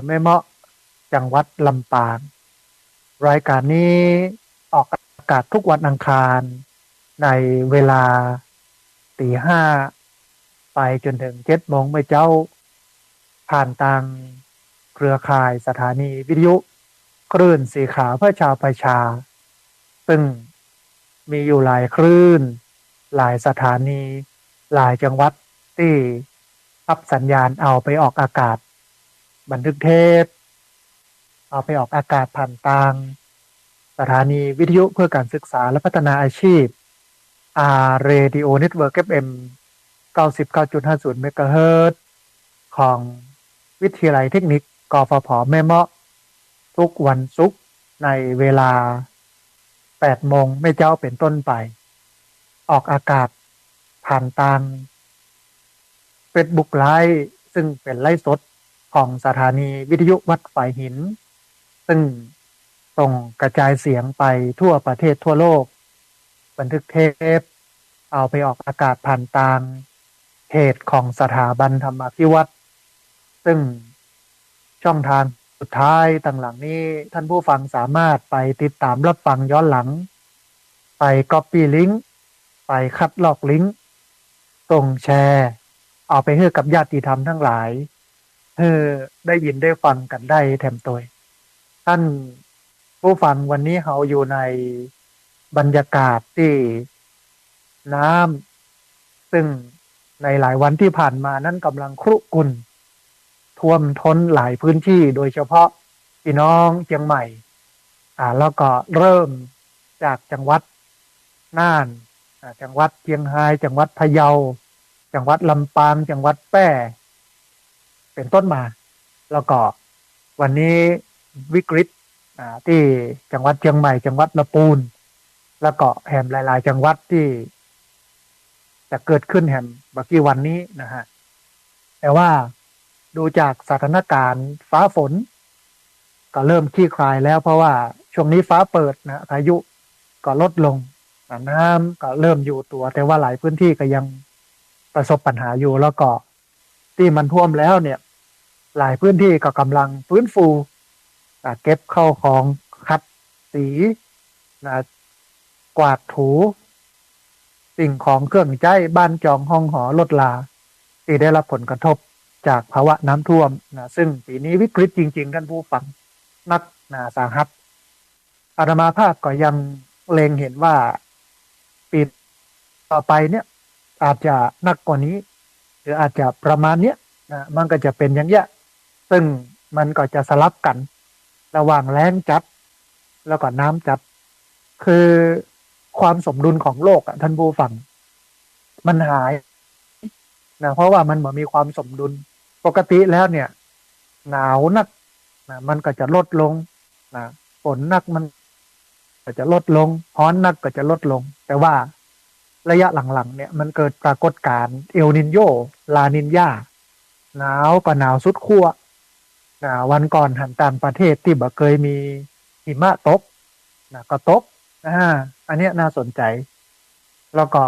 แม่เมาะจังหวัดลำปางรายการนี้ออกอากาศทุกวันอังคารในเวลาตี 5ไปจนถึง7 โมงไม่เจ้าผ่านทางเครือข่ายสถานีวิทยุคลื่นสีขาวเพื่อชาวประชาซึ่งมีอยู่หลายคลื่นหลายสถานีหลายจังหวัดที่รับสัญญาณเอาไปออกอากาศบันทึกเทปเอาไปออกอากาศผ่านทางสถานีวิทยุเพื่อการศึกษาและพัฒนาอาชีพเรดิโอเน็ตเวิร์กFM 99.50 เมกะเฮิรตซ์ของวิทยาลัยเทคนิคกฟผแม่เมาะทุกวันศุกร์ในเวลา8 โมงไม่เจ้าเป็นต้นไปออกอากาศผ่านทาง Facebook ไลฟ์ซึ่งเป็นไลฟ์สดของสถานีวิทยุวัดฝายหินซึ่งส่งกระจายเสียงไปทั่วประเทศทั่วโลกบันทึกเทปเอาไปออกอากาศผ่านทางเพจของสถาบันธรรมาภิวัตน์ซึ่งช่องทางสุดท้ายต่างหลังนี้ท่านผู้ฟังสามารถไปติดตามรับฟังย้อนหลังไป Copy ลิงก์ไปคัดลอกลิงก์ส่งแชร์เอาไปให้กับญาติธรรมทั้งหลายเพื่อได้ยินได้ฟังกันได้แถมตัวท่านผู้ฟังวันนี้เราอยู่ในบรรยากาศที่น้ำซึ่งในหลายวันที่ผ่านมานั้นกำลังครุกุ่นท่วมท้นหลายพื้นที่โดยเฉพาะพี่น้องเชียงใหม่แล้วก็เริ่มจากจังหวัดน่านจังหวัดเชียงรายจังหวัดพะเยาจังหวัดลำปางจังหวัดแพร่เป็นต้นมาแล้วก็วันนี้วิกฤตที่จังหวัดเชียงใหม่จังหวัดลำพูนแล้วก็แห่งหลายๆจังหวัดที่จะเกิดขึ้นแห่งบักกี้วันนี้นะฮะแต่ว่าดูจากสถานการณ์ฟ้าฝนก็เริ่มคลี่คลายแล้วเพราะว่าช่วงนี้ฟ้าเปิดนะพายุก็ลดลงน้ำก็เริ่มอยู่ตัวแต่ว่าหลายพื้นที่ก็ยังประสบปัญหาอยู่แล้วก็ที่มันท่วมแล้วเนี่ยหลายพื้นที่ก็กำลังฟื้นฟูเก็บเข้าของขัดสีกวาดถูสิ่งของเครื่องใช้บ้านจองห้องหอลดลาที่ได้รับผลกระทบจากภาวะน้ำท่วมซึ่งปีนี้วิกฤตจริงๆท่านผู้ฟังนักสาหัสอาตมาภาพก็ยังเล็งเห็นว่าปีต่อไปเนี่ยอาจจะหนักกว่านี้หรืออาจจะประมาณเนี้ยมันก็จะเป็นอย่างเงี้ยซึ่งมันก็จะสลับกันระหว่างแล้งจัดแล้วก็น้ำจัดคือความสมดุลของโลกท่านผู้ฟังมันหายเพราะว่ามันมีความสมดุลปกติแล้วเนี่ยหนาวนักมันก็จะลดลงฝนนักมันก็จะลดลงร้อนนักก็จะลดลงแต่ว่าระยะหลังๆเนี่ยมันเกิดปรากฏการณ์เอลนินโยลานินยาหนาวก็หนาวสุดขั้ววันก่อนหันต่างประเทศที่บ่เคยมีหิมะตกก็ตกอันนี้น่าสนใจแล้วก็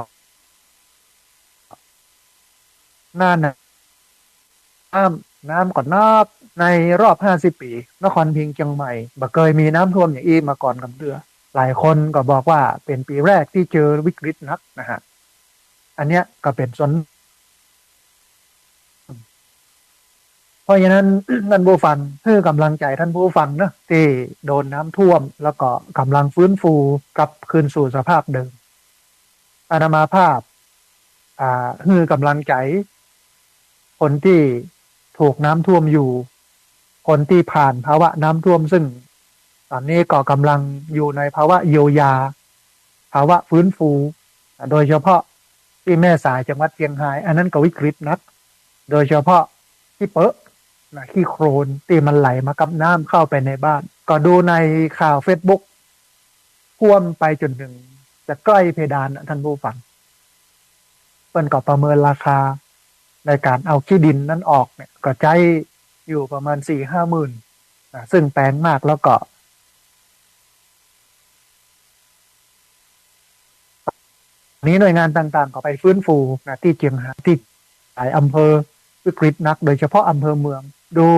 น่าน้ำก่อนนับในรอบ50 ปีนครพิงค์เชียงใหม่บ่เคยมีน้ำท่วมอย่างอี้มาก่อนกับเดือหลายคนก็บอกว่าเป็นปีแรกที่เจอวิกฤตนักนะฮะอันเนี้ยก็เป็นส่วนเพราะฉะนั้น ท่านผู้ฟังให้กำลังใจท่านผู้ฟังนะที่โดนน้ำท่วมแล้วก็กำลังฟื้นฟูกลับคืนสู่สภาพเดิมอาตมาภาพให้กำลังใจคนที่ถูกน้ำท่วมอยู่คนที่ผ่านภาวะน้ำท่วมซึ่งตอนนี้ก็กำลังอยู่ในภาวะเยียวยาภาวะฟื้นฟูโดยเฉพาะที่แม่สายจังหวัดเชียงรายอันนั้นก็วิกฤตนักโดยเฉพาะที่เปอะขี้โครนที่มันไหลมากับน้ำเข้าไปในบ้านก็ดูในข่าว Facebook ท่วมไปจนถึงจะใกล้เพดานท่านผู้ฟังเปิ้นก็ประเมินราคาในการเอาขี้ดินนั้นออกเนี่ยก็ใจอยู่ประมาณ 4-5 หมื่นซึ่งแพงมากแล้วก็นี้หน่วยงานต่างๆก็ไปฟื้นฟูที่เชียงรายที่หลายอำเภอวิกฤตนักโดยเฉพาะอำเภอเมือง ดู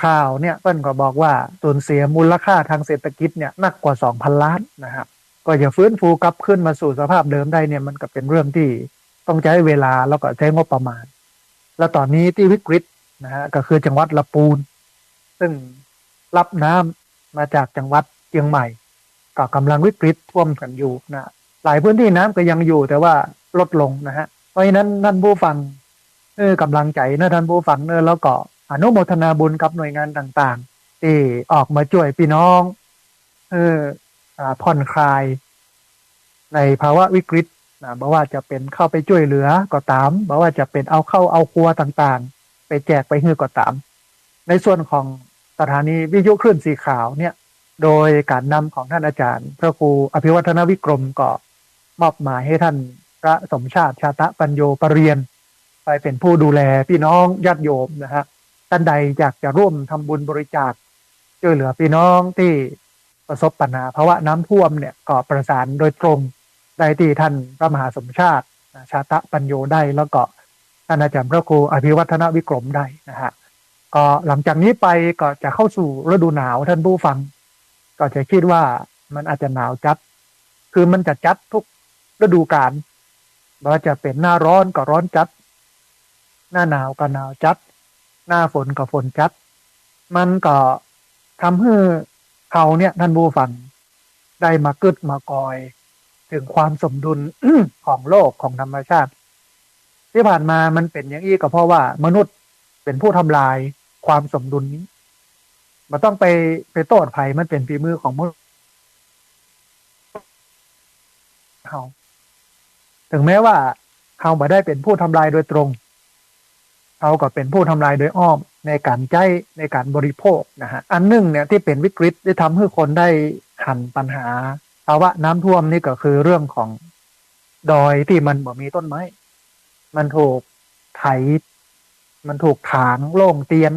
ข่าวเนี่ยเปิ้ลก็บอกว่าสูญเสียมูลค่าทางเศรษฐกิจเนี่ยมากกว่า 2,000 ล้านนะครับก็จะฟื้นฟูกลับขึ้นมาสู่สภาพเดิมได้เนี่ยมันก็เป็นเรื่องที่ต้องใช้เวลาแล้วก็ใช้งบประมาณแล้วตอนนี้ที่วิกฤตนะฮะก็คือจังหวัดลำพูนซึ่งรับน้ำมาจากจังหวัดเชียงใหม่ก็กำลังวิกฤตท่วมกันอยู่นะหลายพื้นที่น้ำก็ยังอยู่แต่ว่าลดลงนะฮะเพราะฉะนั้นท่านผู้ฟังกำลังใจนะท่านผู้ฟังแล้วก็อนุโมทนาบุญกับหน่วยงานต่างๆที่ออกมาช่วยพี่น้องเออผ่อนคลายในภาวะวิกฤตนะไม่ว่าจะเป็นเข้าไปช่วยเหลือก็ตามไม่ว่าจะเป็นเอาเข้าเอาครัวต่างๆไปแจกไปฮื้อก็ตามในส่วนของสถานีวิทยุคลื่นสีขาวเนี่ยโดยการนำของท่านอาจารย์พระครูอภิวัฒนวิกรมก็มอบหมายให้ท่านพระสมชาติชาตะปัญโยปรเรียนไปเป็นผู้ดูแลพี่น้องญาติโยมนะฮะท่านใดอยากจะร่วมทำบุญบริจาคช่วยเหลือพี่น้องที่ประสบปัญหาภาวะน้ำท่วมเนี่ยก็ประสานโดยตรงได้ที่ท่านพระมหาสมชาติชาตะปัญโยได้แล้วก็ท่านอาจารย์พระครูอภิวัฒนวิกรมได้นะฮะก็หลังจากนี้ไปก็จะเข้าสู่ฤดูหนาวท่านผู้ฟังก็จะคิดว่ามันอาจจะหนาวจัดคือมันจะจัดทุกฤดูกาลว่าจะเป็นหน้าร้อนก็ร้อนจัดหน้าหนาวก็หนาวจัดหน้าฝนก็ฝนจัดมันก็ทำให้เขาเนี่ยท่านผู้ฟังได้มากึดมากอยถึงความสมดุล ของโลกของธรรมชาติที่ผ่านมามันเป็นอย่างนี้ก็เพราะว่ามนุษย์เป็นผู้ทำลายความสมดุลนี้มันต้องไปโต้ภัยมันเป็นฝีมือของมนุษย์เขาถึงแม้ว่าเขาไม่ได้เป็นผู้ทำลายโดยตรงเขาก็เป็นผู้ทำลายโดยอ้อมในการใช้ในการบริโภคนะฮะอันหนึ่งเนี่ยที่เป็นวิกฤตที่ทำให้คนได้หันปัญหาภาวะน้ำท่วมนี่ก็คือเรื่องของดอยที่มันบ่มีต้นไม้มันถูกไถมันถูกถางโล่งเตียน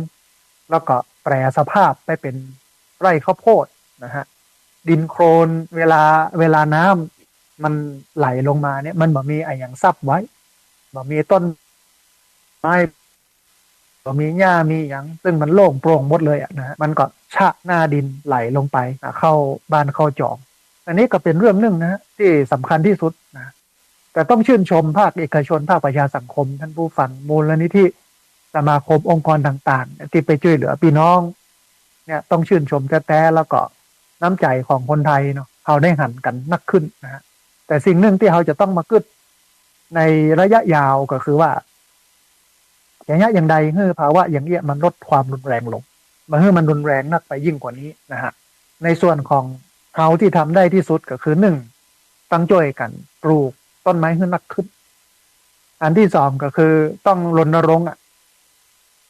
แล้วก็แปรสภาพไปเป็นไร่ข้าวโพดนะฮะดินโคลนเวลาน้ำมันไหลลงมาเนี่ยมันบ่มีไอ้อย่างซับไว้บ่มีต้นไม้บ่มีหญ้ามีอย่างซึ่งมันโล่งโปร่งหมดเลยอ่ะนะฮะมันก็ชะหน้าดินไหลลงไปเข้าบ้านเข้าจองอันนี้ก็เป็นเรื่องหนึ่งนะฮะที่สำคัญที่สุดนะแต่ต้องชื่นชมภาคเอกชนภาคประชาสังคมท่านผู้ฟังมูลนิธิสมาคมองค์กรต่างๆที่ไปช่วยเหลือพี่น้องเนี่ยต้องชื่นชมแต่แล้วก็น้ำใจของคนไทยเนาะเขาได้หันกันนักขึ้นนะฮะแต่สิ่งหนึ่งที่เขาจะต้องมากึดในระยะยาวก็คือว่าอย่างนี้อย่างใดเมื่อภาวะอย่างเงี้ยมันลดความรุนแรงลงมาเมื่อมันรุนแรงนักไปยิ่งกว่านี้นะฮะในส่วนของเขาที่ทำได้ที่สุดก็คือหนึ่งต้องช่วยกันปลูกต้นไม้ให้มากขึ้นอันที่สองก็คือต้องรณรงค์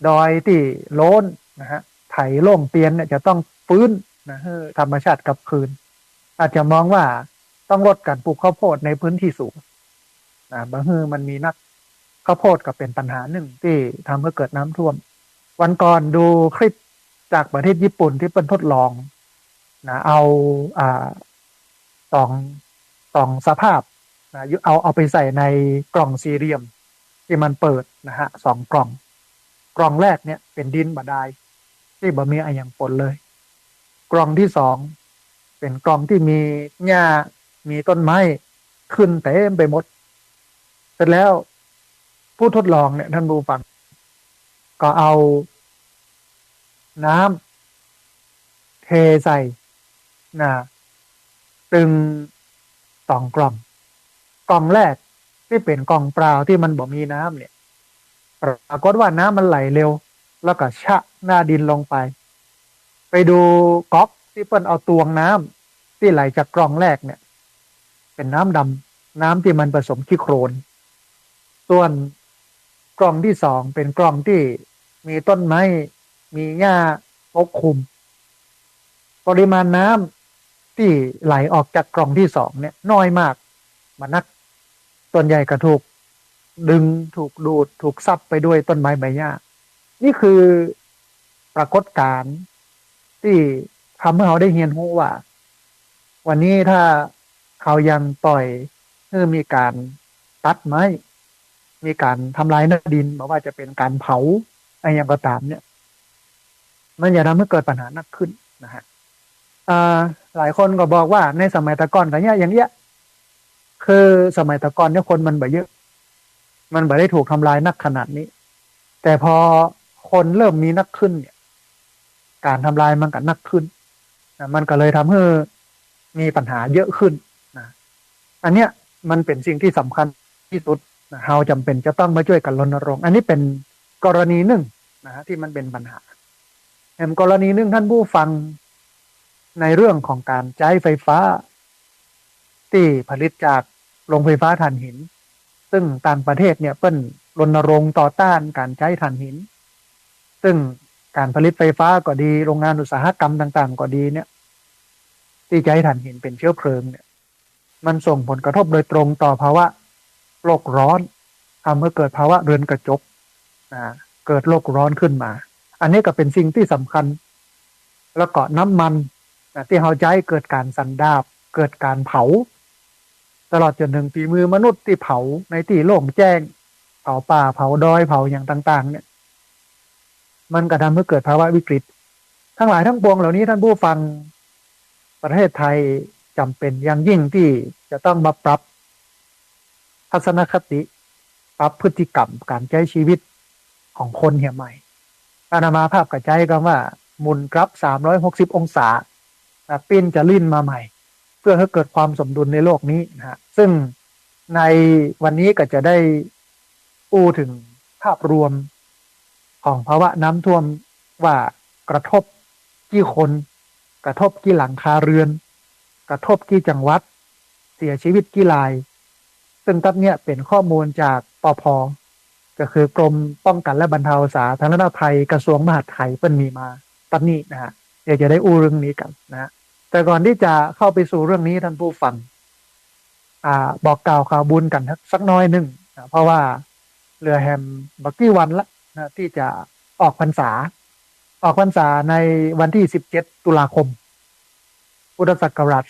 ดอยที่โล้นนะฮะไถโล่งเตียนเนี่ยจะต้องฟื้นนะให้ธรรมชาติกลับคืนอาจจะมองว่าต้องลดการปลูกข้าวโพดในพื้นที่สูงนะบางทีมันมีนักข้าวโพดก็เป็นปัญหาหนึ่งที่ทำให้เกิดน้ำท่วมวันก่อนดูคลิปจากประเทศญี่ปุ่นที่เป็นทดลองนะเอาอ่าสองสองสภาพนะเอาไปใส่ในกล่องสี่เหลี่ยมที่มันเปิดนะฮะ2 กล่องแรกเนี่ยเป็นดินบาดาลที่บ่มีอะไรอย่างปนเลยกล่องที่สองเป็นกล่องที่มีหญ้ามีต้นไม้ขึ้นเต็มไปหมดเสร็จแล้วผู้ทดลองเนี่ยท่านผู้ฟังก็เอาน้ำเทใส่นะตึง2 กล่องแรกที่เป็นกล่องเปล่าที่มันบ่มีน้ำเนี่ยปรากฏว่าน้ำมันไหลเร็วแล้วก็ชะหน้าดินลงไปดูก๊อกที่เปิ้นเอาตวงน้ำที่ไหลจากกล่องแรกเนี่ยเป็นน้ำดำน้ำที่มันผสมขี้โคลนส่วนกล่องที่สองเป็นกล่องที่มีต้นไม้มีหญ้าปกคลุมปริมาณน้ำที่ไหลออกจากกล่องที่สองเนี่ยน้อยมากมานักส่วนใหญ่ก็ถูกดึงถูกดูดถูกซับไปด้วยต้นไม้ใบหญ้านี่คือปรากฏการณ์ที่ทำให้เราได้เรียนรู้ว่าวันนี้ถ้าเขายังปล่อยให้มีการตัดไม้มีการทำลายหน้าดินไม่ว่าจะเป็นการเผาอะไรอย่างก็ตามเนี่ย มันอย่าทำให้เกิดปัญหาหนักขึ้นนะฮะหลายคนก็บอกว่าในสมัยตะก่อนกันเนี่ยอย่างเงี้ยคือสมัยตะก่อนเนี่ยคนมันแบบเยอะมันไม่ได้ถูกทำลายนักขนาดนี้แต่พอคนเริ่มมีนักขึ้นเนี่ยการทำลายมันก็นักขึ้นนะมันก็เลยทำให้มีปัญหาเยอะขึ้นนะอันเนี้ยมันเป็นสิ่งที่สำคัญที่สุดนะเราจำเป็นจะต้องมาช่วยกันรณรงค์อันนี้เป็นกรณีหนึ่งนะที่มันเป็นปัญหาแถมกรณีหนึ่งท่านผู้ฟังในเรื่องของการใช้ไฟฟ้าที่ผลิตจากโรงไฟฟ้าถ่านหินซึ่งต่างประเทศเนี่ยเปิ้นรณรงค์ต่อต้านการใช้ถ่านหินซึ่งการผลิตไฟฟ้าก็ดีโรงงานอุตสาหกรรมต่างๆก็ดีเนี่ยที่ใช้ถ่านหินเป็นเชื้อเพลิงเนี่ยมันส่งผลกระทบโดยตรงต่อภาวะโลกร้อนทำให้เกิดภาวะเรือนกระจกเกิดโลกร้อนขึ้นมาอันนี้ก็เป็นสิ่งที่สำคัญแล้วก็น้ำมันที่เราใช้เกิดการสันดาบเกิดการเผาตลอดจนถึงฝีมือมนุษย์ที่เผาในที่โล่งแจ้งเผาป่าเผาดอยเผาอย่างต่างๆเนี่ยมันก็ทำให้เกิดภาวะวิกฤตทั้งหลายทั้งปวงเหล่านี้ท่านผู้ฟังประเทศไทยจำเป็นอย่างยิ่งที่จะต้องมาปรับทัศนคติปรับพฤติกรรมการใช้ชีวิตของคนเหี่ยใหม่อานามาภาพกระจายกันว่าหมุนกลับ360องศาปิ้นจะลิ่นมาใหม่เพื่อให้เกิดความสมดุลในโลกนี้นะฮะซึ่งในวันนี้ก็จะได้พูดถึงภาพรวมของภาวะน้ำท่วมว่ากระทบกี่คนกระทบกี่หลังคาเรือนกระทบกี่จังหวัดเสียชีวิตกี่รายซึ่งตั้งเนี้ยเป็นข้อมูลจากปภก็คือกรมป้องกันและบรรเทาสาธารณภัยกระทรวงมหาดไทยเป็นมีมาตอนนี้นะฮะเดี๋ยวจะได้อู้เรื่องนี้กันนะฮะแต่ก่อนที่จะเข้าไปสู่เรื่องนี้ท่านผู้ฟังบอกกล่าวข่าวบุญกันสักน้อยหนึ่งนะเพราะว่าเรือแฮมบักกี้วันละนะที่จะออกพรรษาในวันที่17ตุลาคมพุทธศักราช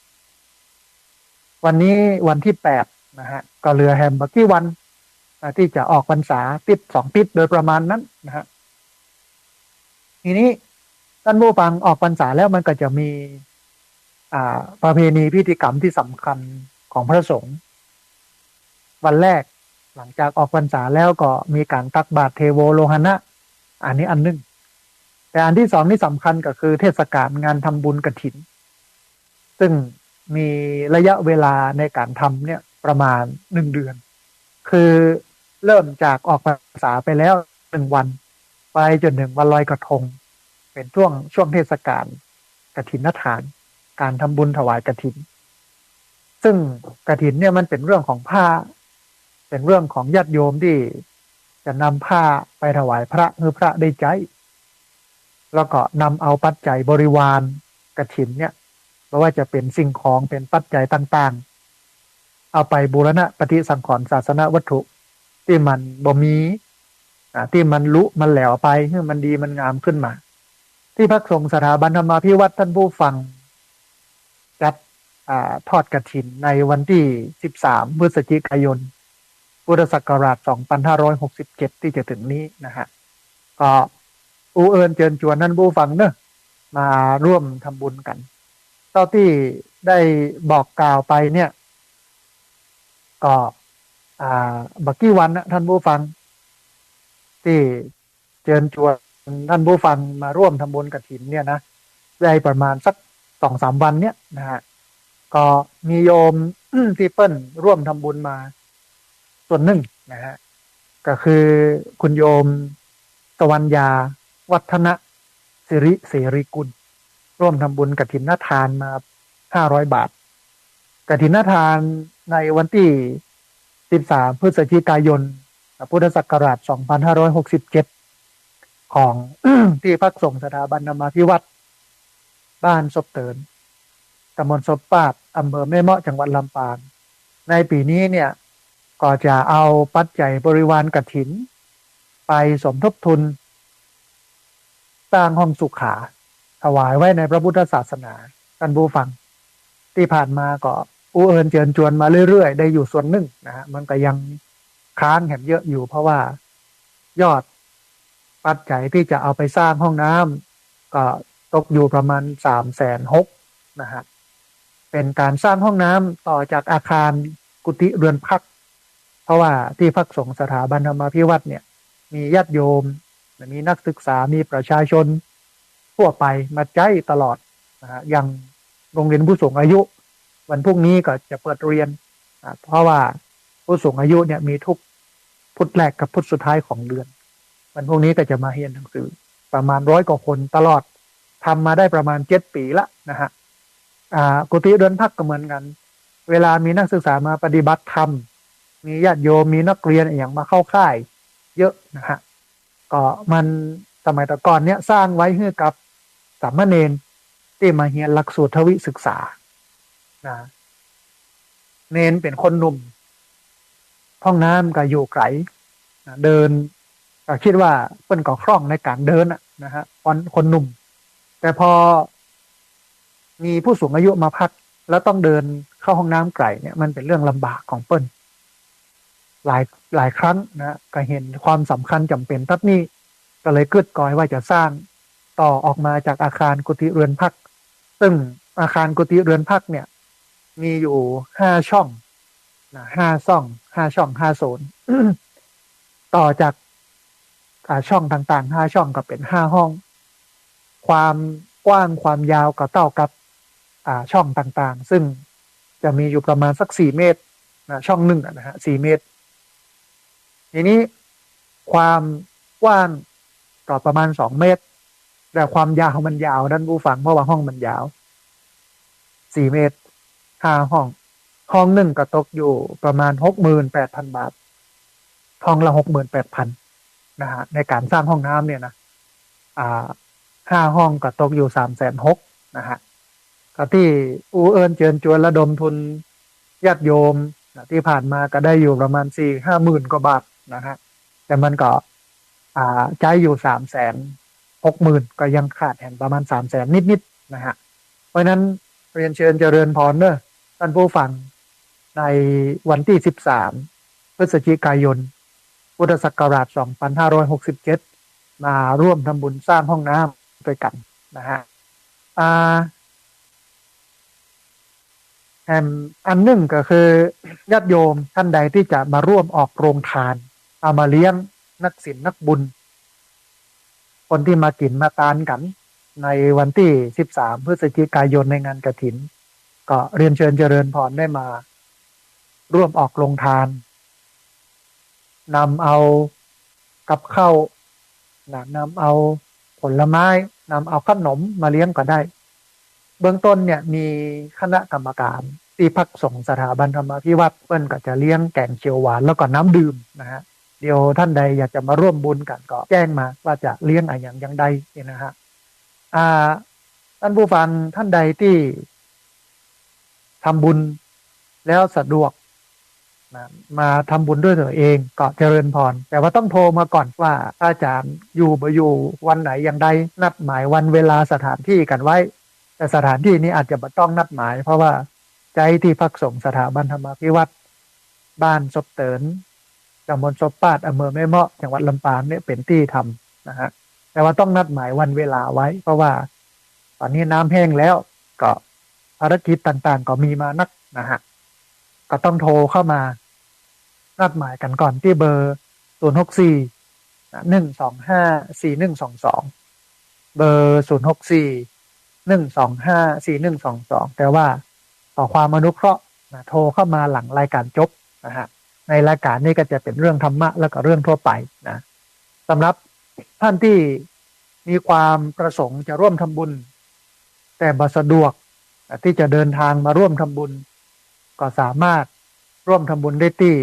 2567วันนี้วันที่8นะฮะก็เรือแฮมบักกี้วันที่จะออกพรรษาติด2ติดโดยประมาณนั้นนะฮะทีนี้ท่านผู้ฟังออกพรรษาแล้วมันก็จะมีประเพณีพิธีกรรมที่สำคัญของพระสงฆ์วันแรกหลังจากออกพรรษาแล้วก็มีการตักบาตรเทโวโลหณะอันนี้อันนึงแต่อันที่สองที่สำคัญก็คือเทศกาลงานทำบุญกฐินซึ่งมีระยะเวลาในการทำเนี่ยประมาณ1 เดือนคือเริ่มจากออกพรรษาไปแล้ว1 วันไปจนถึงวันลอยกระทงเป็นช่วงเทศกาลกฐินทานการทำบุญถวายกฐินซึ่งกฐินเนี่ยมันเป็นเรื่องของผ้าเป็นเรื่องของญาติโยมที่จะนำผ้าไปถวายพระให้พระได้ใจแล้วก็นำเอาปัจจัยบริวารกฐินเนี่ยไม่ว่าจะเป็นสิ่งของเป็นปัจจัยต่างๆเอาไปบูรณะปฏิสังขรณ์ศาสนวัตถุที่มันบ่มีที่มันลุมันแหลวไปให้มันดีมันงามขึ้นมาที่พักสงฆ์สถาบันธรรมาภิวัตน์ท่านผู้ฟังจัดทอดกฐินในวันที่13พฤศจิกายนพุทธศักราช2567ที่จะถึงนี้นะฮะก็อูเอิญเชิญชวนท่านผู้ฟังเนอะมาร่วมทำบุญกันเท่าที่ได้บอกกล่าวไปเนี่ยก็บักกี้วันนะท่านผู้ฟังที่เชิญชวนท่านผู้ฟังมาร่วมทำบุญกฐินเนี่ยนะได้ประมาณสัก2-3 วันเนี่ยนะฮะก็มีโยมที่เปิ้ลร่วมทำบุญมาส่วนหนึ่งนะฮะก็คือคุณโยมตะวันยาวัฒนะสิริเสรีกุลร่วมทำบุญกฐินทานมา500 บาทกฐินทานในวันที่13พฤศจิกายนพุทธศักราช2567ของ ที่พักสงฆ์สถาบันธรรมาภิวัตน์บ้านศพเตินตำบลศพปาดอำเภอแม่เมาะจังหวัดลำปางในปีนี้เนี่ยก็จะเอาปัจจัยบริวารกฐินไปสมทบทุนสร้างห้องสุขาถวายไว้ในพระพุทธศาสนาท่านผู้ฟังที่ผ่านมาก็อูเอิญเชิญชวนมาเรื่อยๆได้อยู่ส่วนหนึ่งนะฮะมันก็ยังค้างแหมเยอะอยู่เพราะว่ายอด ปัจจัยที่จะเอาไปสร้างห้องน้ำก็ตกอยู่ประมาณ360,000นะฮะเป็นการสร้างห้องน้ำต่อจากอาคารกุฏิเรือนพักเพราะว่าที่พักสงฆ์สถาบันธรรมาภิวัตน์เนี่ยมีญาติโยมมีนักศึกษามีประชาชนทั่วไปมาใจตลอดนะฮะอย่างโรงเรียนผู้สูงอายุวันพรุ่งนี้ก็จะเปิดเรียนเพราะว่าผู้สูงอายุเนี่ยมีทุกพุธแรกกับพุธสุดท้ายของเดือนวันพรุ่งนี้ก็จะมาเรียนหนังสือประมาณ100 กว่าคนตลอดทำมาได้ประมาณ7 ปีละนะฮะกุฏิเรือนพักก็เหมือนกันเวลามีนักศึกษามาปฏิบัติธรรมมีญาติโยมมีนักเรียนอย่างมาเข้าค่ายเยอะนะฮะก็มันสมัยแต่ก่อนเนี้ยสร้างไว้ให้กับสามเณรที่มาเรียนหลักสูตรทวิศึกษานะเนนเป็นคนหนุ่มห้องน้ำก็อยู่ไกลเดินก็คิดว่าเปิ้นก็คล่องในการเดินนะฮะคนหนุ่มแต่พอมีผู้สูงอายุมาพักแล้วต้องเดินเข้าห้องน้ำไกลเนี่ยมันเป็นเรื่องลำบากของเปิ้นหลายครั้งนะก็เห็นความสำคัญจำเป็นทัดนี้ก็เลยกึดกอยว่าจะสร้างต่อออกมาจากอาคารกุฏิเรือนพักซึ่งอาคารกุฏิเรือนพักเนี่ยมีอยู่5 ช่องนะ5 ช่อง 5 โซน ต่อจากช่องต่างๆ5 ช่องก็เป็น5 ห้องความกว้างความยาวก็เท่ากับช่องต่างๆซึ่งจะมีอยู่ประมาณสัก4 เมตรนะช่องหนึ่งนะฮะ4 เมตรทีนี้ความกว้างก็ประมาณ2 เมตรแต่ความยาวมันยาวด้านผู้ฟังเพราะว่าห้องมันยาว4 เมตร5 ห้องหนึ่งก็ตกอยู่ประมาณ68,000 บาทห้องละ68,000นะฮะในการสร้างห้องน้ำเนี่ยนะ5 ห้องก็ตกอยู่360,000นะฮะก็ที่เอิญเชิญชวนระดมทุนญาติโยมที่ผ่านมาก็ได้อยู่ประมาณ4-5 หมื่นกว่าบาทนะฮะแต่มันก็ใช้อยู่360,000ก็ยังขาดแห่งประมาณ300,000นิดๆนะฮะเพราะนั้นเรียนเชิญเจริญพรเนอะท่านผู้ฟังในวันที่13 พฤศจิกายนพุทธศักราช2567มาร่วมทำบุญสร้างห้องน้ำด้วยกันนะฮะอันหนึ่งก็คือญาติโยมท่านใดที่จะมาร่วมออกโรงทานเอามาเลี้ยงนักศีลนักบุญคนที่มากินมาทานกันในวันที่13 พฤศจิกายนในงานกฐินก็เรียนเชิญเจริญพรได้มาร่วมออกโรงทานนำเอากับข้าวนำเอาผลไม้นำเอาขนมมาเลี้ยงก็ได้เบื้องต้นเนี่ยมีคณะกรรมการที่พักสงฆ์สถาบันธรรมาภิวัตน์เปิ้นก็จะเลี้ยงแกงเขียวหวานแล้วก็น้ำดื่มนะฮะเดี๋ยวท่านใดอยากจะมาร่วมบุญกันก็แจ้งมาว่าจะเลี้ยงอะไรอย่างใดเนี่ยนะฮะท่านผู้ฟังท่านใดที่ทำบุญแล้วสะดวกนะมาทำบุญด้วยตัวเองก็เจริญพรแต่ว่าต้องโทรมาก่อนว่าอาจารย์อยู่บ่อยู่วันไหนอย่างใดนัดหมายวันเวลาสถานที่กันไว้แต่สถานที่นี้อาจจะไม่ต้องนัดหมายเพราะว่าใจที่พักสงฆ์สถาบันธรรมาภิวัตน์บ้านศพเตินตำบลศพปาดอำเภอแม่เมาะจังหวัดลำปางเนี่ยเป็นที่ทำนะฮะแต่ว่าต้องนัดหมายวันเวลาไว้เพราะว่าตอนนี้น้ำแห้งแล้วก็ภารกิจต่างๆก็มีมานักนะฮะก็ต้องโทรเข้ามานัดหมายกันก่อนที่เบอร์064-125-4122เบอร์064-125-4122แต่ว่าขอความอนุเคราะห์โทรเข้ามาหลังรายการจบนะฮะในรายการนี้ก็จะเป็นเรื่องธรรมะแล้วก็เรื่องทั่วไปนะสำหรับท่านที่มีความประสงค์จะร่วมทำบุญแต่บ่สะดวกที่จะเดินทางมาร่วมทำบุญก็สามารถร่วมทำบุญได้ที่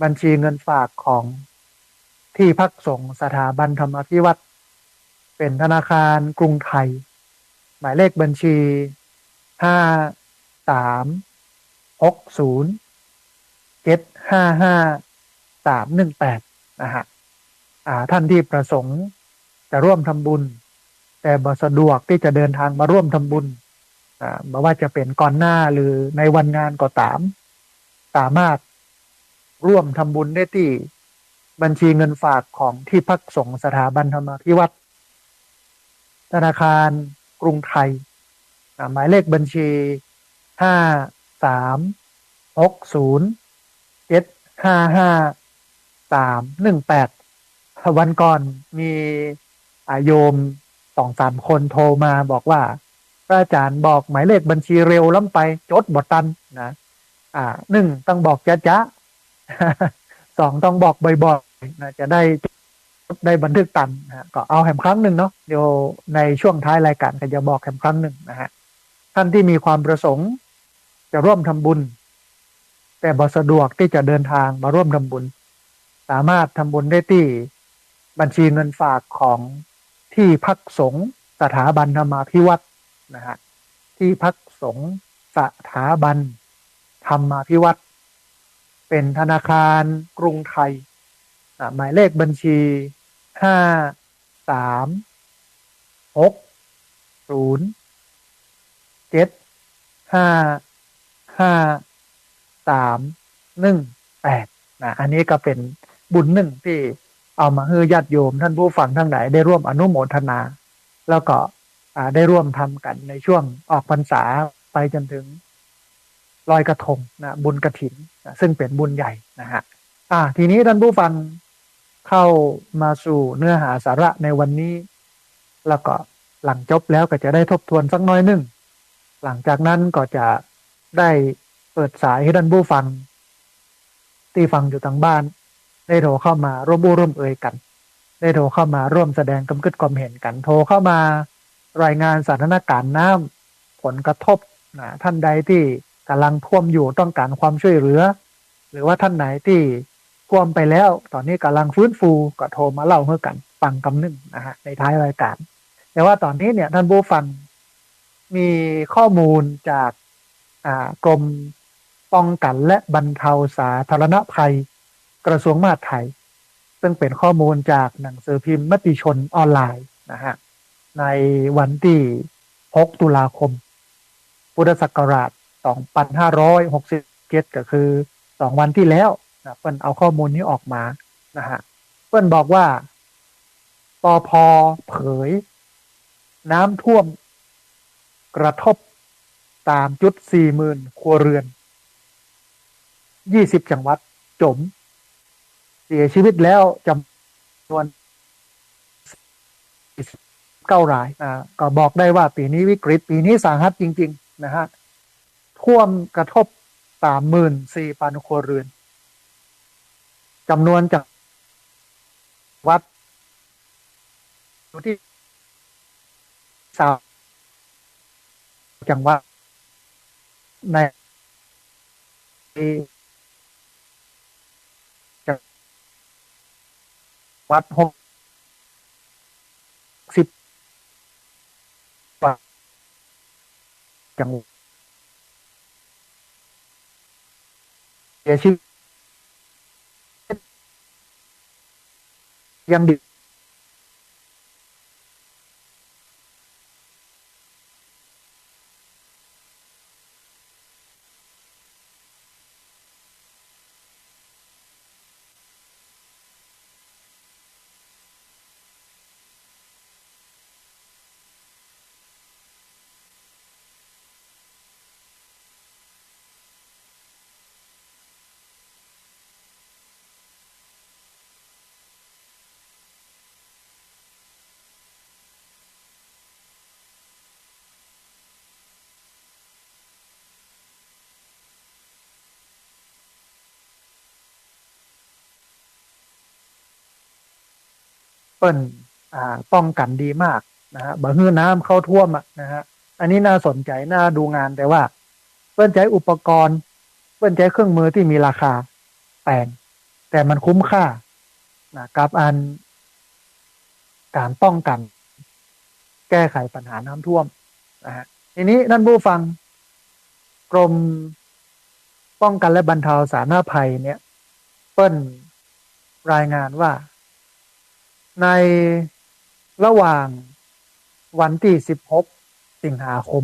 บัญชีเงินฝากของที่พักสงฆ์สถาบันธรรมาภิวัตน์เป็นธนาคารกรุงไทยหมายเลขบัญชี5360755318นะฮะท่านที่ประสงค์จะร่วมทำบุญแต่บ่สะดวกที่จะเดินทางมาร่วมทำบุญไม่ว่าจะเป็นก่อนหน้าหรือในวันงานก็ตามสามารถร่วมทำบุญได้ที่ บัญชีเงินฝากของที่พักสงฆ์สถาบันธรรมาภิวัตรธนาคารกรุงไทยหมายเลขบัญชี5360755318วันก่อนมีโยม2-3คนโทรมาบอกว่าพระอาจารย์บอกหมายเลขบัญชีเร็วล้ำไปจดบทตันนะหนึ่งต้องบอกจ๊ะสองต้องบอกบ่อยๆนะจะได้บันทึกตันนะก็เอาแหมครั้งหนึ่งเนาะเดี๋ยวในช่วงท้ายรายการก็จะบอกแหมครั้งหนึ่งนะฮะท่านที่มีความประสงค์จะร่วมทำบุญแต่บ่สะดวกที่จะเดินทางมาร่วมทำบุญสามารถทำบุญได้ที่บัญชีเงินฝากของที่พักสงฆ์สถาบันธรรมาภิวัตรนะฮะที่พักสงฆ์สถาบันธรรมาภิวัตรเป็นธนาคารกรุงไทยหมายเลขบัญชี5360755318อันนี้ก็เป็นบุญหนึ่งที่เอามาให้ญาติโยมท่านผู้ฟังทั้งหลายได้ร่วมอนุโมทนา แล้วก็ได้ร่วมทำกันในช่วงออกพรรษาไปจนถึงลอยกระทงนะบุญกฐินนะซึ่งเป็นบุญใหญ่นะฮะทีนี้ท่านผู้ฟังเข้ามาสู่เนื้อหาสาระในวันนี้แล้วก็หลังจบแล้วก็จะได้ทบทวนสักน้อยหนึ่งหลังจากนั้นก็จะได้เปิดสายให้ท่านผู้ฟังที่ฟังอยู่ทางบ้านได้โทรเข้ามาร่วมบูร่วมเอ่ยกันได้โทรเข้ามาร่วมแสดงความคิดความเห็นกันโทรเข้ามารายงานสถานการณ์น้ำผลกระทบท่านใดที่กำลังท่วมอยู่ต้องการความช่วยเหลือหรือว่าท่านไหนที่ท่วมไปแล้วตอนนี้กำลังฟื้นฟูก็โทรมาเล่าให้กันฟังคำนึงนะฮะในท้ายรายการแต่ว่าตอนนี้เนี่ยท่านผู้ฟังมีข้อมูลจากกรมป้องกันและบรรเทาสาธารณภัยกระทรวงมหาดไทยซึ่งเป็นข้อมูลจากหนังสือพิมพ์มติชนออนไลน์นะฮะในวันที่6ตุลาคมพุทธศักราช2567ก็คือ2วันที่แล้วนะเพิ่นเอาข้อมูลนี้ออกมานะฮะเพิ่นบอกว่าปภเผยน้ำท่วมกระทบ3.40,000 ครัวเรือน20จังหวัดจมเสียชีวิตแล้วจำนวน9 รายก็บอกได้ว่าปีนี้วิกฤตปีนี้สาหัสจริงๆนะฮะท่วมกระทบ34,000 ครัวเรือนจำนวนจังหวัดอยู่ที่3จังหวัดในจังหวัด60จังหวัดเสียชีวิตยังดีเปิ้นป้องกันดีมากนะฮะบ่ฮื้อน้ำเข้าท่วมนะฮะอันนี้น่าสนใจน่าดูงานแต่ว่าเปิ้นใช้อุปกรณ์เปิ้นใช้เครื่องมือที่มีราคาแพงแต่มันคุ้มค่านะกับการป้องกันแก้ไขปัญหาน้ำท่วมนะฮะทีนี้ท่านผู้ฟังกรมป้องกันและบรรเทาสาธารณภัยเนี่ยเปิ้นรายงานว่าในระหว่างวันที่16สิงหาคม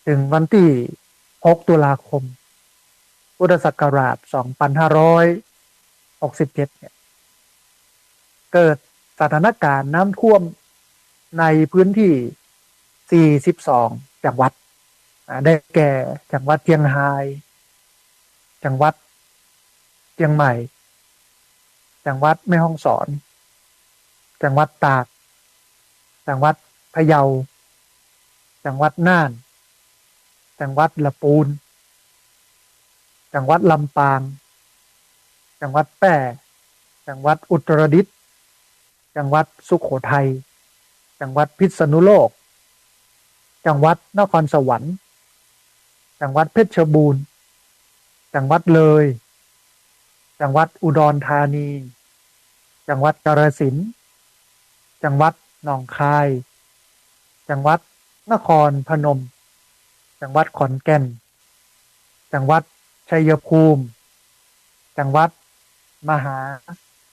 ถึงวันที่6ตุลาคมพุทธศักราช2567 2567เนี่ยเกิดสถานการณ์น้ำท่วมในพื้นที่42จังหวัดได้แก่จังหวัดเชียงรายจังหวัดเชียงใหม่จังหวัดแม่ฮ่องสอนจังหวัดตากจังหวัดพะเยาจังหวัดน่านจังหวัดลำพูนจังหวัดลำปางจังหวัดแพร่จังหวัดอุตรดิตถ์จังหวัดสุโขทัยจังหวัดพิษณุโลกจังหวัดนครสวรรค์จังหวัดเพชรบูรณ์จังหวัดเลยจังหวัดอุดรธานีจังหวัดกาฬสินธุ์จังหวัดหนองคายจังหวัดนครพนมจังหวัดขอนแก่นจังหวัดชัยภูมิจังหวัดมหา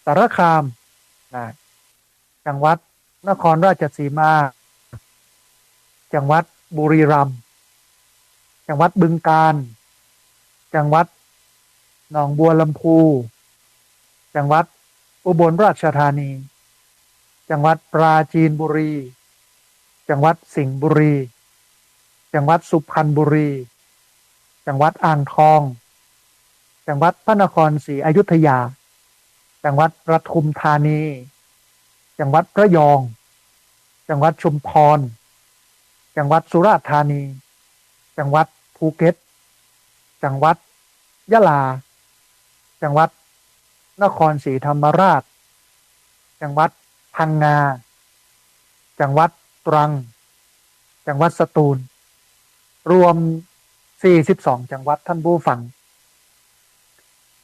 สารคามจังหวัดนครราชสีมาจังหวัดบุรีรัมย์จังหวัดบึงกาฬจังหวัดหนองบัวลำพูจังหวัดอุบลราชธานีจังหวัดปราจีนบุรีจังหวัดสิงห์บุรีจังหวัดสุพรรณบุรีจังหวัดอ่างทองจังหวัดพระนครศรีอยุธยาจังหวัดปทุมธานีจังหวัดระยองจังหวัดชุมพรจังหวัดสุราษฎร์ธานีจังหวัดภูเก็ตจังหวัดยะลาจังหวัดนครศรีธรรมราชจังหวัดพังงาจังหวัดตรังจังหวัดสตูลรวม42จังหวัดท่านผู้ฟัง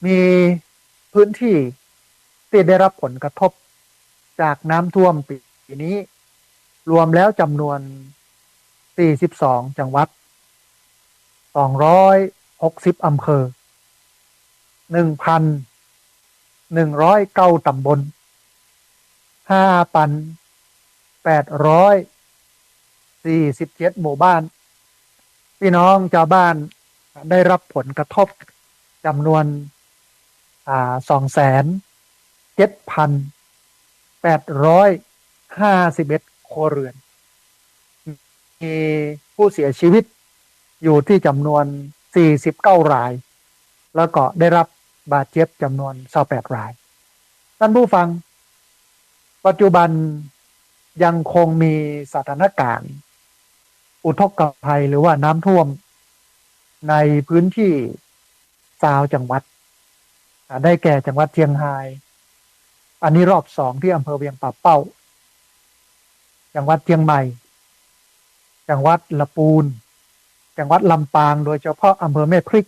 มีพื้นที่ที่ได้รับผลกระทบจากน้ำท่วมปีนี้รวมแล้วจำนวน42จังหวัด260อำเภอ 1,109 ตำบล 5,847 หมู่บ้านพี่น้องชาวบ้านได้รับผลกระทบจำนวน207,851 ครัวเรือนมีผู้เสียชีวิตอยู่ที่จำนวน49รายแล้วก็ได้รับบาดเจ็บจำนวน28รายท่านผู้ฟังปัจจุบันยังคงมีสถานการณ์อุทกภัยหรือว่าน้ำท่วมในพื้นที่20จังหวัดได้แก่จังหวัดเชียงรายอันนี้รอบ2ที่อำเภอเวียงป่าเป้าจังหวัดเชียงใหม่จังหวัดลำพูนจังหวัดลำปางโดยเฉพาะอำเภอแม่พริก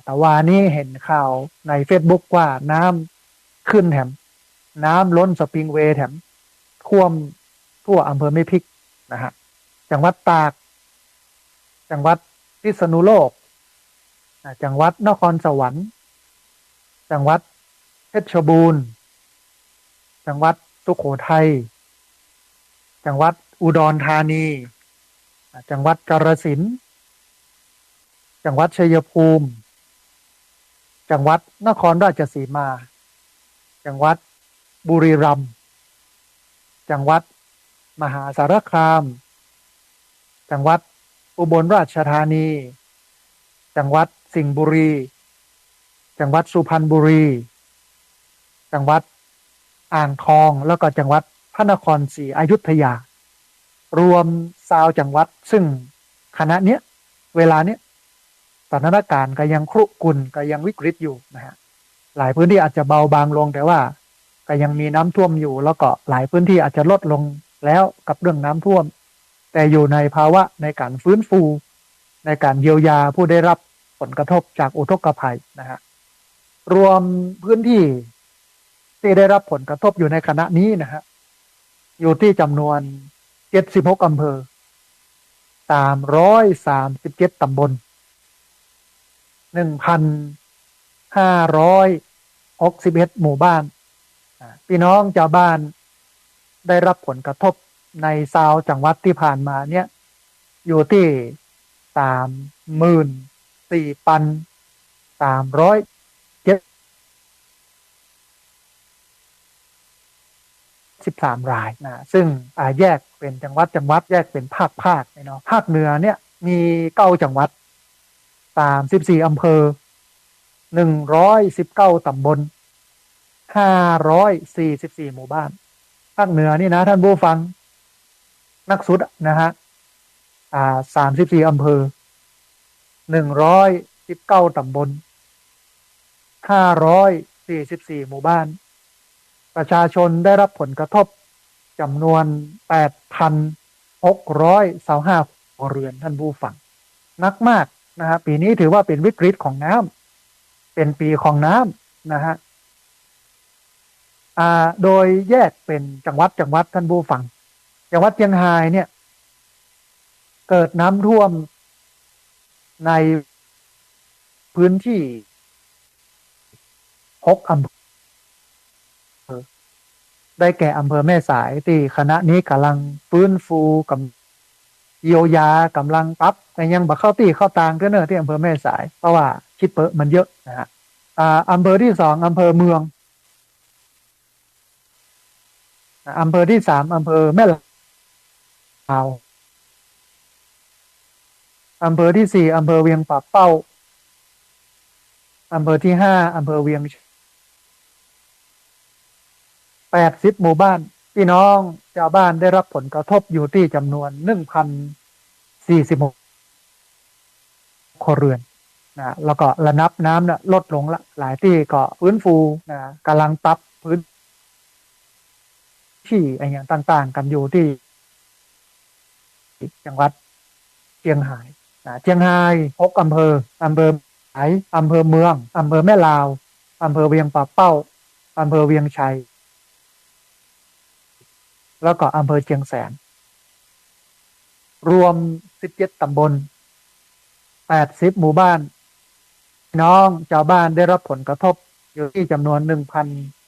แต่ว่านี้เห็นข่าวใน Facebook ว่าน้ำขึ้นแถมน้ำล้นสปริงเวย์แถมท่วมทั่วอำเภอแม่พริกนะฮะจังหวัดตากจังหวัดพิษณุโลกจังหวัดนครสวรรค์จังหวัดเพชรบูรณ์จังหวัดสุโขทัยจังหวัดอุดรธานีจังหวัดกาฬสินธุ์จังหวัดชัยภูมิจังหวัดนครราชสีมาจังหวัดบุรีรัมย์จังหวัดมหาสารคามจังหวัดอุบลราชธานีจังหวัดสิงห์บุรีจังหวัดสุพรรณบุรีจังหวัดอ่างทองแล้วก็จังหวัดพระนครศรีอยุธยารวม20จังหวัดซึ่งขณะเนี้ยเวลาเนี้ยสถานการณ์ก็ยังครุกรุ่นก็ยังวิกฤตอยู่นะฮะหลายพื้นที่อาจจะเบาบางลงแต่ว่าก็ยังมีน้ำท่วมอยู่แล้วก็หลายพื้นที่อาจจะลดลงแล้วกับเรื่องน้ำท่วมแต่อยู่ในภาวะในการฟื้นฟูในการเยียวยาผู้ได้รับผลกระทบจากอุทกภัยนะฮะรวมพื้นที่ที่ได้รับผลกระทบอยู่ในขณะนี้นะฮะอยู่ที่จำนวน76อำเภอ337ตำบล 1,561 หมู่บ้านพี่น้องชาวบ้านได้รับผลกระทบใน20จังหวัดที่ผ่านมาเนี่ยอยู่ที่34,307 13 รายนะซึ่งแยกเป็นจังหวัดแยกเป็นภาคเนาะภาคเหนือเนี่ยมี9 จังหวัด34 อำเภอ119 ตำบล544 หมู่บ้านภาคเหนือนี่นะท่านผู้ฟังนักสุดนะฮะ34 อำเภอ119 ตำบล544 หมู่บ้านประชาชนได้รับผลกระทบจำนวน 8,625 ครัวเรือนท่านผู้ฟังนักมากนะฮะปีนี้ถือว่าเป็นวิกฤตของน้ำเป็นปีของน้ำนะฮะโดยแยกเป็นจังหวัดท่านผู้ฟังจังหวัดเชียงรายเนี่ยเกิดน้ำท่วมในพื้นที่6 อำเภอได้แก่อำเภอแม่สายที่คณะนี้กำลังฟื้นฟูกับเยียวยากำลังปรับแต่ยังบ่เข้าตีเข้าตางก็เนอะที่อำเภอแม่สายเพราะว่าคิดเปอะมันเยอะนะฮะอำเภอที่ 2อำเภอเมืองอำเภอที่ 3อำเภอแม่ลาวอำเภอที่ 4อำเภอเวียงป่าเป้าอำเภอที่ 5อำเภอเวียง80 หมู่บ้านพี่น้องชาวบ้านได้รับผลกระทบอยู่ที่จำนวน 1,046 ครัวเรือนนะแล้วก็ระดับน้ำนะลดลงละหลายที่ก็ฟื้นฟูนะกำลังปรับพื้นที่อะไรอย่างต่างๆกันอยู่ที่จังหวัดเชียงรายเชียงราย6 อำเภออำเภอไหนอำเภอเมืองอำเภอแม่ลาวอำเภอเวียงป่าเป้าอำเภอเวียงชัยแล้วก็อำเภอเชียงแสนรวม17 ตำบล80 หมู่บ้านพี่น้องชาวบ้านได้รับผลกระทบอยู่ที่จำนวน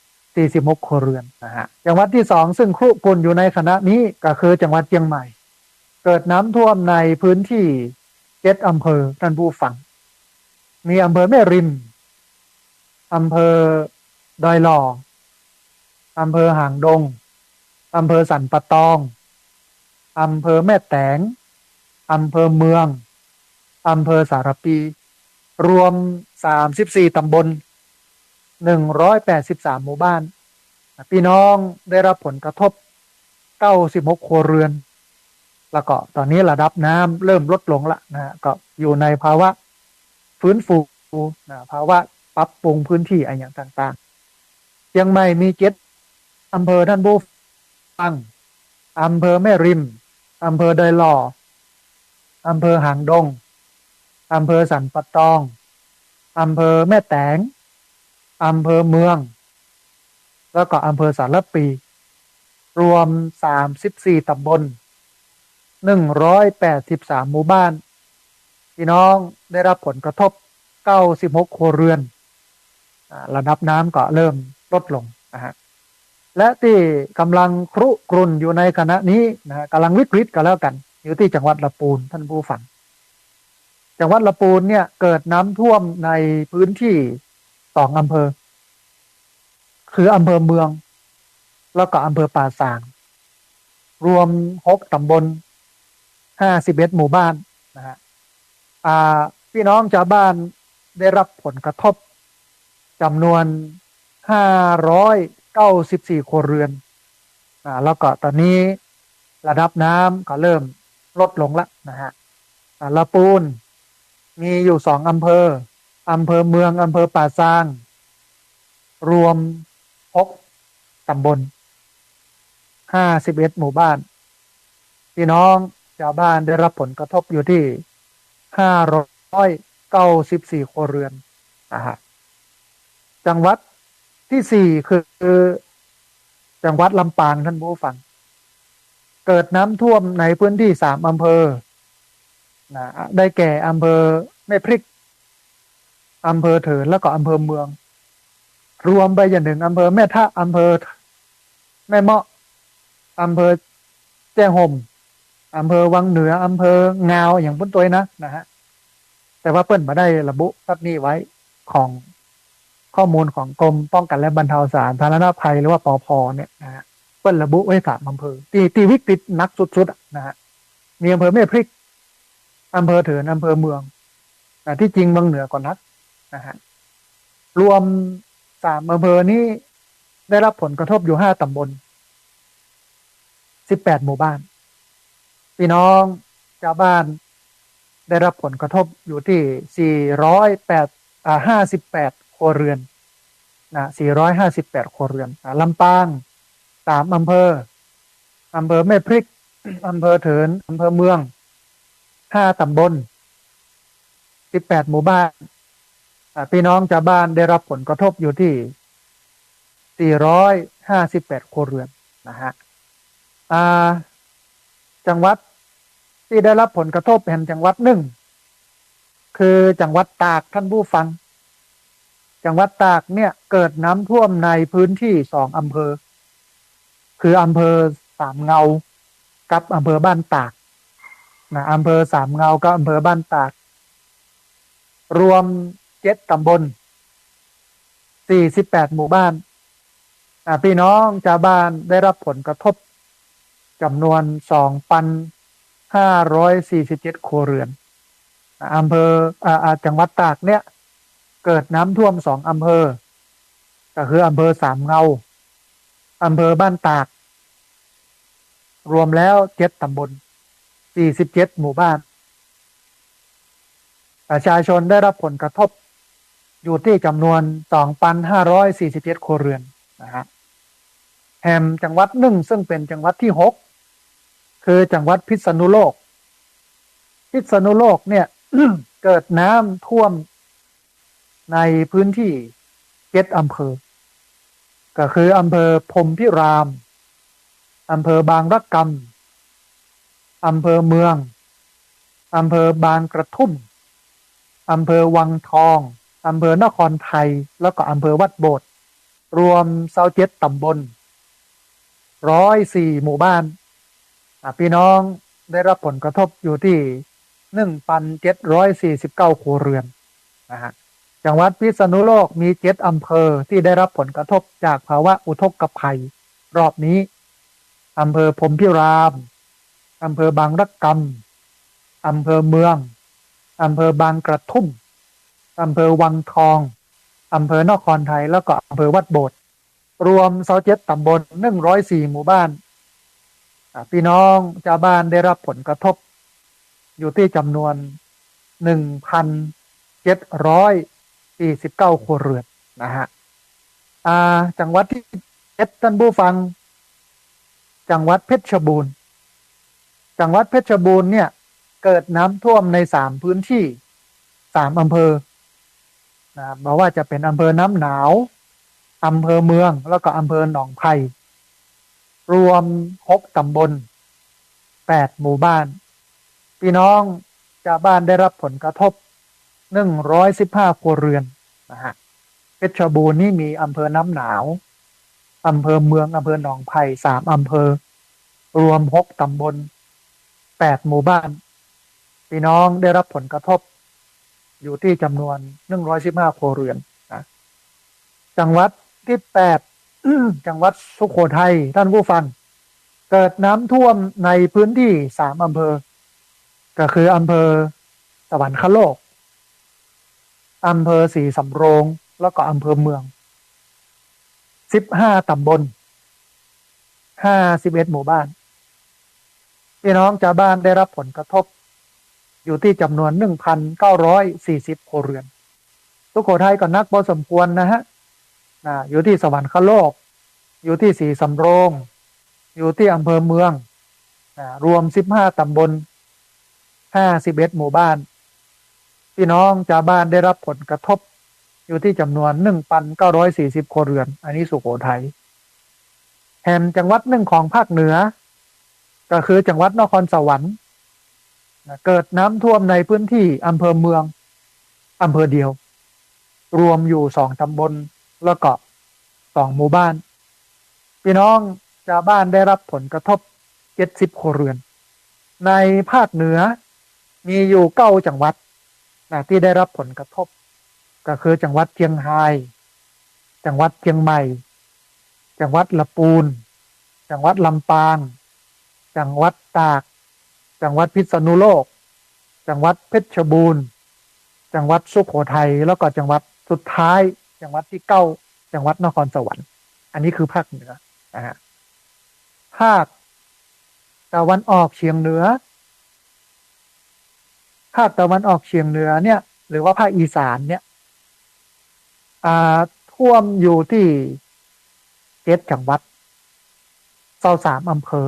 1,046 ครัวเรือนนะฮะจังหวัดที่ 2ซึ่งครุกรุ่นอยู่ในคณะนี้ก็คือจังหวัดเชียงใหม่เกิดน้ำท่วมในพื้นที่7 อำเภอท่านผู้ฟังมีอำเภอแม่ริมอำเภอดอยหล่ออำเภอหางดงอำเภอสันปะตองอำเภอแม่แตงอำเภอเมืองอำเภอสารปีรวม34 ตำบล183 หมู่บ้านพี่น้องได้รับผลกระทบ96 ครัวเรือนแล้วก็ตอนนี้ระดับน้ำเริ่มลดลงละนะก็อยู่ในภาวะฟื้นฟูนะภาวะปรับปรุงพื้นที่อะไรอย่างต่างๆยังไม่มี7 อำเภอท่านผู้ฟังอำเภอแม่ริมอำเภอดอยหล่ออำเภอหางดงอำเภอสันปะตองอำเภอแม่แตงอำเภอเมืองแล้วก็อำเภอสารปีรวม34 ตำบล183 หมู่บ้านพี่น้องได้รับผลกระทบ96 ครัวเรือนระดับน้ำก็เริ่มลดลงนะฮะและที่กำลังครุกรุ่นอยู่ในขณะนี้นะกำลังวิกฤตกันแล้วกันอยู่ที่จังหวัดลำพูนท่านผู้ฟังจังหวัดลำพูนเนี่ยเกิดน้ำท่วมในพื้นที่2 อำเภอคืออำเภอเมืองแล้วก็อำเภอป่าซางรวม6 ตำบล51 หมู่บ้านนะฮะพี่น้องชาวบ้านได้รับผลกระทบจำนวน594 ครัวเรือนแล้วก็ตอนนี้ระดับน้ำก็เริ่มลดลงแล้วนะฮะลำพูนมีอยู่2 อำเภออำเภอเมืองอำเภอป่าซางรวม6 ตำบล51 หมู่บ้านพี่น้องชาวบ้านได้รับผลกระทบอยู่ที่594 ครัวเรือนนะฮะจังหวัดที่ 4คือจังหวัดลำปางท่านผู้ฟังเกิดน้ำท่วมในพื้นที่3 อำเภอนะได้แก่อำเภอแม่พริกอำเภอเถินแล้วก็อำเภอเมืองรวมไปอย่างหนึ่งอำเภอแม่ทะอำเภอแม่เมาะอำเภอแจ้ห่มอำเภอวังเหนืออำเภองาวอย่างพ้นตัวนะฮะแต่ว่าเปิ้นมาได้ระบุทับนี้ไว้ของข้อมูลของกรมป้องกันและบรรเทาสาธารณภัยหรือว่าปภเนี่ยนะฮะ เปิ้ลระบุไว้3 อำเภอที่วิกฤตหนักสุดๆนะฮะมีอำเภอแม่พริกอำเภอเถินอำเภอเมืองที่จริงเมืองเหนือก่อนนักนะฮะรวม3 อำเภอนี้ได้รับผลกระทบอยู่5 ตำบล18 หมู่บ้านพี่น้องชาวบ้านได้รับผลกระทบอยู่ที่58ครัวเรือน458ครัวเรือนลำปาง3 อำเภออำเภอแม่พริกอำเภอเถินอำเภอเมือง5 ตำบล18 หมู่บ้านพี่น้องชาวบ้านได้รับผลกระทบอยู่ที่458ครัวเรือนนะฮะจังหวัดที่ได้รับผลกระทบเป็นจังหวัดหนึ่งคือจังหวัดตากท่านผู้ฟังจังหวัดตากเนี่ยเกิดน้ำท่วมในพื้นที่2 อำเภอคืออำเภอสามเงากับอำเภอบ้านตากอำเภอสามเงากับอำเภอบ้านตากรวม7 ตำบล48 หมู่บ้านพี่น้องชาวบ้านได้รับผลกระทบจำนวน2,547ครัวเรือนอำเภอจังหวัดตากเนี่ยเกิดน้ำท่วม2 อำเภอก็คืออำเภอสามเงาอำเภอบ้านตากรวมแล้ว7 ตำบล47 หมู่บ้านประชาชนได้รับผลกระทบอยู่ที่จำนวน 2,547ครัวเรือนนะฮะแถมจังหวัดหนึ่งซึ่งเป็นจังหวัดที่6คือจังหวัดพิษณุโลกเนี่ย เกิดน้ำท่วมในพื้นที่7 อำเภอก็คืออำเภอพรหมพิรามอำเภอบางระกำอำเภอเมืองอำเภอบางกระทุ่มอำเภอวังทองอำเภอนครไทยแล้วก็อำเภอวัดโบสถ์รวม27 ตำบล104 หมู่บ้านพี่น้องได้รับผลกระทบอยู่ที่1,749ครัวเรือนนะฮะจังหวัดพิษณุโลกมี7 อำเภอที่ได้รับผลกระทบจากภาวะอุทกภัยรอบนี้อำเภอพรหมพิรามอำเภอบางระกำอำเภอเมืองอำเภอบางกระทุ่มอำเภอวังทองอำเภอนครไทยแล้วก็อำเภอวัดโบสถ์รวม27 ตำบล104 หมู่บ้านพี่น้องชาวบ้านได้รับผลกระทบอยู่ที่จำนวน1,749ครัวเรือนนะฮะจังหวัดที่7ท่านผู้ฟังจังหวัดเพชรบูรณ์จังหวัดเพชรบูรณ์เนี่ยเกิดน้ำท่วมใน3 พื้นที่3 อำเภอบอกว่าจะเป็นอำเภอน้ำหนาวอำเภอเมืองแล้วก็อำเภอหนองไผ่รวม6 ตำบล8 หมู่บ้านพี่น้องชาวบ้านได้รับผลกระทบ115ครัวเรือนนะฮะเพชรบูรณ์นี่มีอำเภอน้ำหนาวอำเภอเมืองอำเภอหนองไผ่3 อำเภอรวม6 ตำบล8 หมู่บ้านพี่น้องได้รับผลกระทบอยู่ที่จำนวน115ครัวเรือนนะจังหวัดที่8จังหวัดสุโขทัยท่านผู้ฟังเกิดน้ำท่วมในพื้นที่3 อำเภอก็คืออำเภอสวรรคโลกอำเภอศรีสำโรงแล้วก็อำเภอเมือง15 ตำบล51 หมู่บ้านพี่น้องชาวบ้านได้รับผลกระทบอยู่ที่จำนวน1,940ครัวเรือนสุโขทัยก็นักพอสมควรนะฮะอยู่ที่สวรรคโลกอยู่ที่ศรีสำโรงอยู่ที่อำเภอเมืองรวม15 ตำบล51 หมู่บ้านพี่น้องชาวบ้านได้รับผลกระทบอยู่ที่จำนวน1,940ครัวเรือนอันนี้สุโขทัยแห่งจังหวัดหนึ่งของภาคเหนือก็คือจังหวัดนครสวรรค์เกิดน้ำท่วมในพื้นที่อำเภอเมืองอำเภอเดียวรวมอยู่2 ตำบลแล้วก็2 หมู่บ้านพี่น้องชาวบ้านได้รับผลกระทบ70ครัวเรือนในภาคเหนือมีอยู่9 จังหวัดที่ได้รับผลกระทบก็คือจังหวัดเชียงรายจังหวัดเชียงใหม่จังหวัดลำพูน จังหวัดลำปางจังหวัดตากจังหวัดพิษณุโลกจังหวัดเพชรบูรณ์จังหวัดสุโขทัยแล้วก็จังหวัดสุดท้ายจังหวัดที่เก้าจังหวัดนครสวรรค์อันนี้คือภาคเหนือนะฮะภาคตะวันออกเฉียงเหนือภาคตะวันออกเฉียงเหนือเนี่ยหรือว่าภาคอีสานเนี่ยท่วมอยู่ที่7 จังหวัด23 อำเภอ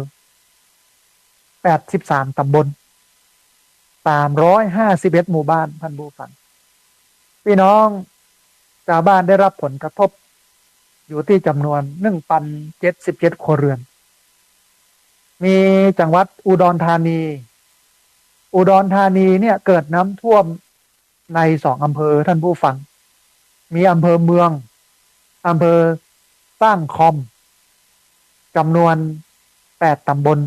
83 ตำบล351 หมู่บ้านท่านผู้ฟังพี่น้องชาวบ้านได้รับผลกระทบอยู่ที่จำนวน 1,077 ครัวเรือนมีจังหวัดอุดรธานีเนี่ยเกิดน้ำท่วมใน2 อำเภอท่านผู้ฟังมีอำเภอเมืองอำเภอสร้างคอมจำนวน8 ตำบล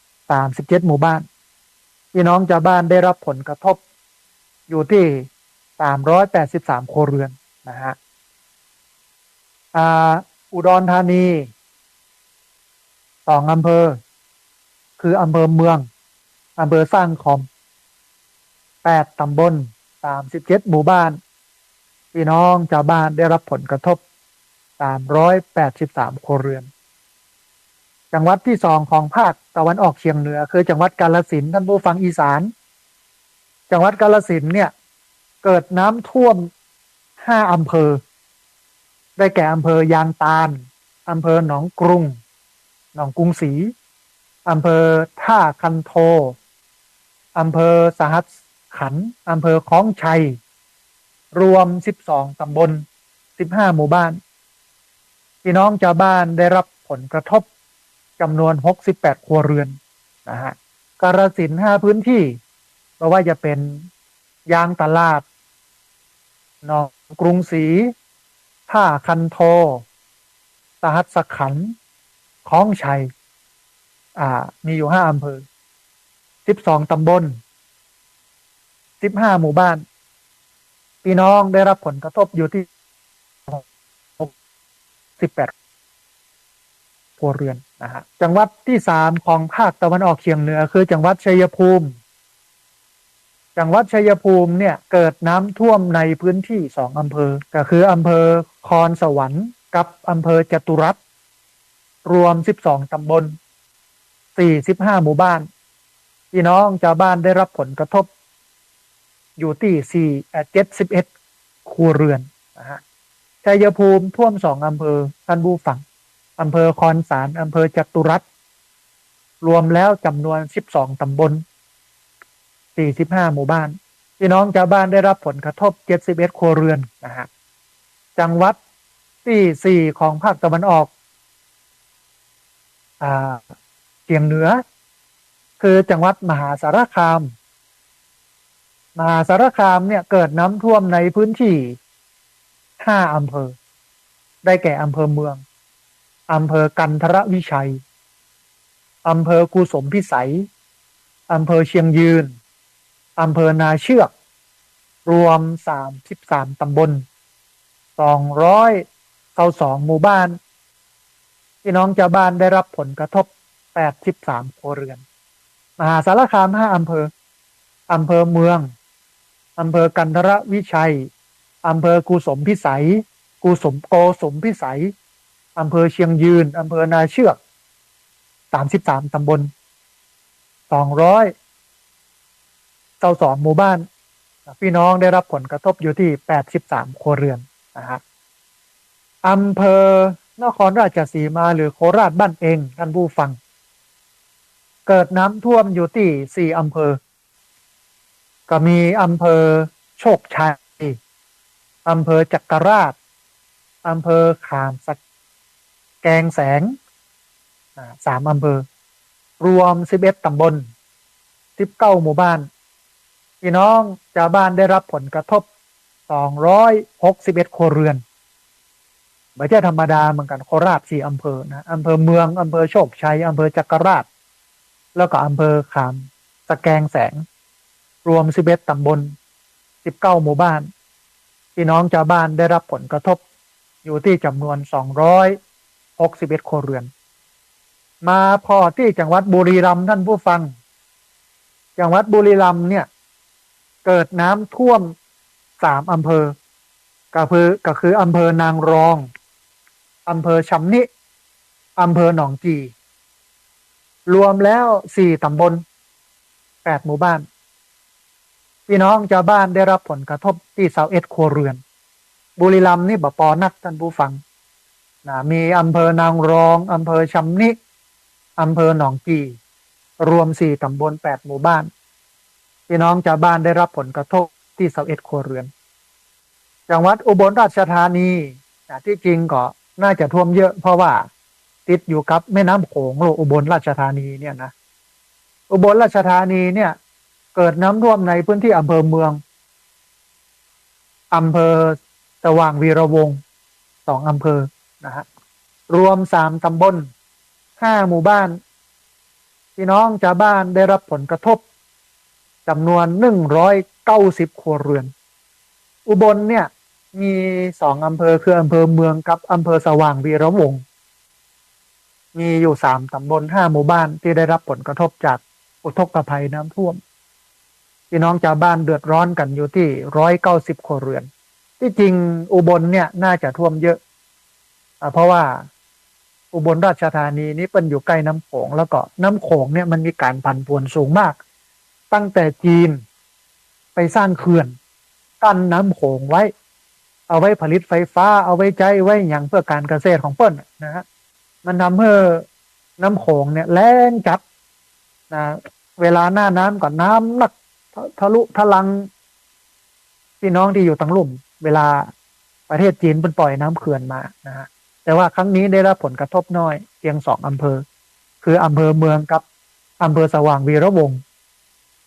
37 หมู่บ้านพี่น้องชาวบ้านได้รับผลกระทบอยู่ที่383 ครัวเรือนนะฮะอุดรธานี2 อำเภอคืออำเภอเมืองอำเภอสร้างคอม8 ตำบล37 หมู่บ้านพี่น้องชาวบ้านได้รับผลกระทบ383 ครัวเรือนจังหวัดที่2ของภาคตะวันออกเฉียงเหนือคือจังหวัดกาฬสินธุ์ท่านผู้ฟังอีสานจังหวัดกาฬสินธุ์เนี่ยเกิดน้ำท่วม5 อำเภอได้แก่อำเภอยางตาลอำเภอหนองกรุงหนองกรุงศรีอำเภอท่าคันโทอำเภอสหัสขันธ์อำเภอคล้องชัยรวม12 ตำบล15 หมู่บ้านพี่น้องชาวบ้านได้รับผลกระทบจำนวน68 ครัวเรือนนะฮะกาฬสินธุ์5 พื้นที่เพราะว่าจะเป็นยางตลาดหนองกรุงศรีท่าคันโทสหัสขันธ์คล้องชัยมีอยู่5 อำเภอ12 ตำบล15 หมู่บ้านพี่น้องได้รับผลกระทบอยู่ที่18 ครัวเรือนนะฮะจังหวัดที่3ของภาคตะวันออกเฉียงเหนือคือจังหวัดชัยภูมิจังหวัดชัยภูมิเนี่ยเกิดน้ำท่วมในพื้นที่2 อำเภอก็คืออำเภอคอนสวรรค์กับอำเภอจตุรัสรวม12 ตำบล45 หมู่บ้านพี่น้องชาวบ้านได้รับผลกระทบอยู่ที่71 ครัวเรือนนะฮะชัยภูมิท่วม2 อำเภอท่านผู้ฟังอำเภอคอนสารอำเภอจตุรัสรวมแล้วจำนวน12 ตำบล45 หมู่บ้านพี่น้องชาวบ้านได้รับผลกระทบ71 ครัวเรือนนะฮะจังหวัดที่4ของภาคตะวันออกเฉียงเหนือคือจังหวัดมหาสารคามเนี่ยเกิดน้ำท่วมในพื้นที่5 อำเภอได้แก่อำเภอเมืองอำเภอกันทรวิชัยอำเภอกุสมพิสัยอำเภอเชียงยืนอำเภอนาเชือกรวม33 ตำบล222 หมู่บ้านพี่น้องชาวบ้านได้รับผลกระทบ83 ครัวเรือนมหาสารคาม5 อำเภออำเภอเมืองอำเภอกันทรวิชัยอำเภอกุสมพิสัยโกสมพิสัยอำเภอเชียงยืนอำเภอนาเชือก33 ตำบล222 หมู่บ้านพี่น้องได้รับผลกระทบอยู่ที่83 ครัวเรือนนะฮะอำเภอนครราชสีมาหรือโคราชบ้านเองท่านผู้ฟังเกิดน้ำท่วมอยู่ที่4 อำเภอก็มีอำเภอโชคชัยอำเภอจักราชอำเภอขามสแกงแสง3 อำเภอรวม11 ตำบล19 หมู่บ้านพี่น้องชาวบ้านได้รับผลกระทบ261 ครัวเรือนไม่ใช่ธรรมดาเหมือนกันโคราช4 อำเภอนะอำเภอเมืองอำเภอโชคชัยอำเภอจักราชแล้วก็อำเภอขามสแกงแสงรวม11 ตำบล19 หมู่บ้านพี่น้องชาวบ้านได้รับผลกระทบอยู่ที่จำนวน261 ครัวเรือน มาพอที่จังหวัดบุรีรัมย์ท่านผู้ฟังจังหวัดบุรีรัมย์เนี่ยเกิดน้ำท่วม3 อำเภอก็คืออำเภอนางรองอำเภอชำนิอำเภอหนองจีรวมแล้ว4 ตำบล 8 หมู่บ้านพี่น้องชาวบ้านได้รับผลกระทบที่21 ครัวเรือนบุรีรัมย์นี่บ่ปอนักท่านผู้ฟังนะมีอำเภอนางรองอำเภอชำนิอำเภอหนองกีรวม4 ตำบล 8 หมู่บ้านพี่น้องชาวบ้านได้รับผลกระทบที่21 ครัวเรือนจังหวัดอุบลราชธานีที่จริงก็น่าจะท่วมเยอะเพราะว่าติดอยู่กับแม่น้ำโขงอุบลราชธานีเนี่ยนะอุบลราชธานีเนี่ยเกิดน้ำท่วมในพื้นที่อำเภอเมืองอำเภอสว่างวีระวงศ์2 อำเภอนะฮะรวม3 ตำบล 5 หมู่บ้านพี่น้องชาวบ้านได้รับผลกระทบจำนวน190 ครัวเรือนอุบลเนี่ยมี2 อำเภอคืออำเภอเมืองกับอำเภอสว่างวีระวงศ์มีอยู่3 ตำบล 5 หมู่บ้านที่ได้รับผลกระทบจากอุทกภัยน้ำท่วมพี่น้องชาวบ้านเดือดร้อนกันอยู่ที่190 ครัวเรือนที่จริงอุบลเนี่ยน่าจะท่วมเยอะเพราะว่าอุบลราชธานีนี้เป็นอยู่ใกล้น้ำโขงแล้วก็น้ำโขงเนี่ยมันมีการผันผวนสูงมากตั้งแต่จีนไปสร้างเขื่อนกั้นน้ำโขงไว้เอาไว้ผลิตไฟฟ้าเอาไว้ใจไว้อย่างเพื่อการเกษตรของเปิ้ลนะฮะมันทำให้น้ำโขงเนี่ยแล้งจัดนะเวลาหน้าน้ำก็น้ำหนักทะลุทะลังพี่น้องที่อยู่ตั้งลุ่มเวลาประเทศจีนเป็นปล่อยน้ำเขื่อนมานะฮะแต่ว่าครั้งนี้ได้รับผลกระทบน้อยเพียง2 อำเภอคืออำเภอเมืองกับอำเภอสว่างวีระวงศ์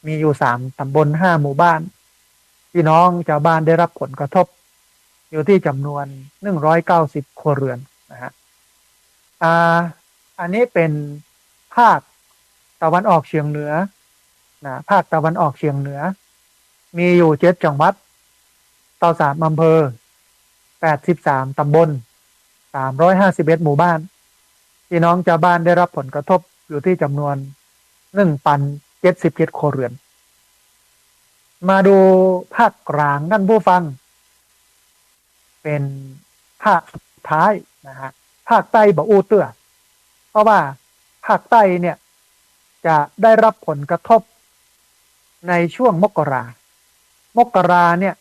มีอยู่3 ตำบล 5 หมู่บ้านพี่น้องชาวบ้านได้รับผลกระทบอยู่ที่จำนวน190 ครัวเรือนนะฮะอันนี้เป็นภาคตะวันออกเฉียงเหนือนะภาคตะวันออกเฉียงเหนือมีอยู่7 จังหวัดต่อ3 อำเภอ83 ตำบล 351 หมู่บ้านพี่น้องชาวบ้านได้รับผลกระทบอยู่ที่จำนวน1,077 ครัวเรือนมาดูภาคกลางท่านผู้ฟังเป็นภาคสุดท้ายนะฮะภาคใต้บ่อู้เตื้อเพราะว่าภาคใต้เนี่ยจะได้รับผลกระทบในช่วงมกราเนี่ย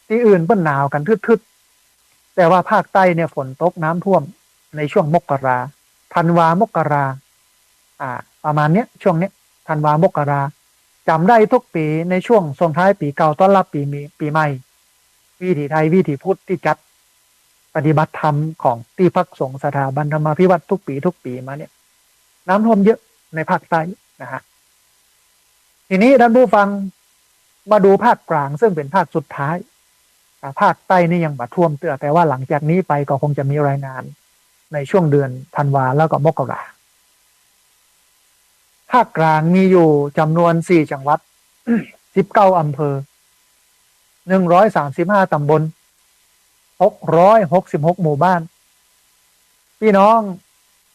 ที่อื่นเปิ้นหนาวกันทึดๆแต่ว่าภาคใต้เนี่ยฝนตกน้ำท่วมในช่วงมกราธันวามกราประมาณเนี้ยช่วงเนี้ยธันวามกราจำได้ทุกปีในช่วงส่งท้ายปีเก่าต้อนรับปีใหม่วิถีไทยวิถีพุทธที่จัดปฏิบัติธรรมของที่พักสงฆ์สถาบันธรรมาภิวัตน์ทุกปีมาเนี่ยน้ำท่วมเยอะในภาคใต้นะฮะทีนี้ท่านผู้ฟังมาดูภาคกลางซึ่งเป็นภาคสุดท้ายภาคใต้นี่ยังบ่ท่วมเตื้อแต่ว่าหลังจากนี้ไปก็คงจะมีรายงานในช่วงเดือนธันวาแล้วก็มกราภาคกลางมีอยู่จำนวน4 จังหวัด 19 อำเภอ135 ตำบล 666 หมู่บ้านพี่น้อง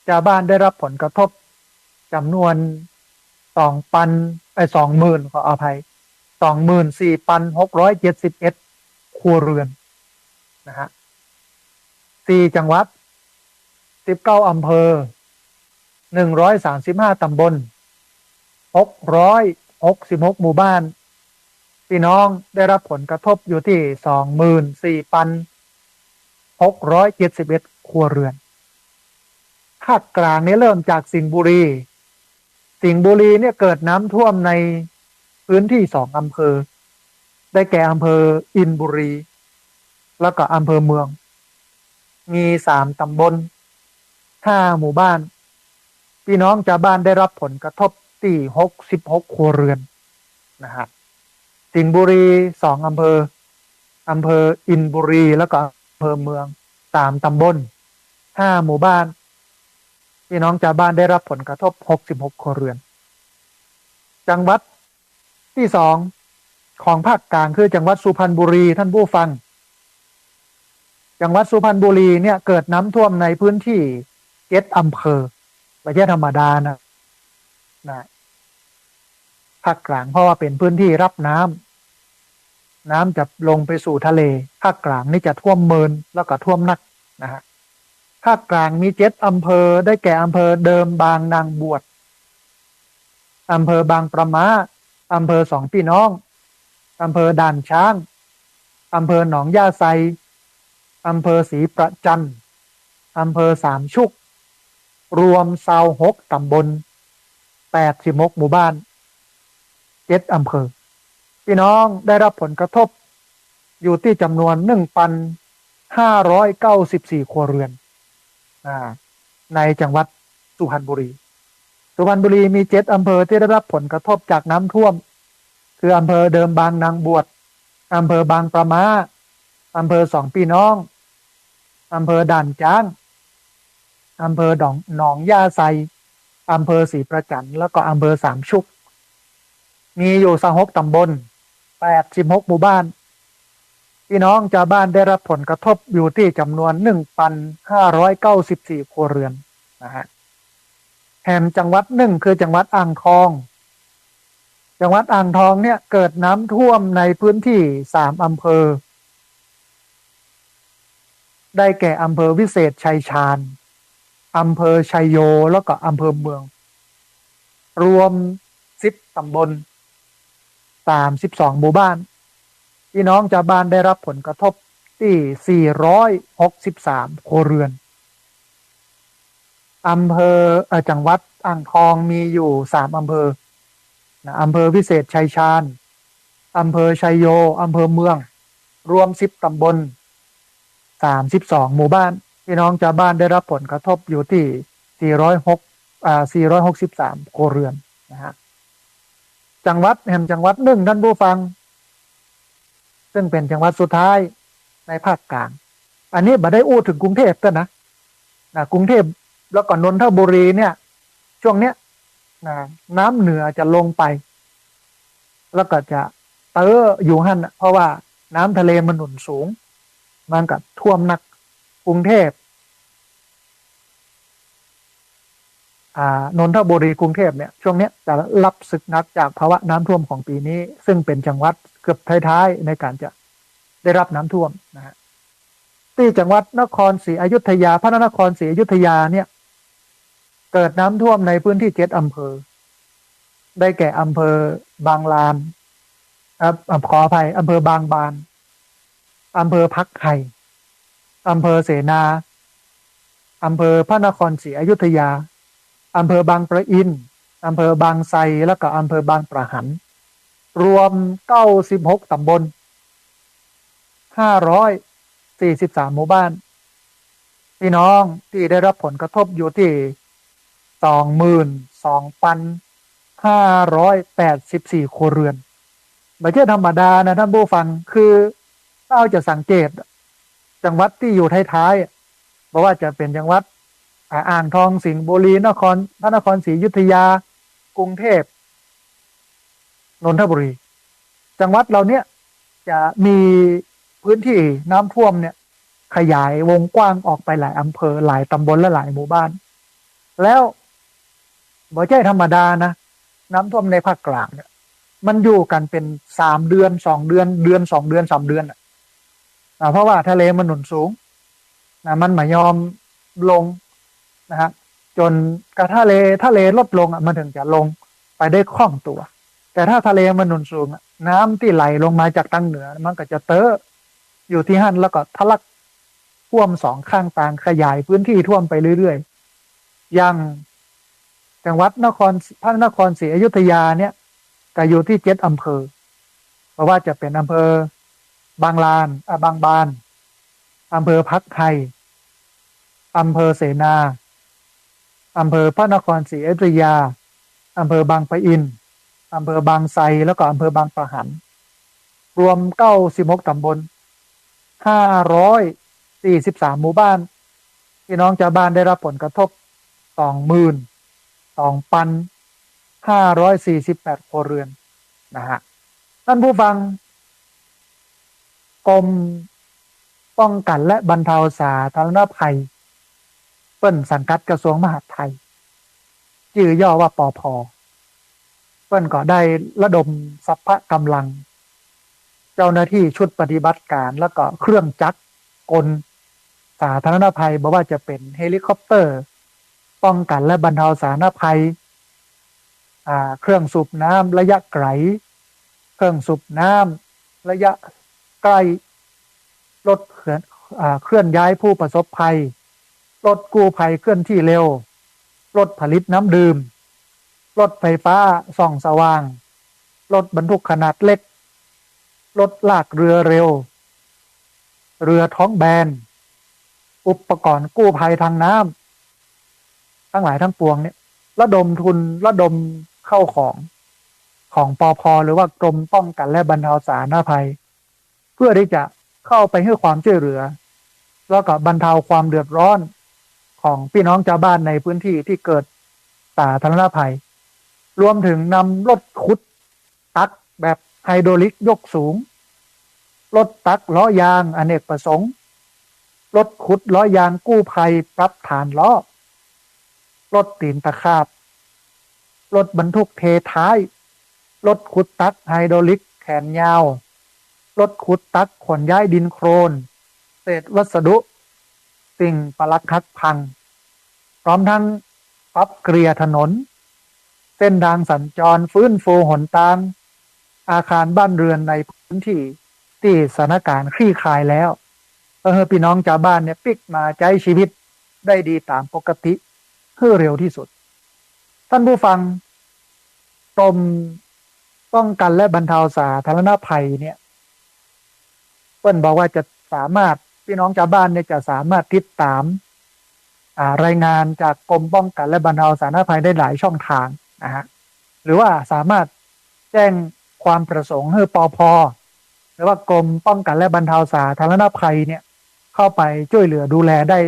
ชาวบ้านได้รับผลกระทบจำนวน20,000ขออภัย 24,671 ครัวเรือนนะฮะ4 จังหวัด 19 อำเภอ 135 ตำบล 666 หมู่บ้านพี่น้องได้รับผลกระทบอยู่ที่ 24,671 ครัวเรือนภาคกลางนี้เริ่มจากสิงห์บุรีเนี่ยเกิดน้ำท่วมในพื้นที่2 อำเภอได้แก่อำเภออินบุรีแล้วก็อำเภอเมืองมี3 ตำบล 5 หมู่บ้านพี่น้องชาวบ้านได้รับผลกระทบที่66 ครัวเรือนนะฮะสิงห์บุรี2 อำเภออำเภออินบุรีแล้วก็อำเภอเมือง3 ตำบล 5 หมู่บ้านพี่น้องชาวบ้านได้รับผลกระทบ66 ครัวเรือนจังหวัดที่2ของภาคกลางคือจังหวัดสุพรรณบุรีท่านผู้ฟังจังหวัดสุพรรณบุรีเนี่ยเกิดน้ำท่วมในพื้นที่7 อำเภอ ไม่ใช่ธรรมดานะภาคกลางเพราะว่าเป็นพื้นที่รับน้ำจะลงไปสู่ทะเลภาคกลางนี่จะท่วมเมินแล้วก็ท่วมหนักนะฮะภาคกลางมี7 อำเภอได้แก่อำเภอเดิมบางนางบวชอำเภอบางประมะอำเภอสองพี่น้องอำเภอด่านช้างอำเภอหนองย่าไซอำเภอศรีประจันอำเภอสามชุกรวม26 ตำบล86 หมู่บ้าน7 อำเภอพี่น้องได้รับผลกระทบอยู่ที่จำนวน1,594 ครัวเรือนในจังหวัดสุพรรณบุรีมี7 อำเภอที่ได้รับผลกระทบจากน้ำท่วมคืออำเภอเดิมบางนางบวชอำเภอบางประมะอำเภอสองพี่น้องอำเภอด่านช้างอำเภอหนองย่าไซอำเภอศรีประจันแล้วก็อำเภอสามชุกมีอยู่26 ตำบล86 หมู่บ้านพี่น้องชาวบ้านได้รับผลกระทบอยู่ที่จำนวน 1,594 ครัวเรือนนะฮะแห่งจังหวัดหนึ่งคือจังหวัดอ่างทองจังหวัดอ่างทองเนี่ยเกิดน้ำท่วมในพื้นที่3 อำเภอได้แก่อำเภอวิเศษชัยชาญอำเภอชัยโยแล้วก็อำเภอเมืองรวม10 ตำบล32 หมู่บ้านพี่น้องชาวบ้านได้รับผลกระทบที่463 ครัวเรือนอำเภอจังหวัดอ่างทองมีอยู่3 อำเภอนะอำเภอวิเศษชัยชาญอำเภอชัยโยอำเภอเมืองรวม10 ตำบล32 หมู่บ้านพี่น้องชาวบ้านได้รับผลกระทบอยู่ที่463 ครัวเรือนนะฮะจังหวัดหนึ่งท่านผู้ฟังซึ่งเป็นจังหวัดสุดท้ายในภาคกลางอันนี้บ่ได้อู้ถึงกรุงเทพกันนะกรุงเทพแล้วก็นนทบุรีเนี่ยช่วงเนี้ยน้ำเหนือจะลงไปแล้วก็จะอยู่หั่นเพราะว่าน้ำทะเลมันหนุนสูงมันก็ท่วมหนักกรุงเทพนนทบุรีกรุงเทพเนี่ยช่วงนี้จะรับศึกนักจากภาวะน้ำท่วมของปีนี้ซึ่งเป็นจังหวัดเกือบท้ายๆในการจะได้รับน้ำท่วมนะฮะที่จังหวัดนครศรีอยุธยาพระนครศรีอยุธยาเนี่ยเกิดน้ำท่วมในพื้นที่7 อำเภอได้แก่อำเภอบางลานขออภัยอำเภอบางบานอำเภอพักไห่อำเภอเสนาอำเภอพระนครศรีอยุธยาอำเภอบางปะอินอำเภอบางไทรแล้วก็อำเภอบางปะหันรวม96 ตำบล543 หมู่บ้านพี่น้องที่ได้รับผลกระทบอยู่ที่22,584 ครัวเรือนไม่ใช่ธรรมดานะท่านผู้ฟังคือถ้าเราจะสังเกตจังหวัดที่อยู่ท้ายๆเพราะว่าจะเป็นจังหวัดอ่างทองสิงห์บุรีพระนครศรีอยุธยากรุงเทพนนทบุรีจังหวัดเราเนี่ยจะมีพื้นที่น้ำท่วมเนี่ยขยายวงกว้างออกไปหลายอำเภอหลายตำบลและหลายหมู่บ้านแล้วบ่ใช่ธรรมดานะน้ำท่วมในภาคกลางเนี่ยมันอยู่กันเป็น3 เดือน2 เดือน2 เดือน3 เดือนเพราะว่าทะเลมันหนุนสูงมันไม่ยอมลงนะฮะจนกระทะเลลดลงมันถึงจะลงไปได้คล่องตัวแต่ถ้าทะเลมันหนุนสูงน้ำที่ไหลลงมาจากทางเหนือมันก็จะอยู่ที่หั่นแล้วก็ทะลักท่วม2 ข้างต่างขยายพื้นที่ท่วมไปเรื่อยๆอย่างจังหวัดพระนครศรีอยุธยาเนี่ยก็อยู่ที่7 อำเภอเพราะว่าจะเป็นอำเภอบางลานบางบานอำเภอพักไห่อำเภอเสนาอำเภอพระนครศรีอยุธยาอำเภอบางปะอินอำเภอบางไทรแล้วก็อำเภอบางปะหันรวม96 ตำบล543 หมู่บ้านพี่น้องชาวบ้านได้รับผลกระทบ22,548 ครัวเรือนนะฮะท่านผู้ฟังกรมป้องกันและบรรเทาสาธารณภัยเปิ้นสังกัดกระทรวงมหาดไทย ชื่อย่อว่าปอพเพิ่นก็ได้ระดมสรรพกำลังเจ้าหน้าที่ชุดปฏิบัติการแล้วก็เครื่องจักรกลสาธารณภัยบอกว่าจะเป็นเฮลิคอปเตอร์ป้องกันและบรรเทาสาธารณภัยเครื่องสูบน้ำระยะไกลเครื่องสูบน้ำระยะใกล้รถเคลื่อนย้ายผู้ประสบภัยรถกู้ภัยเคลื่อนที่เร็วรถผลิตน้ำดื่มรถไฟฟ้าส่องสว่างรถบรรทุกขนาดเล็กรถลากเรือเร็วเรือท้องแบนอุปกรณ์กู้ภัยทางน้ำทั้งหลายทั้งปวงเนี่ยระดมทุนระดมเข้าของปอพหรือว่ากรมป้องกันและบรรเทาสาธารณภัยเพื่อที่จะเข้าไปให้ความช่วยเหลือแล้วก็บรรเทาความเดือดร้อนของพี่น้องชาวบ้านในพื้นที่ที่เกิดสาธารณภัยรวมถึงนำรถขุดตักแบบไฮดรอลิกยกสูงรถตักล้อยางอเนกประสงค์รถขุดล้อยางกู้ภัยปรับฐานล้อรถตีนตะขาบรถบรรทุกเทท้ายรถขุดตักไฮดรอลิกแขนยาวรถขุดตักขนย้ายดินโครนเศษวัสดุสิ่งปรักหักพังพร้อมทั้งปรับเกลี่ยถนนเส้นทางสัญจรฟื้นฟูหนทางอาคารบ้านเรือนในพื้นที่ที่สถานการณ์คลี่คลายแล้วพี่น้องชาวบ้านเนี่ยปิกมาใช้ชีวิตได้ดีตามปกติเพื่อเร็วที่สุดท่านผู้ฟังกรมป้องกันและบรรเทาสาธารณภัยเนี่ยเปิ้นบอกว่าจะสามารถพี่น้องชาวบ้านเนี่ยจะสามารถติดตามรายงานจากกรมป้องกันและบรรเทาสาธารณภัยได้หลายช่องทางนะฮะหรือว่าสามารถแจ้งความประสงค์ให้ปพหรือว่ากรมป้องกันและบรรเทาสาธารณภัยเนี่ยเข้าไปช่วยเหลือดูแลได้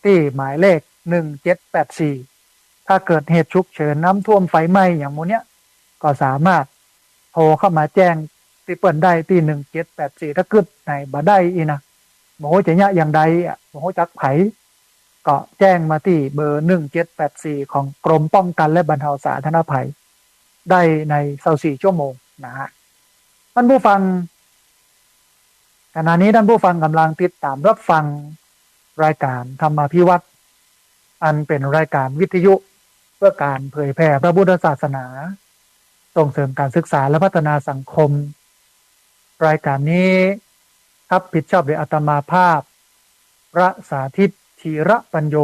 ที่หมายเลข1784ถ้าเกิดเหตุฉุกเฉินน้ำท่วมไฟไหม้อย่างโมเนี้ยก็สามารถโทรเข้ามาแจ้งที่เปิดได้ที่1784ถ้าเกิดไหนบ่ได้อีนะโมโหจะยะอย่างใดโมโหจักไผก็แจ้งมาที่เบอร์1784ของกรมป้องกันและบรรเทาสาธารณภัยได้ใน24ชั่วโมงนะฮะท่านผู้ฟังขณะนี้ท่านผู้ฟังกำลังติดตามรับฟังรายการธรรมาภิวัตน์อันเป็นรายการวิทยุเพื่อการเผยแผ่พระพุทธศาสนาส่งเสริมการศึกษาและพัฒนาสังคมรายการนี้รับผิดชอบโดยอาตมาภาพพระสาธิตธีระปัญโย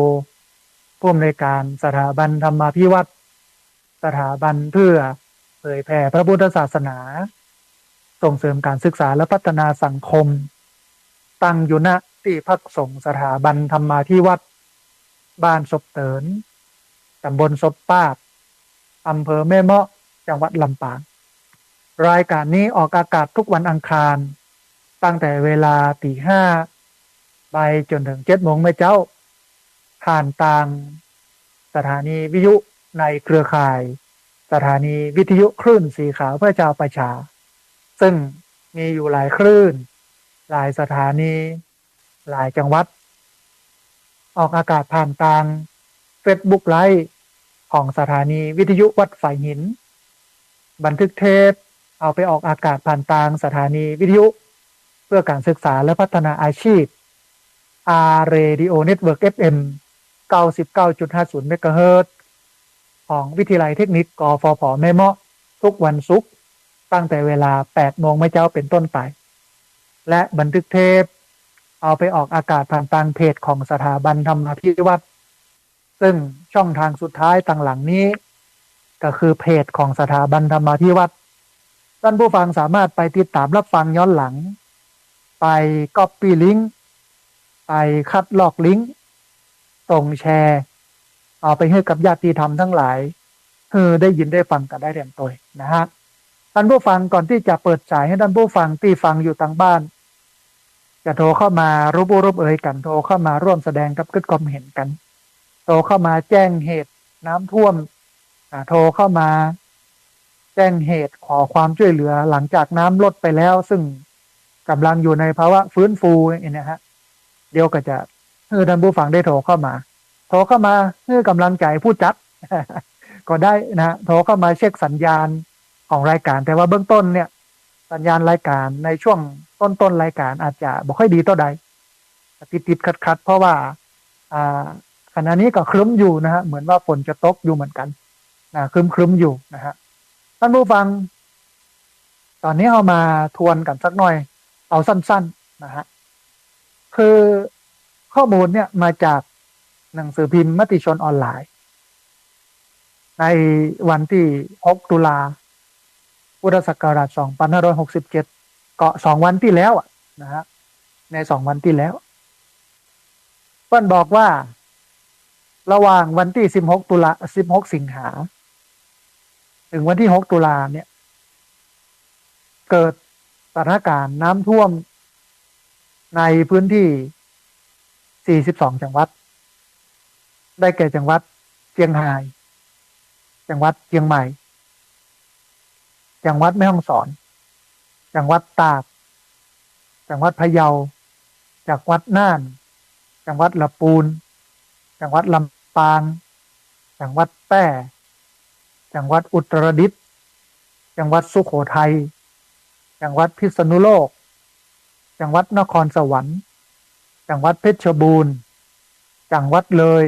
ผู้อำนวยการสถาบันธรรมาภิวัตน์สถาบันเพื่อเผยแผ่พระพุทธศาสนาส่งเสริมการศึกษาและพัฒนาสังคมตั้งอยู่ณที่พักสงฆ์สถาบันธรรมาภิวัตน์บ้านศพเตินตำบลศพป้าบอำเภอแม่เมาะจังหวัดลำปางรายการนี้ออกอากาศทุกวันอังคารตั้งแต่เวลา5 ไปจนถึง7 โมงเมื่อเจ้าผ่านทางสถานีวิทยุในเครือข่ายสถานีวิทยุคลื่นสีขาวเพื่อชาวประชาซึ่งมีอยู่หลายคลื่นหลายสถานีหลายจังหวัดออกอากาศผ่านทาง Facebook ไลฟ์ของสถานีวิทยุวัดฝายหินบันทึกเทปเอาไปออกอากาศผ่านทางสถานีวิทยุเพื่อการศึกษาและพัฒนาอาชีพ Radio Network FM 99.50 เมกะเฮิรตซ์ของวิทยาลัยเทคนิคกฟผ.แม่เมาะทุกวันศุกร์ตั้งแต่เวลา8 โมงเมื่อเช้าเป็นต้นไปและบันทึกเทปเอาไปออกอากาศผ่านทางเพจของสถาบันธรรมาภิวัตน์ซึ่งช่องทางสุดท้ายต่างหลังนี้ก็คือเพจของสถาบันธรรมาภิวัตน์ท่านผู้ฟังสามารถไปติดตามรับฟังย้อนหลังไปก๊อปปี้ลิงก์ไปคัดลอกลิงก์ส่งแชร์เอาไปให้กับญาติธรรมทั้งหลายได้ยินได้ฟังกันได้เรียนตัวนะฮะท่านผู้ฟังก่อนที่จะเปิดสายให้ท่านผู้ฟังที่ฟังอยู่ทางบ้านจะโทรเข้ามารูปเอ่ยกันโทรเข้ามาร่วมแสดงกับคิดความเห็นกันโทรเข้ามาแจ้งเหตุน้ำท่วมโทรเข้ามาแจ้งเหตุขอความช่วยเหลือหลังจากน้ำลดไปแล้วซึ่งกำลังอยู่ในภาวะฟื้นฟูนะฮะเดี๋ยวก็จะให้ท่านผู้ฟังได้โทรเข้ามาให้กำลังใจผู้จัด ก็ได้นะโทรเข้ามาเช็คสัญญาณของรายการแต่ว่าเบื้องต้นเนี่ยสัญญาณรายการในช่วงต้นรายการอาจจะบ่ค่อยดีเท่าใดติดขัดเพราะว่าอ่าขณะนี้ก็ครึ้มอยู่นะฮะเหมือนว่าฝนจะตกอยู่เหมือนกันนะครึ้มอยู่นะฮะท่านผู้ฟังตอนนี้เอามาทวนกันสักหน่อยเอาสั้นๆนะฮะคือข้อมูลเนี่ยมาจากหนังสือพิมพ์มติชนออนไลน์ในวันที่6 ตุลาพุทธศักราช2567ก็2 วันที่แล้วนะฮะใน2 วันที่แล้วเปิ้นบอกว่าระหว่างวันที่16 สิงหาถึงวันที่6 ตุลาเนี่ยเกิดสถานการณ์น้ำท่วมในพื้นที่42 จังหวัดได้แก่จังหวัดเชียงรายจังหวัดเชียงใหม่จังหวัดแม่ฮ่องสอนจังหวัดตากจังหวัดพะเยาจังหวัดน่านจังหวัดลำพูนจังหวัดลำปางจังหวัดแพร่จังหวัดอุตรดิตถ์จังหวัดสุโขทัยจังหวัดพิษณุโลกจังหวัดนครสวรรค์จังหวัดเพชรบูรณ์จังหวัดเลย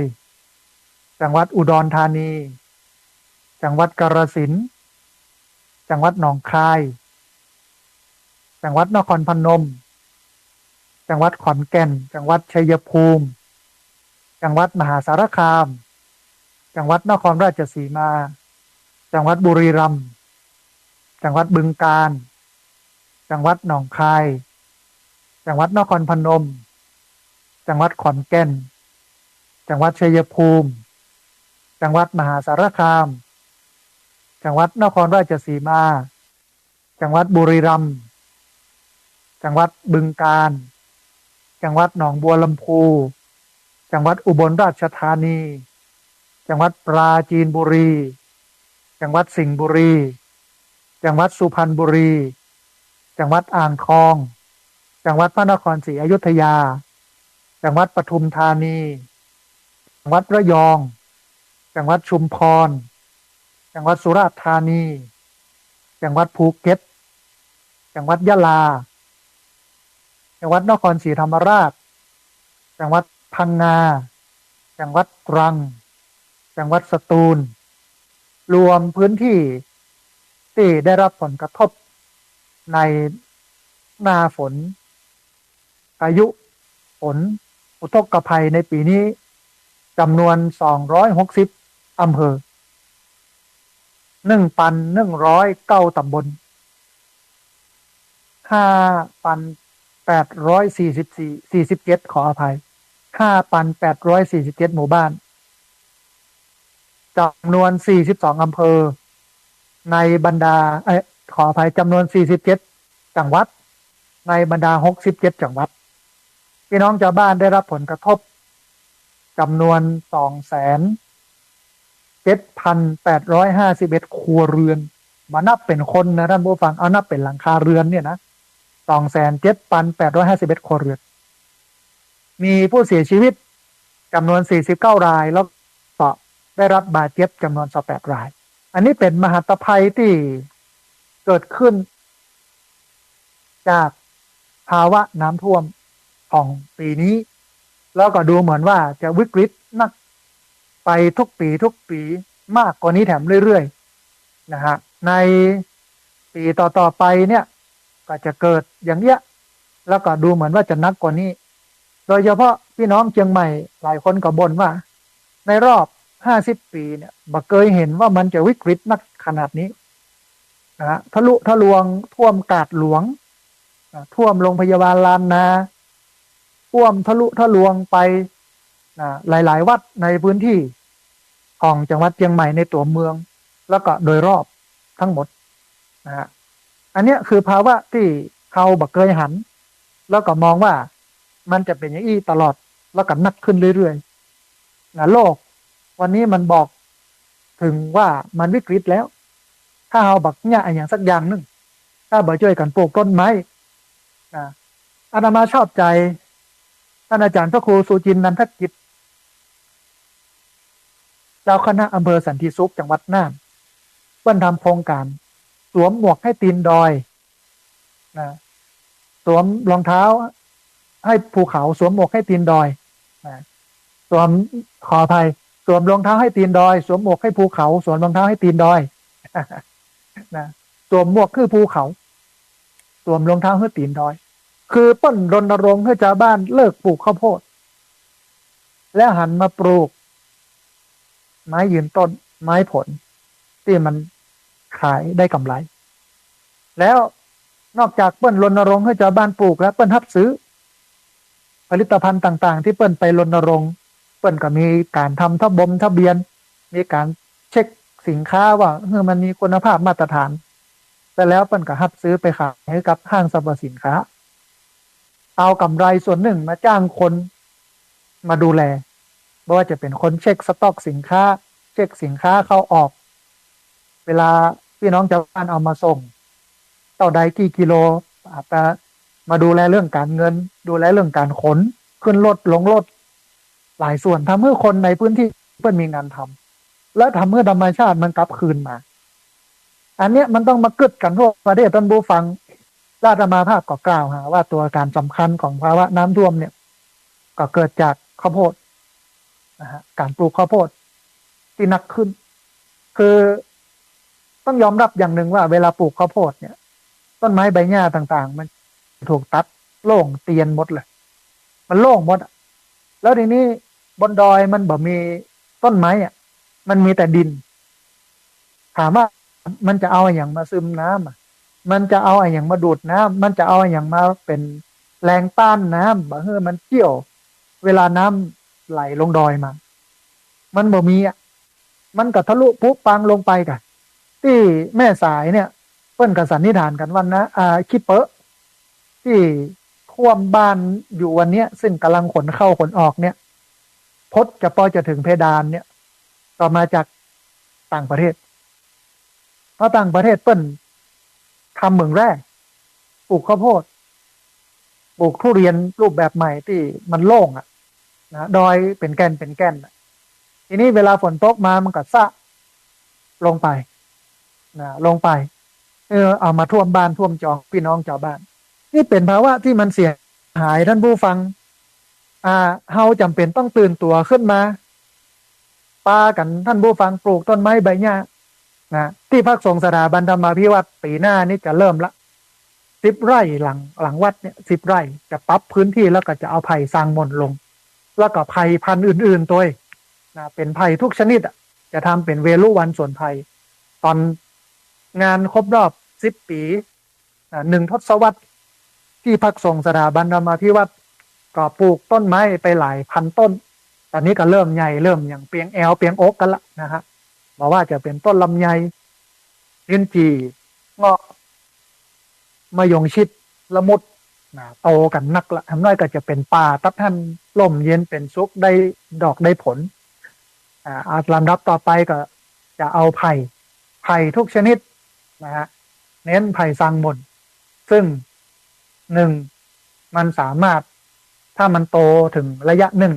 จังหวัดอุดรธานีจังหวัดกาฬสินธุ์จังหวัดหนองคายจังหวัดนครพนมจังหวัดขอนแก่นจังหวัดชัยภูมิจังหวัดมหาสารคามจังหวัดนครราชสีมาจังหวัดบุรีรัมย์จังหวัดบึงกาฬจังหวัดหนองคายจังหวัดนครพนมจังหวัดขอนแก่นจังหวัดชัยภูมิจังหวัดมหาสารคามจังหวัดนครราชสีมาจังหวัดบุรีรัมย์จังหวัดบึงกาฬจังหวัดหนองบัวลำพูจังหวัดอุบลราชธานีจังหวัดปราจีนบุรีจังหวัดสิงห์บุรีจังหวัดสุพรรณบุรีจังหวัดอ่างทองจังหวัดพระนครศรีอยุธยาจังหวัดปทุมธานีจังหวัดระยองจังหวัดชุมพรจังหวัดสุราษฎร์ธานีจังหวัดภูเก็ตจังหวัดยะลาจังหวัดนครศรีธรรมราชจังหวัดพังงาจังหวัดตรังจังหวัดสตูลรวมพื้นที่ที่ได้รับผลกระทบในหน้าฝนพายุฝนอุทกภัยในปีนี้จำนวน260 อำเภอ1,109 ตำบล5,847ขออภัย5,847 หมู่บ้านจำนวน42 อำเภอในบรรดาขออภัยจำนวน47 จังหวัดในบรรดา67 จังหวัดพี่น้องชาวบ้านได้รับผลกระทบจำนวน207,851 ครัวเรือนมานับเป็นคนนะท่านผู้ฟังเอานับเป็นหลังคาเรือนเนี่ยนะ207,851 ครัวเรือนมีผู้เสียชีวิตจำนวน49 รายแล้วก็ได้รับบาดเจ็บจำนวน28 รายอันนี้เป็นมหันตภัยที่เกิดขึ้นจากภาวะน้ำท่วมของปีนี้แล้วก็ดูเหมือนว่าจะวิกฤตนักไปทุกปีมากกว่านี้แถมเรื่อยๆนะฮะในปีต่อไปเนี่ยก็จะเกิดอย่างเนี้ยแล้วก็ดูเหมือนว่าจะนักกว่านี้โดยเฉพาะพี่น้องเชียงใหม่หลายคนก็บ่นว่าในรอบ50 ปีเนี่ยบ่เคยเห็นว่ามันจะวิกฤตนักขนาดนี้นะฮะทะลุทะลวงท่วมกาดหลวงท่วมโรงพยาบาลลานนาท่วมทะลุทะลวงไปหลายๆวัดในพื้นที่ของจังหวัดเชียงใหม่ในตัวเมืองแล้วก็โดยรอบทั้งหมดนะฮะอันนี้คือภาวะที่เขาบักเคยหันแล้วก็มองว่ามันจะเป็นอย่างนี้ตลอดแล้วก็นักขึ้นเรื่อยๆนะโลกวันนี้มันบอกถึงว่ามันวิกฤตแล้วถ้าเราบักเนี่ยอย่างสักอย่างหนึ่งถ้าบ่ช่วยกันปลูกต้นไม้อาตมาชอบใจท่านอาจารย์พระครูสุจินต์นันทกิจ เจ้าคณะอำเภอสันติสุขจังหวัดน่านเปิ้นทำโครงการสวมหมวกให้ตีนดอยนะสวมรองเท้าให้ภูเขาสวมหมวกให้ตีนดอยนะสวมขออภัยสวมรองเท้าให้ตีนดอยสวมหมวกให้ภูเขาสวมรองเท้าให้ตีนดอยนะสวมหมวกคือภูเขาสวมรองเท้าให้ตีนดอยคือเปิ้นรณรงค์ให้ชาวบ้านเลิกปลูกข้าวโพดและหันมาปลูกไม้ยืนต้นไม้ผลที่มันขายได้กำไรแล้วนอกจากเปิ้นรณรงค์ให้ชาวบ้านปลูกแล้วเปิ้นรับซื้อผลิตภัณฑ์ต่างๆที่เปิ้นไปรณรงค์เปิ้นก็มีการทำทะเบียนมีการเช็คสินค้าว่ามันมีคุณภาพมาตรฐานแต่แล้วเปิ้นก็รับซื้อไปขายให้กับห้างสรรพสินค้าเอากำไรส่วนหนึ่งมาจ้างคนมาดูแลไม่ว่าจะเป็นคนเช็คสต็อกสินค้าเช็คสินค้าเข้าออกเวลาพี่น้องชาวบ้านเอามาส่งต่อใดกี่กิโลอาจจะมาดูแลเรื่องการเงินดูแลเรื่องการขนขึ้นรถลงรถหลายส่วนทำให้คนในพื้นที่เพื่อนมีงานทำและทำให้ธรรมชาติมันกลับคืนมาอันเนี้ยมันต้องมากึดกันทั่วประเทศท่านผู้ฟังราชมาภาพก็กล่าวหาว่าตัวการสำคัญของภาวะน้ำท่วมเนี่ยก็เกิดจากข้าวโพดนะฮะการปลูกข้าวโพดที่หนักขึ้นคือต้องยอมรับอย่างหนึ่งว่าเวลาปลูกข้าวโพดเนี่ยต้นไม้ใบหญ้าต่างๆมันถูกตัดโล่งเตียนหมดเลยมันโล่งหมดแล้วทีนี้บนดอยมันบ่มีต้นไม้อ่ะมันมีแต่ดินถามว่ามันจะเอาอย่างมาซึมน้ำมันจะเอาอย่างมาดูดน้ำมันจะเอาอย่างมาเป็นแรงต้านน้ำบ่ให้มันเกี่ยวเวลาน้ำไหลลงดอยมามันบ่มีอ่ะมันก็ทะลุพุปังลงไปกันที่แม่สายเนี่ยเปิ้นก็สันนิษฐานกันว่านะคิปเปอร์ที่ท่วมบ้านอยู่วันเนี้ยซึ่งกำลังขนเข้าขนออกเนี่ยพดจะพอจะถึงเพดานเนี่ยก็มาจากต่างประเทศเพราะต่างประเทศเปิ้นทำเมืองแรกปลูกข้าวโพดปลูกทุเรียนรูปแบบใหม่ที่มันโล่งอ่ะนะดอยเป็นแก่นเป็นแก่นทีนี้เวลาฝนตกมามันก็ซะลงไปนะลงไปเอามาท่วมบ้านท่วมจองพี่น้องชาวบ้านนี่เป็นภาวะที่มันเสียหายท่านผู้ฟังเฮาจำเป็นต้องตื่นตัวขึ้นมาปากันท่านผู้ฟังปลูกต้นไม้ใบหญ้านะที่พักสงฆ์สถาบันธรรมาภิวัตน์ปีหน้านี้จะเริ่มละ10 ไร่หลังวัดเนี่ย10 ไร่จะปรับพื้นที่แล้วก็จะเอาไผ่สร้างมนลงแล้วก็ไผ่พันธุ์อื่นๆตัวนะเป็นไผ่ทุกชนิดจะทำเป็นเวลุวันสวนไผ่ตอนงานครบรอบ10 ปี1 ทศวรรษที่พักสงฆ์สถาบันธรรมาภิวัตน์ก็ปลูกต้นไม้ไปหลายพันต้นตอนนี้ก็เริ่มใหญ่เริ่มอย่างเปียงแอลเปียงโอ๊กกันละนะฮะบอกว่าจะเป็นต้นลำไยลิ้นจี่เงาะมะยงชิดละมุดโตกันนักละทำน้อยก็จะเป็นป่าตับท่านล่มเย็นเป็นซุกได้ดอกได้ผลลำดับต่อไปก็จะเอาไผ่ทุกชนิดนะฮะเน้นไผ่สังมนซึ่ง1มันสามารถถ้ามันโตถึงระยะหนึ่ง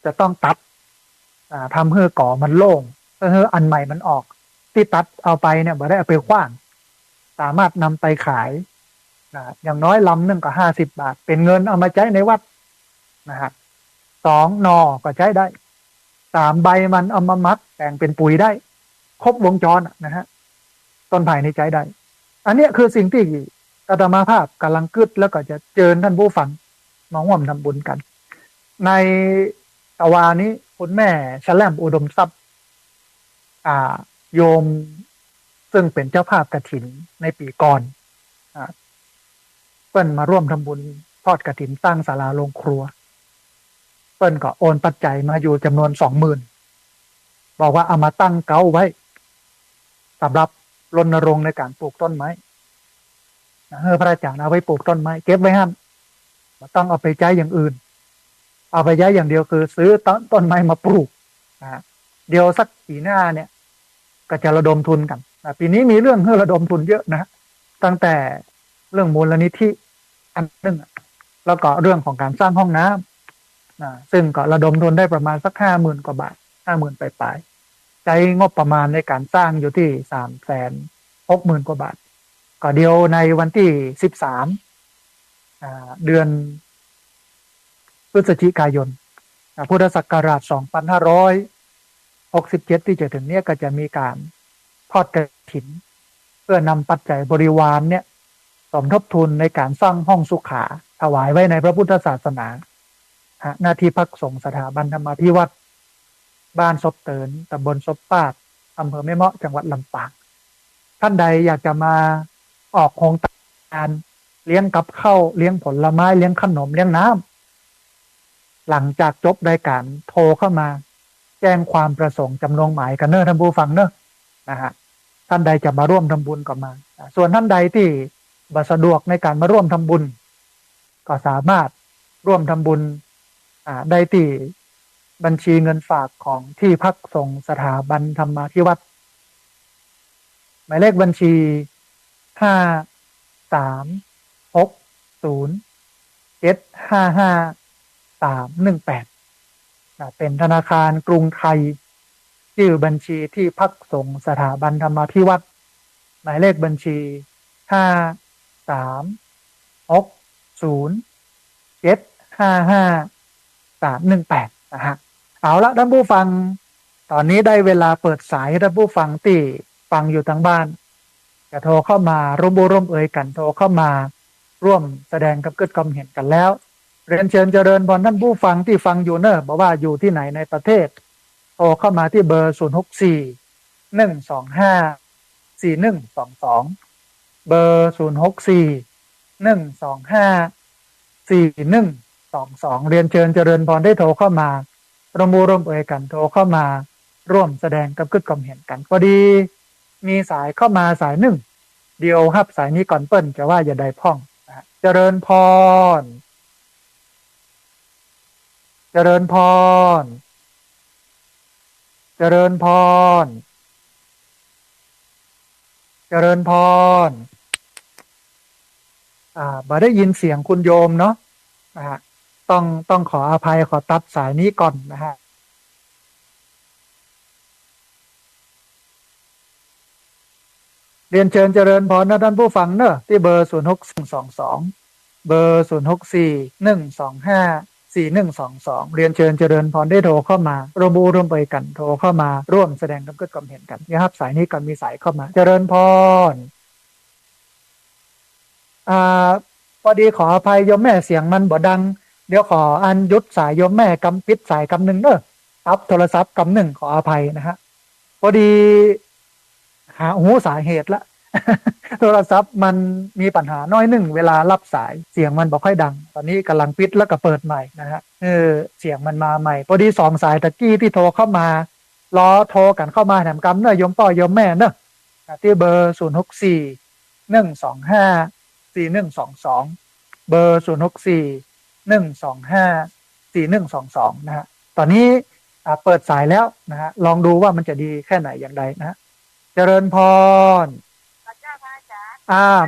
จะต้องตัดทำให้ก่อมันโล่งเพื่ออันใหม่มันออกที่ตัดเอาไปเนี่ยบ่ได้เอาไปขว้างสามารถนำไปขายอย่างน้อยลำหนึ่งก็50 บาทเป็นเงินเอามาใช้ในวัดนะฮะ2นอก็ใช้ได้3ใบมันเอามามักแต่งเป็นปุ๋ยได้ครบวงจรนะฮะต้นไผ่ในใช้ได้อันนี้คือสิ่งที่อาตมาภาพกำลังกึศแล้วก็จะเชิญท่านผู้ฟังมาร่วมทำบุญกันในตะวานี้คุณแม่แชลมอุดมทรัพย์โยมซึ่งเป็นเจ้าภาพกฐินในปีก่อนเปิ้นมาร่วมทำบุญทอดกฐินสร้างศาลาโรงครัวเปิ้นก็โอนปัจจัยมาอยู่จำนวน 20,000บอกว่าเอามาตั้งเก้าไว้สำหรับรณรงค์ในการปลูกต้นไม้พระอาจารย์เอาไว้ปลูกต้นไม้เก็บไว้ห้ามต้องเอาไปใช้อย่างอื่นเอาไปใช้อย่างเดียวคือซื้อต้นไม้มาปลูกเดี๋ยวสักปีหน้าเนี่ยก็จะระดมทุนกันปีนี้มีเรื่องให้ระดมทุนเยอะนะตั้งแต่เรื่องมูลนิธิอันนึงแล้วก็เรื่องของการสร้างห้องน้ำซึ่งก็ระดมทุนได้ประมาณสัก50,000 กว่าบาท50,000 ปลาย ใช้งบประมาณในการสร้างอยู่ที่360,000 กว่าบาทก็เดียวในวันที่13เดือนพฤศจิกายนพุทธศักราช2567ที่จะถึงเนี้ยก็จะมีการทอดกฐินเพื่อนำปัจจัยบริวารเนี่ยสมทบทุนในการสร้างห้องสุขาถวายไว้ในพระพุทธศาสนาหน้าที่พักสงฆ์สถาบันธรรมาภิวัตรบ้านศพเตินตำบลศพปาดอำเภอแม่เมาะจังหวัดลำปางท่านใดอยากจะมาออกโครงการเลี้ยงกับข้าวเลี้ยงผลไม้เลี้ยงขนมเลี้ยงน้ำหลังจากจบรายการโทรเข้ามาแจ้งความประสงค์จำนงหมายกันเนอะท่านผู้ฟังเนอะนะฮะท่านใดจะมาร่วมทำบุญก็มาส่วนท่านใดที่บ่สะดวกในการมาร่วมทำบุญก็สามารถร่วมทำบุญได้ที่บัญชีเงินฝากของที่พักสงฆ์สถาบันธรรมาภิวัตรหมายเลขบัญชี5360755 เป็นธนาคารกรุงไทยชื่อบัญชีที่พักสงฆ์สถาบันธรรมาภิวัตรหมายเลขบัญชี5360755 นะฮะเอาละท่านผู้ฟังตอนนี้ได้เวลาเปิดสายให้ท่านผู้ฟังที่ฟังอยู่ทางบ้านจะโทรเข้ามาร่วมบุญร่วมเอ่ยกันโทรเข้ามาร่วมแสดงกับเกิดความเห็นกันแล้วเรียนเชิญเจริญพรท่านผู้ฟังที่ฟังอยู่เนอะบอกว่าอยู่ที่ไหนในประเทศโทรเข้ามาที่เบอร์064 125 4122เบอร์064 125 4122เรียนเชิญเจริญพรได้โทรเข้ามาร่วมบุญร่วมเอ่ยกันโทรเข้ามาร่วมแสดงกับเกิดความเห็นกันพอดีมีสายเข้ามาสายหนึ่งเดียวครับสายนี้ก่อนเปิ้ลจะว่าอย่าได้พ่องเจริญพรเจริญพรเจริญพรเจริญพรบ่ได้ยินเสียงคุณโยมเนาะต้องขออภัยขอตัดสายนี้ก่อนนะฮะเรียนเชิญเจริญพรนะท่านผู้ฟังเนอะที่เบอร์06122เบอร์064 125 4122เรียนเชิญเจริญพรได้โทรเข้ามาร่วมบุญร่วมไปกันโทรเข้ามาร่วมแสดงความคิดความเห็นกันนะครับสายนี้ก่อนมีสายเข้ามาเจริญพรพอดีขออภัยโยมแม่เสียงมันบ่ดังเดี๋ยวขออันยุดสายโยมแม่กำปิดสายกำหนึ่งเนอะรับโทรศัพท์กำหนึ่งขออภัยนะฮะพอดีหาหูสาเหตุละ โทรศัพท์มันมีปัญหาน้อยหนึ่งเวลารับสายเสียงมันบอกค่อยดังตอนนี้กำลังปิดแล้วก็เปิดใหม่นะฮะเสียงมันมาใหม่พอดี2สายตะกี้ที่โทรเข้ามาล้อโทรกันเข้ามาแถมกำเนอะโยมพ่อโยมแม่เนอะที่เบอร์064 125 4122เบอร์064 125 4122นะฮะตอนนี้เปิดสายแล้วนะฮะลองดูว่ามันจะดีแค่ไหนอย่างไรนะฮะเจริญพร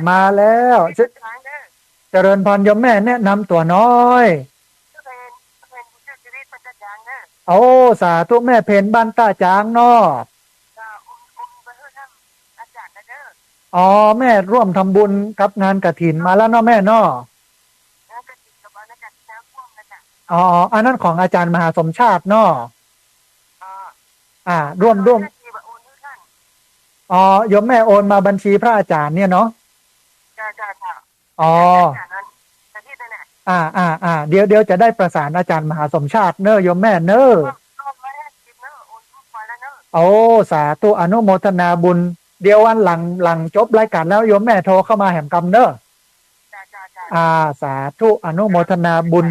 มาแล้วเจริญพรโยมแม่แนะนำตัวน้อยโอ้สาธุแม่เพนบ้านต้าจางนออ๋อแม่ร่วมทำบุญกับงานกฐินมาแล้วเนาะแม่เนาะอ๋ออันนั้นของอาจารย์มหาสมชาติเนาะร่วมอ๋อโยมแม่โอนมาบัญชีพระอาจารย์เนี่ยเนาะอ๋อเดี๋ยวจะได้ประสานอาจารย์มหาสมชาติเนอะโยมแม่เนอะโอ้สาธุอนุโมทนาบุญเดี๋ยววันหลังจบรายการแล้วโยมแม่โทรเข้ามาแหมกำเนอะสาธุอนุโมทนาบุญ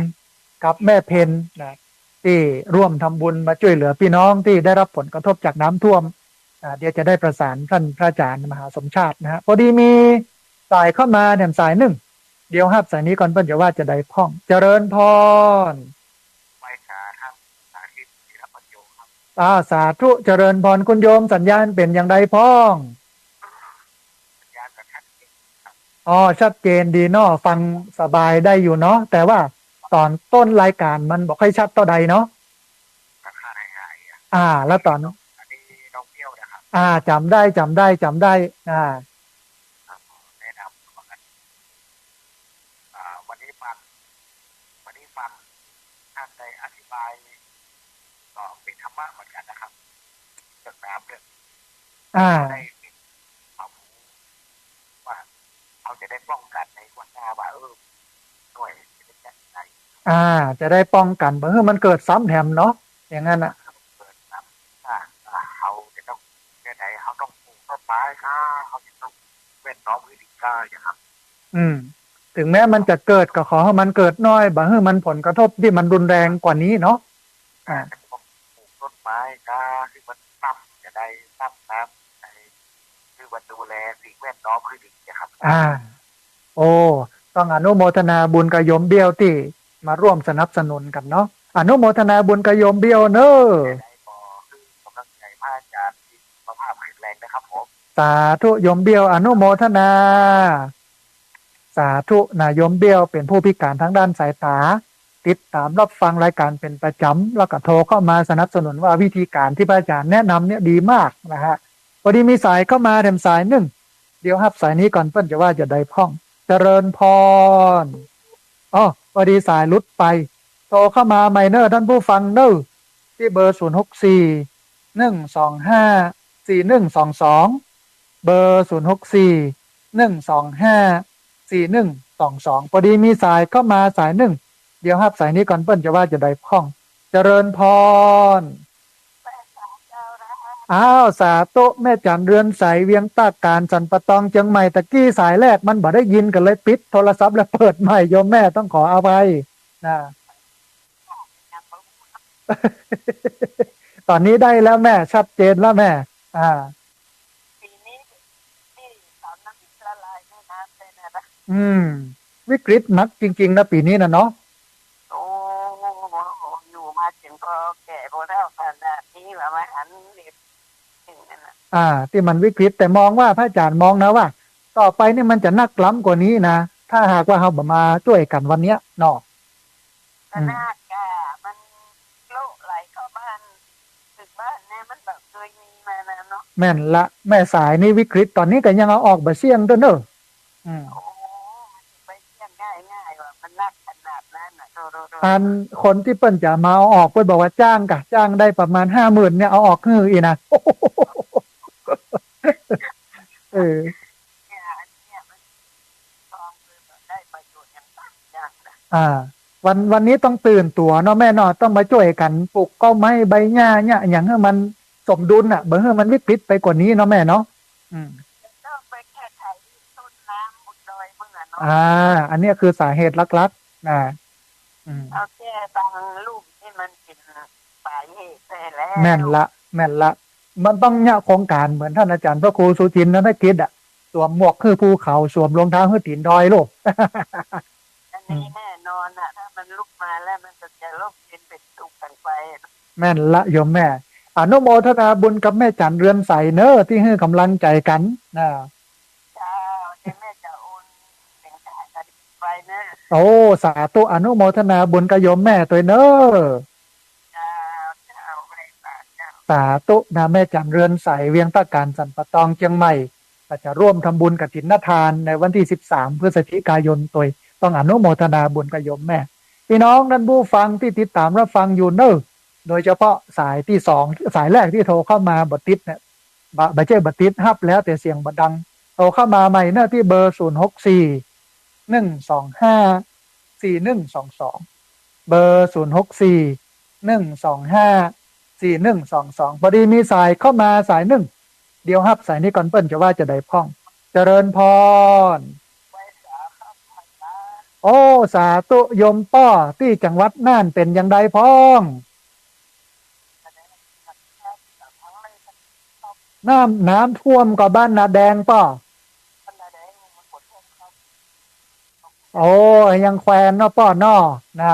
กับแม่เพนนะที่ร่วมทำบุญมาช่วยเหลือพี่น้องที่ได้รับผลกระทบจากน้ำท่วมเดี๋ยวจะได้ประสานท่านพระอาจารย์มหาสมชาตินะฮะพอดีมีสายเข้ามาแถมสายหนึ่งเดี๋ยวห้าสายนี้ก่อนเพื่อนจะว่าจะได้พ่องเจริญพรสาธุเจริญพรคุณโยมสัญญาณเป็นอย่างไรพ้องชัดเจนดีเนาะฟังสบายได้อยู่เนาะแต่ว่าตอนต้นรายการมันบอกให้ชัดเท่าใดเนาะแล้วตอน จำได้จำได้จำได้แนะนำว่ากันวันนี้ฟังท่านได้อธิบายก็เป็นธรรมะเหมือนกันนะครับเรื่องน้ำเรื่องอ่าเราได้เป็นความรู้ว่าเราจะได้ป้องกันในวันหน้าว่าหน่วยจะเป็นยังไงอ่าจะได้ป้องกันเพื่อมันเกิดซ้ำแถมเนาะอย่างนั้นอ่ะเปิดน้ำเขาจะต้องแค่ไหนเขาต้องปลูกต้นไม้ก็เขาจะต้องเว้นน้อมพื้นที่กาอย่างครับอืมถึงแม้มันจะเกิดก็ขอให้มันเกิดน้อยบ่ให้มันผลกระทบที่มันรุนแรงกว่านี้เนาะจะต้องปลูกต้นไม้ก็คือมันตั้มจะได้ตั้มน้ำในคือมันดูแลสิ่งแวดล้อมพื้นที่นะครับโอ้ต้องอนุโมทนาบุญกับโยมเบี้ยวที่มาร่วมสนับสนุนกันเนาะอนุโมทนาบุญกับโยมเบี้ยวเนอะได้ก็คือกำลังใจพระอาจารย์ที่สุขภาพแข็งแรงนะครับผมสาธุโยมเบี้ยวอนุโมทนาสาธุนะโยมเบี้ยวเป็นผู้พิการทางด้านสายตาติดตามรับฟังรายการเป็นประจำแล้วก็โทรเข้ามาสนับสนุนว่าวิธีการที่พระอาจารย์แนะนำเนี่ยดีมากนะฮะพอดีมีสายเข้ามาแถมสายหนึ่งเดี๋ยวฮับสายนี้ก่อนเพิ่นจะว่าจะได้พ้องเจริญพรอ๋อพอดีสายลุดไปโทรเข้ามาไมเนอร์ท่านผู้ฟังเนอร์ที่เบอร์064 125 4122เบอร์064 125 4122พอดีมีสายเข้ามาสายหนึ่งเดี๋ยวฮับสายนี้ก่อนเปิ้นจะว่าจะได้พ้องเจริญพรอ้าวสาโตแม่จันเรือนใสเวียงตากการสันปะตองเชียงใหม่ตะกี้สายแรกมันบ่ได้ยินกันเลยปิดโทรศัพท์แล้วเปิดใหม่โยมแม่ต้องขออภัยนะ ตอนนี้ได้แล้วแม่ชัดเจนแล้วแม่ปีนี้ที่สอนน้ำพริกละลายในน้ำเลยนะอืมวิกฤตหนักจริงๆนะปีนี้นะเนาะโอ้อยู่มาถึงก็แก่พอแล้วขนาดนี้ว่ามาหันเด็กถึงนั่นนะที่มันวิกฤตแต่มองว่าพระอาจารย์มองนะว่าต่อไปนี่มันจะนักล้ำกว่านี้นะถ้าหากว่าเรามาช่วยกันวันเนี้ยเนาะก็น่าแก่มันโลกไหลเข้าบ้านตึกบ้านเนี่ยมันแบบเคยมีมาแล้วเนาะแม่นละแม่สายนี่วิกฤตตอนนี้ก็ยังเอาออกบ่เสี่ยงตัวเนอะโอ้ไปเที่ยงง่ายว่ามันนักขนาดนั้นนะอันคนที่เปิ้นจะมาเอาออกเปิ้นบอกว่าจ้างกะจ้างได้ประมาณ50,000เนี่ยเอาออกคืออีนะเออเนี่ยมันฟองคือแบบได้ประโยชน์อย่างต่างอย่างนะวันนี้ต้องตื่นตัวเนาะแม่เนาะต้องมาช่วยกันปลูกก็ไม้ใบหญ้าเนี่ยอย่างให้มันสมดุลอ่ะเบอร์ให้มันวิกฤตไปกว่านี้เนาะแม่เนาะต้องไปแก้ไขต้นน้ำบุดดอยเมื่อเนาะอันนี้คือสาเหตุหลักๆนะเอาแก้บางลูกที่มันเป็นสาเหตุได้แล้แม่นวละแม่นละมันต้องเนี่ยโครงการเหมือนท่านอาจารย์พระครูสุจินต์นันทกิจอ่ะสวมหมวกคือภูเขาสวมรองเท้าคือตีนดอยโลกอันนี้แน่นอนอ่ะถ้ามันลุกมาแล้วมันจะล่มเป็นเป็ดตุกกันไปแม่นละโยมแม่อนุโมทนาบุญกับแม่จันเรือนใสเนอที่ให้กำลังใจกันนะจ้าแม่จะโอนเป็นจ่ายกันไปนะโอ้สาธุอนุโมทนาบุญกับโยมแม่ตัวเนอจ้าจ้าไม่ตาจ้าสาธุนะแม่จันเรือนใสเวียงตะการสันปะตองเชียงใหม่จะร่วมทำบุญกับถินทานในวันที่13 พฤศจิกายนตัวต้องอนุโมทนาบุญกับโยมแม่พี่น้องนั่นผู้ฟังที่ติดตามรับฟังอยู่เนอโดยเฉพาะสายที่สองสายแรกที่โทรเข้ามาบติดเนี่ยบเจ้บติดฮับแล้วแต่เสียงบดังโทรเข้ามาใหม่เนอที่เบอร์064 125 4122เบอร์064 125 4122พอดีมีสายเข้ามาสายหนึ่งเดี๋ยวฮับสายนี้ก่อนเปิ้นจะว่าจะได้พ้องเจริญพรโอ้สาธุโยมป้อที่จังหวัดน่านเป็นอย่างใดพ้องน้ำท่วมกับบ้านนาแดงป้อโอ้ยังแควนเนาะป้อเนาะนะ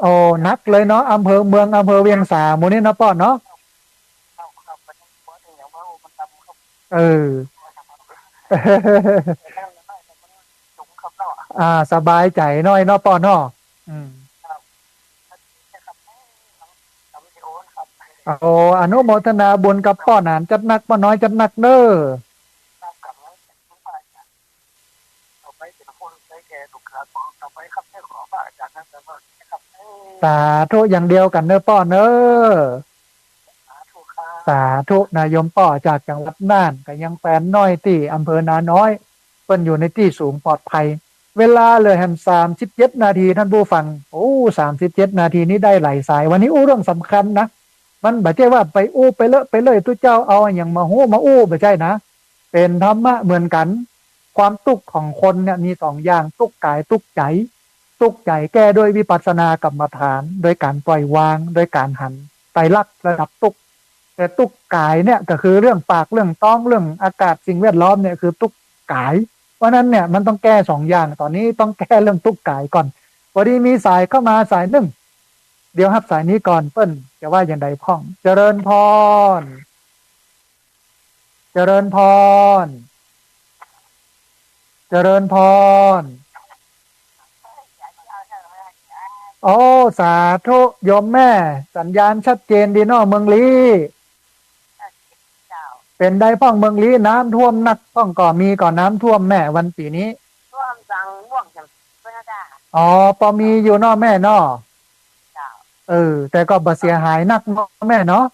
โอ้นักเลยเนาะอำเภอเมืองอำเภอเวียงสาหมู่นี้เนาะป้อเนาะเออสบายใจน้อยเนาะป้อเนาะ โอ้อนุโมทนาบุญกับป้อหนานจัดหนักป้อน้อยจัดหนักเด้อตามกับแล้วทุกฝ่ายเอาไปเป็นคนได้แก่ทุกข์ของเอาไปคำให้ขอพระอาจารย์ท่านจะว่าครับสาธุอย่างเดียวกันเด้อป้อเนอ้อสาธุค่ะสาธุนายมป้อจากจังหวัดน่านก็ยังแฟนน้อยที่อำเภอนาน้อยเปิ้นอยู่ในที่สูงปลอดภัยเวลาเลยแฮม37 นาทีท่านผู้ฟังโอ้37 นาทีนี้ได้หลายสายวันนี้อู้เรื่องสำคัญนะมันบ่ใช่ว่าไปอู้ไปเลอะไปเลยตุเจ้าเอาอย่างมาหู้มาอู้บ่ใช่นะเป็นธรรมะเหมือนกันความทุกข์ของคนเนี่ยมี2 อย่างทุกข์กายทุกข์ใจทุกข์ใจแก้ด้วยวิปัสสนากรรมฐานโดยการปล่อยวางโดยการหันไตรลักษณ์ระดับทุกข์แต่ทุกข์กายเนี่ยก็คือเรื่องปากเรื่องท้องเรื่องอากาศสิ่งแวดล้อมเนี่ยคือทุกข์กายเพราะนั้นเนี่ยมันต้องแก้2 อย่างตอนนี้ต้องแก้เรื่องทุกข์กายก่อนพอดีมีสายเข้ามาสายหนึ่งเดี๋ยวรับสายนี้ก่อนเปิ้นจะว่าอย่างใดพ้องเจริญพรเจริญพรเจริญพรโอ้สาธุโยมแม่สัญญาณชัดเจนดีเนาะเมืองลีเป็นได้พ้องเมืองลีน้ำท่วมหนักพ้องก่อมีก่อนน้ำท่วมแม่วันปีนี้ท่วมสังม่วงจังเพื่อนได้อ๋อพอมีอยู่เนาะแม่เนาะแต่ก็บ่เสียหายนักเนาะแม่เนาะ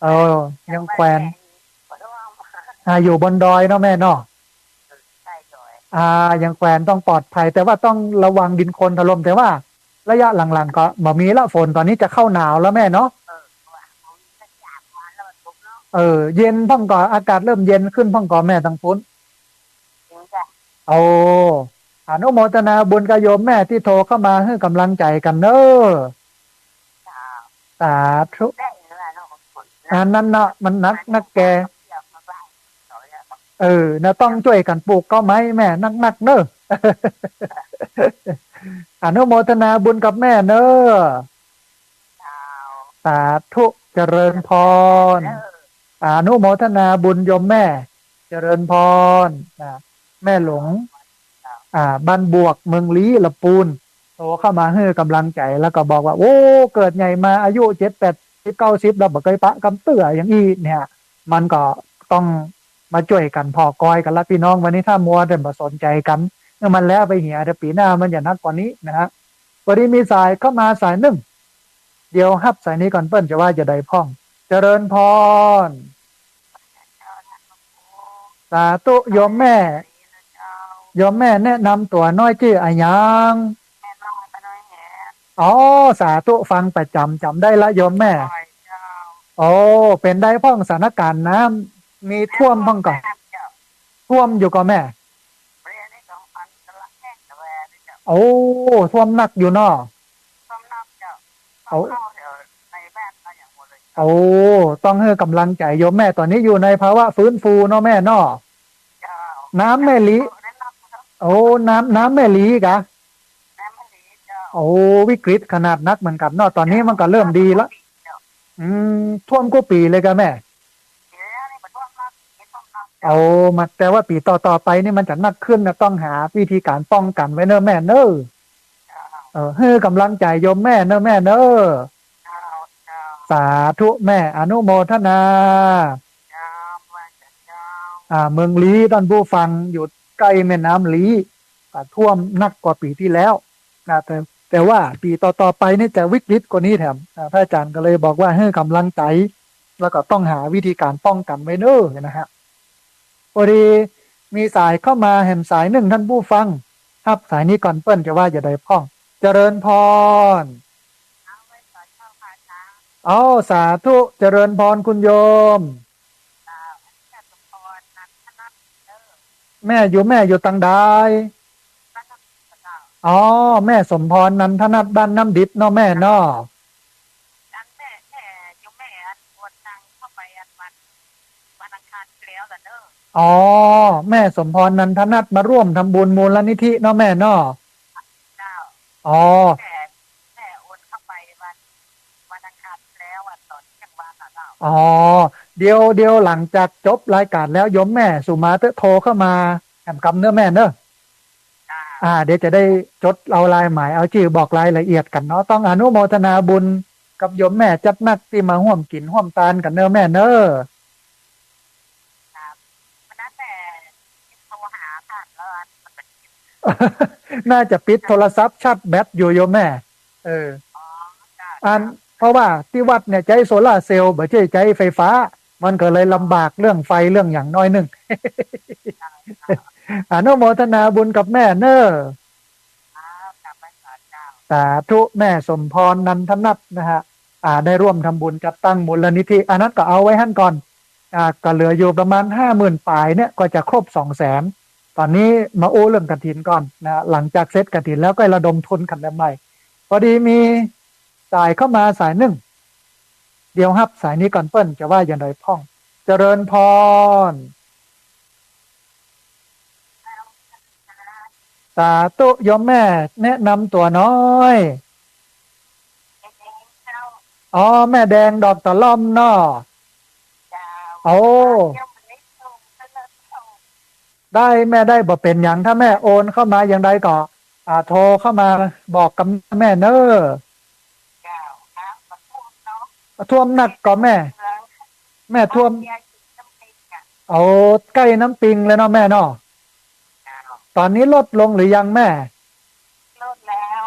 เออยังแควนอยู่บนดอยเนาะแม่เนาะยังแควนต้องปลอดภัยแต่ว่าต้องระวังดินโคลนถล่มแต่ว่าระยะหลังๆก็บ่มีละฝนตอนนี้จะเข้าหนาวแล้วแม่เนาะเย็นพ่องก่ออากาศเริ่มเย็นขึ้นพ่องก่อแม่ตังพุ้นโอ้อนุโมทนาบุญกับโยมแม่ที่โทรเข้ามาให้กำลังใจกันเนอะสาธุนั่นเนาะมันนักแกนะต้องช่วยกันปลูกก็ไม้แม่นักเนอะอนุโมทนาบุญกับแม่เนอะสาธุเจริญพรอนุโมทนาบุญโยมแม่เจริญพรแม่หลงบ้านบวกเมืองลี้ละปูนโตเข้ามาให้กำลังใจแล้วก็บอกว่าโอ้เกิดใหญ่มาอายุ7 8 90แล้วบ่เคยปะกำเตื้ออย่างนี้เนี่ยมันก็ต้องมาช่วยกันพอกอยกันละพี่น้องวันนี้ถ้ามัวแต่บ่สนใจกันเมื่อมันแล้วไปเหียแต่ปีหน้ามันอย่านักกว่านี้นะฮะวันนี้มีสายเข้ามาสายหนึ่งเดี๋ยวฮับสายนี้ก่อนเปิ้นจะว่าจะได้พ้องเจริญพรสาธุโยมแม่แนะนำตัวน้อยชื่ออะไรยังอ๋อสาธุฟังประจำได้ละโยมแม่โอ้เป็นได้พ้องสถานการณ์น้ำมีท่วมพ้องก่อนท่วมอยู่ก่อนแม่โอ้ท่วมหนักอยู่เนาะโอ้ต้องให้กำลังใจโยมแม่ตอนนี้อยู่ในภาวะฟื้นฟูเนาะแม่เนาะน้ำแม่ลีโอ้น้ำแม่ลีกะโอ้วิกฤตขนาดนักเหมือนกันเนาะตอนนี้มันก็เริ่มดีแล้วท่วมกูปีเลยกะแม่เอามาแต่ว่าปีต่อไปนี่มันจะนักขึ้นนะต้องหาวิธีการป้องกันไว้เนอะแม่เนอะให้กำลังใจโยมแม่เนอะแม่เนอะสาธุแม่อนุโมทนาเมืองลี้ท่านผู้ฟังอยู่ใกล้แม่น้ำลี้ท่วมนักกว่าปีที่แล้วนะแต่ว่าปีต่อไปนี่จะวิกฤตกว่านี้แถมพระอาจารย์ก็เลยบอกว่าให้กำลังใจแล้วก็ต้องหาวิธีการป้องกันไว้เนอะนะฮะพอดีมีสายเข้ามาแห่มสายหนึ่งท่านผู้ฟังครับสายนี้ก่อนเปิ้นจะว่าจะได้พ้องเจริญพรเอาสาธุเจริญพรคุณโยมแม่อยู่ตังใดอ๋อแม่สมพรนันทนัทบ้านน้ำดิบเนาะแม่เนาะอ๋อแม่สมพรนันทนัทมาร่วมทำบุญมูลนิธิเนาะแม่เนาะอ๋อแม่โอนเข้าไปวันอังคารแล้วตอนจังหวัดอ๋อเดี๋ยวหลังจากจบรายการแล้วยมแม่สุมาโทรเข้ามาแอมกำเนื้อแม่เนอะเดี๋ยวจะได้จดเอาลายหมายเอาชื่อบอกรายละเอียดกันเนาะต้องอนุโมทนาบุญ กับโยมแม่จัดหนักที่มาห่วมกินห่วมตานกันเนอะแม่เนอะ ครับวันนั้นแต่โทรหาผ่านแล้วมันเป็น น่าจะปิดโทรศัพท์ชัดแบตอยู่โยมแม่เออ อ๋อได้ อันเพราะว่าที่วัดเนี่ยใช้โซล่าร์เซลล์ไม่ใช่ใช้ไฟฟ้า มันก็เลยลำบากเรื่องไฟเรื่องอย่างน้อยหนึ่ง อนุโมทนาบุญกับแม่เนอะกลับไปสอนเจ้าสาธุแม่สมพรนันทนัทนะฮะได้ร่วมทำบุญจัดตั้งมูลนิธิอันนั้นก็เอาไว้หั่นก่อนก็เหลืออยู่ประมาณ50,000ปลายเนี่ยก็จะครบ200,000ตอนนี้มาโอ้เรื่องกฐินก่อนนะหลังจากเซตกฐินแล้วก็ระดมทุนกันใหม่พอดีมีสายเข้ามาสายหนึ่งเดี๋ยวฮับสายนี้ก่อนเปิ้ลจะว่าอย่างไรพ่องเจริญพรสาธุโยมแม่แนะนำตัวน้อยอ๋อแม่แดงดอกตะล่อมเนาะโอ้ได้แม่ได้บ่เป็นอย่างถ้าแม่โอนเข้ามาอย่างใดก็โทรเข้ามาบอกกับแม่เนอะท่วมหนักก็แม่ท่วมเอาใกล้น้ำปิงเลยเนาะแม่เนาะตอนนี้ลดลงหรือยังแม่ลดแล้ว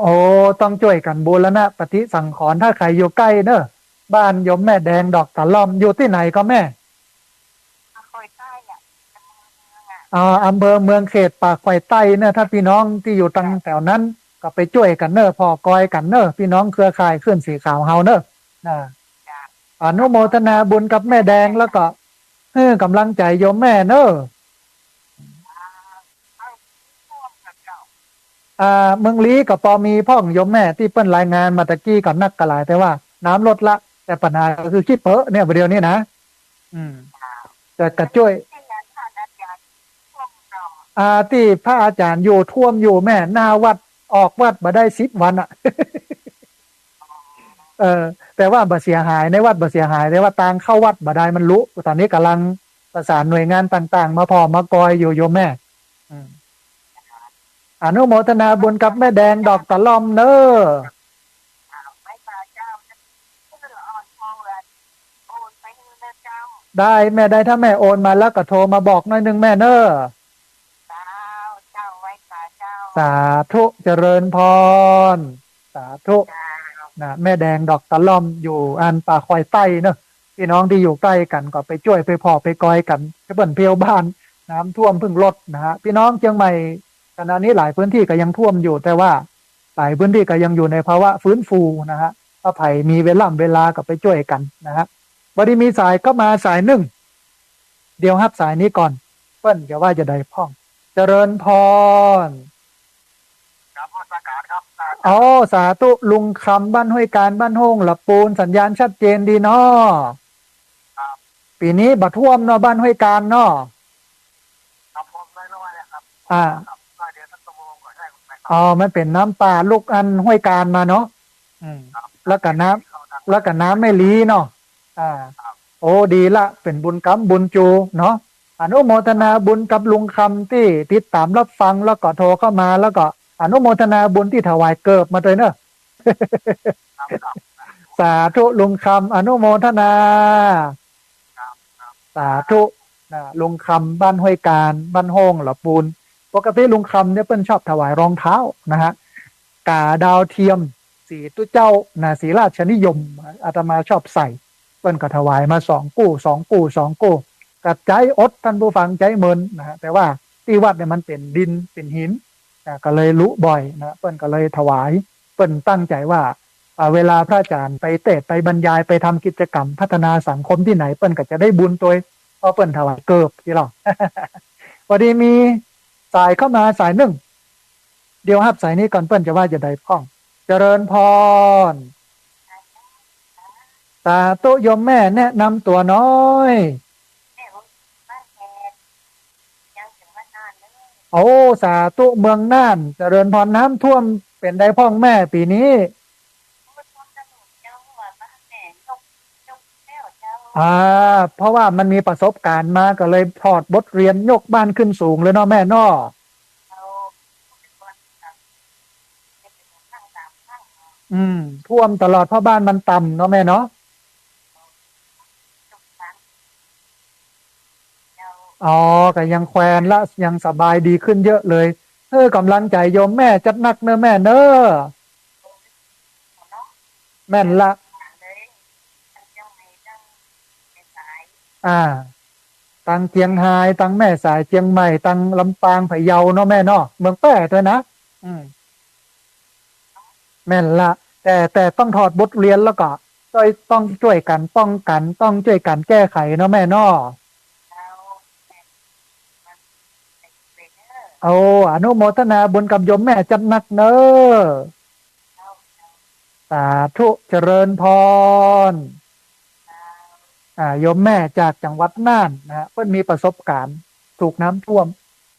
โอ้ต้องช่วยกันบูรณะปฏิสังขรณ์ถ้าใครอยู่ใกล้เนอะบ้านโยมแม่แดงดอกตะล่อมอยู่ที่ไหนก็แม่อำเภอเมืองเขตปากไฟใต้เนอะถ้าพี่น้องที่อยู่ทางแถวนั้นก็ไปช่วยกันเนอะพอกอยกันเนอะพี่น้องเครือข่ายขึ้นสีขาวเฮาเนอะนะอนุโมทนาบุญกับแม่แดงแล้วก็กำลังใจโยมแม่เนอะเมืองลี้กับปอมีพ่องโยมแม่ที่เปิ้นรายงานมาตะกี้ก่อนนักกะหลายแต่ว่าน้ำลดละแต่ปัญหาคือขี้เปอะเนี่ยประเดี๋ยวนี้นะจะกระช่วยที่พระอาจารย์อยู่ท่วมอยู่แม่หน้าวัดออกวัดมาได้10 วันอ่ะ แต่ว่าบ่เสียหายในวัดบ่เสียหายแต่ว่าทางเข้าวัดบ่ได้มันรู้ตอนนี้กำลังประสานหน่วยงานต่างๆมาพอมากอยอยู่โยมแม่อนุโมทนาบุญกับแม่แดงดอกตะล่อมเนอะได้แม่ได้ถ้าแม่โอนมาแล้วก็โทรมาบอกหน่อยนึงแม่เนอะสาธุเจริญพรสาธุนะแม่แดงดอกตะล่อมอยู่อันป่าคอยใต้เนอะพี่น้องที่อยู่ใกล้กันก็ไปช่วยไปพอไปกอยกันเพื่อนเพียวบ้านน้ำท่วมเพิ่งลดนะฮะพี่น้องเชียงใหม่ขณะนี้หลายพื้นที่ก็ยังท่วมอยู่แต่ว่าหลายพื้นที่ก็ยังอยู่ในภาวะฟื้นฟูนะฮะถ้าไผ่มีเวลาก็ไปช่วยกันนะฮะบดีมีสายก็มาสายหนึ่งเดี๋ยวฮับสายนี้ก่อนเปิ้ลจะว่าจะได้พ่องเจริญพรครับประกาศครับอ๋อสาธุลุงคำบ้านห้วยการบ้านห้องหลับปูนสัญญาณชัดเจนดีเนาะปีนี้บัดท่วมเนาะบ้านห้วยการเนาะครับผมได้แล้วครับเดี๋ยวสักชั่วโมงก่อนได้อ๋อมันเป็นน้ำป่าลูกอันห้วยการมาเนาะแล้วก็น้ำไม่ลีเนาะโอ้ดีละเป็นบุญกรรมบุญจูเนาะอนุโมทนาบุญกับลุงคำที่ติดตามรับฟังแล้วก็โทรเข้ามาแล้วก็อนุโมทนาบุญที่ถวายเกิบมาเลยเนอะสาธุลุงคำอนุโมทนาสาธุลุงคำบ้านห้วยการบ้านห้องหลับปูนปกติลุงคำเนี่ยเปิ้นชอบถวายรองเท้านะฮะกาดาวเทียมสีตุ้เจ้าสีราชนิยมอาตมาชอบใส่เปิ้นก็ถวายมา2 กู้กระใจอดท่านผู้ฟังใจเมินนะฮะแต่ว่าที่วัดเนี่ยมันเป็นดินเป็นหินก็เลยรู้บ่อยนะเปิ้นก็เลยถวายเปิ้นตั้งใจว่าเวลาพระอาจารย์ไปเทศไปบรรยายไปทำกิจกรรมพัฒนาสังคมที่ไหนเปิ้นก็จะได้บุญตัวเพราะเปิ้นถวายเกิบที่เราพอดีมีสายเข้ามาสายหนึ่งเดี๋ยวฮับสายนี้ก่อนเปิ้นจะว่าจะได้พ้องเจริญพรสาธุโยมแม่แนะนำตัวน้อยโอ้สาธุเมืองน่านเจริญพรน้ำท่วมเป็นได้พ้องแม่ปีนี้เพราะว่ามันมีประสบการณ์มาก็เลยถอดบทเรียนยกบ้านขึ้นสูงเลยเนาะแม่เนาะ ท่วมตลอดเพราะบ้านมันต่ำเนาะแม่เนาะทุกครั้งเรา อ๋อก็ยังแควนละยังสบายดีขึ้นเยอะเลยกำลังใจโยมแม่จัดหนักเนอะแม่เนอะเนาะแม่นเดินละหาเลยทั้งเชียงใหม่ทั้งแม่สายอ่าตังเจียงไฮ้ตังแม่สายเจียงใหม่ตังลำปางพะเยาเนาะแม่เนาะเมืองแป้ด้วยนะอืมแม่นละแต่ต้องถอดบทเรียนแล้วก็ต้องช่วยกันป้องกันต้องช่วยกันแก้ไขเนาะแม่เนาะเราแม่มันเป็นเทรนเนอร์เอาอนุโมทนาบุญกับโยมแม่จัดหนักเนอะเราสาธุเจริญพร เราโยมแม่จากจังหวัดน่านนะฮะเพิ่นมีประสบการณ์ถูกน้ำท่วม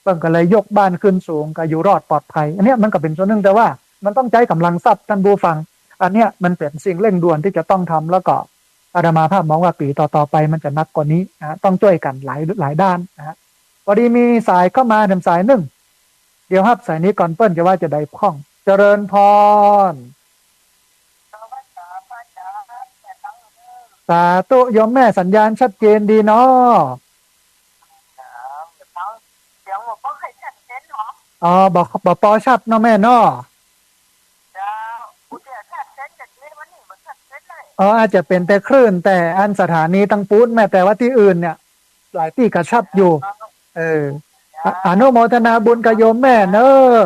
เพิ่นก็เลยยกบ้านขึ้นสูงก็อยู่รอดปลอดภัยอันเนี้ยมันก็เป็นส่วนหนึ่งแต่ว่ามันต้องใช้กำลังทรัพย์ท่านผู้ฟังอันเนี้ยมันเป็นสิ่งเร่งด่วนที่จะต้องทำแล้วก็อาตมาภาพมองว่าปีต่อๆไปมันจะหนักกว่านี้นะต้องช่วยกันหลายด้านนะฮะพอดีมีสายเข้ามาสายหนึ่งเดี๋ยวครับสายนี้ก่อนเปิ้ลจะว่าจะได้พ้องเจริญพรเราว่าจะว่าจะแต่ต้องเลิกสาธุโยมแม่สัญญาณชัดเจนดีเนาะ เดี๋ยวต้องเดี๋ยวผมก็เคยจัดเต้นหรออ๋อบอกปอชัดเนาะแม่เนาะเดี๋ยวกูจะจัดเต้นจากนี้วันนี้มันจัดเต้นเลยอ๋ออาจจะเป็นแต่คลื่นแต่อันสถานีตั้งปูนแม่แต่ว่าที่อื่นเนี่ยหลายที่กระชับอยู่เอออนุโมทนาบุญกับโยมแม่เนอะ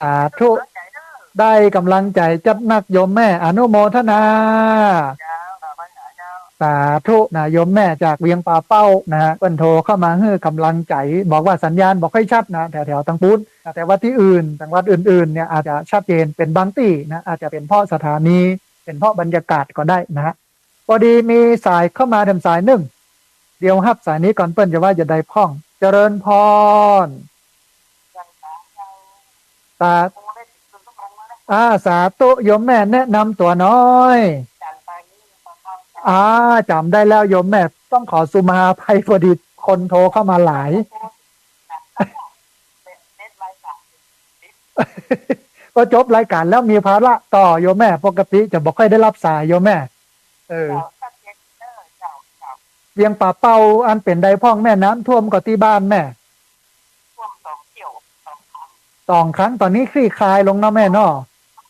สาธุเข้าใจเด้อได้กำลังใจจัดหนักโยมแม่อนุโมทนาเจ้าภาษาเจ้าสาธุนะโยมแม่จากเวียงป่าเป้านะฮะเปิ้นโทรเข้ามาให้กำลังใจบอกว่าสัญญาณบอกให้ชัดนะแถวตังปูนแต่ว่าที่อื่นจังหวัดอื่นๆเนี่ยอาจจะชัดเจนเป็นบางที่นะอาจจะเป็นเพราะสถานีเป็นเพราะบรรยากาศก็ได้นะฮะพอดีมีสายเข้ามาสายหนึ่งเดี๋ยวฮับสายนี้ก่อนเปิ้นจะว่าจะได้พ่องเจริญพรยังสาเจ้าสากูได้ถึงคุณต้องลงแล้วนะสาธุโยมแม่แนะนำตัวน้อยจันไปนี่มาเข้าใจอ่าจำได้แล้วโยมแม่ต้องขอสุมาภัยพอดีคนโทรเข้ามาหลาย เป็นเน็ตไลฟ์สามก็จบรายการแล้วมีภาระต่อโยมแม่ปกติจะบอกค่อยได้รับสายโยมแม่เออเจ้าถ้าเน็ตเตอร์เจ้าเจ้าเวียงป่าเป้าอันเป็นใดพ่องแม่น้ำท่วมก็ที่บ้านแม่ช่วงสองเกี่ยวสองครั้ง2 ครั้งตอนนี้คลี่คลายลงเนาะแม่เนาะ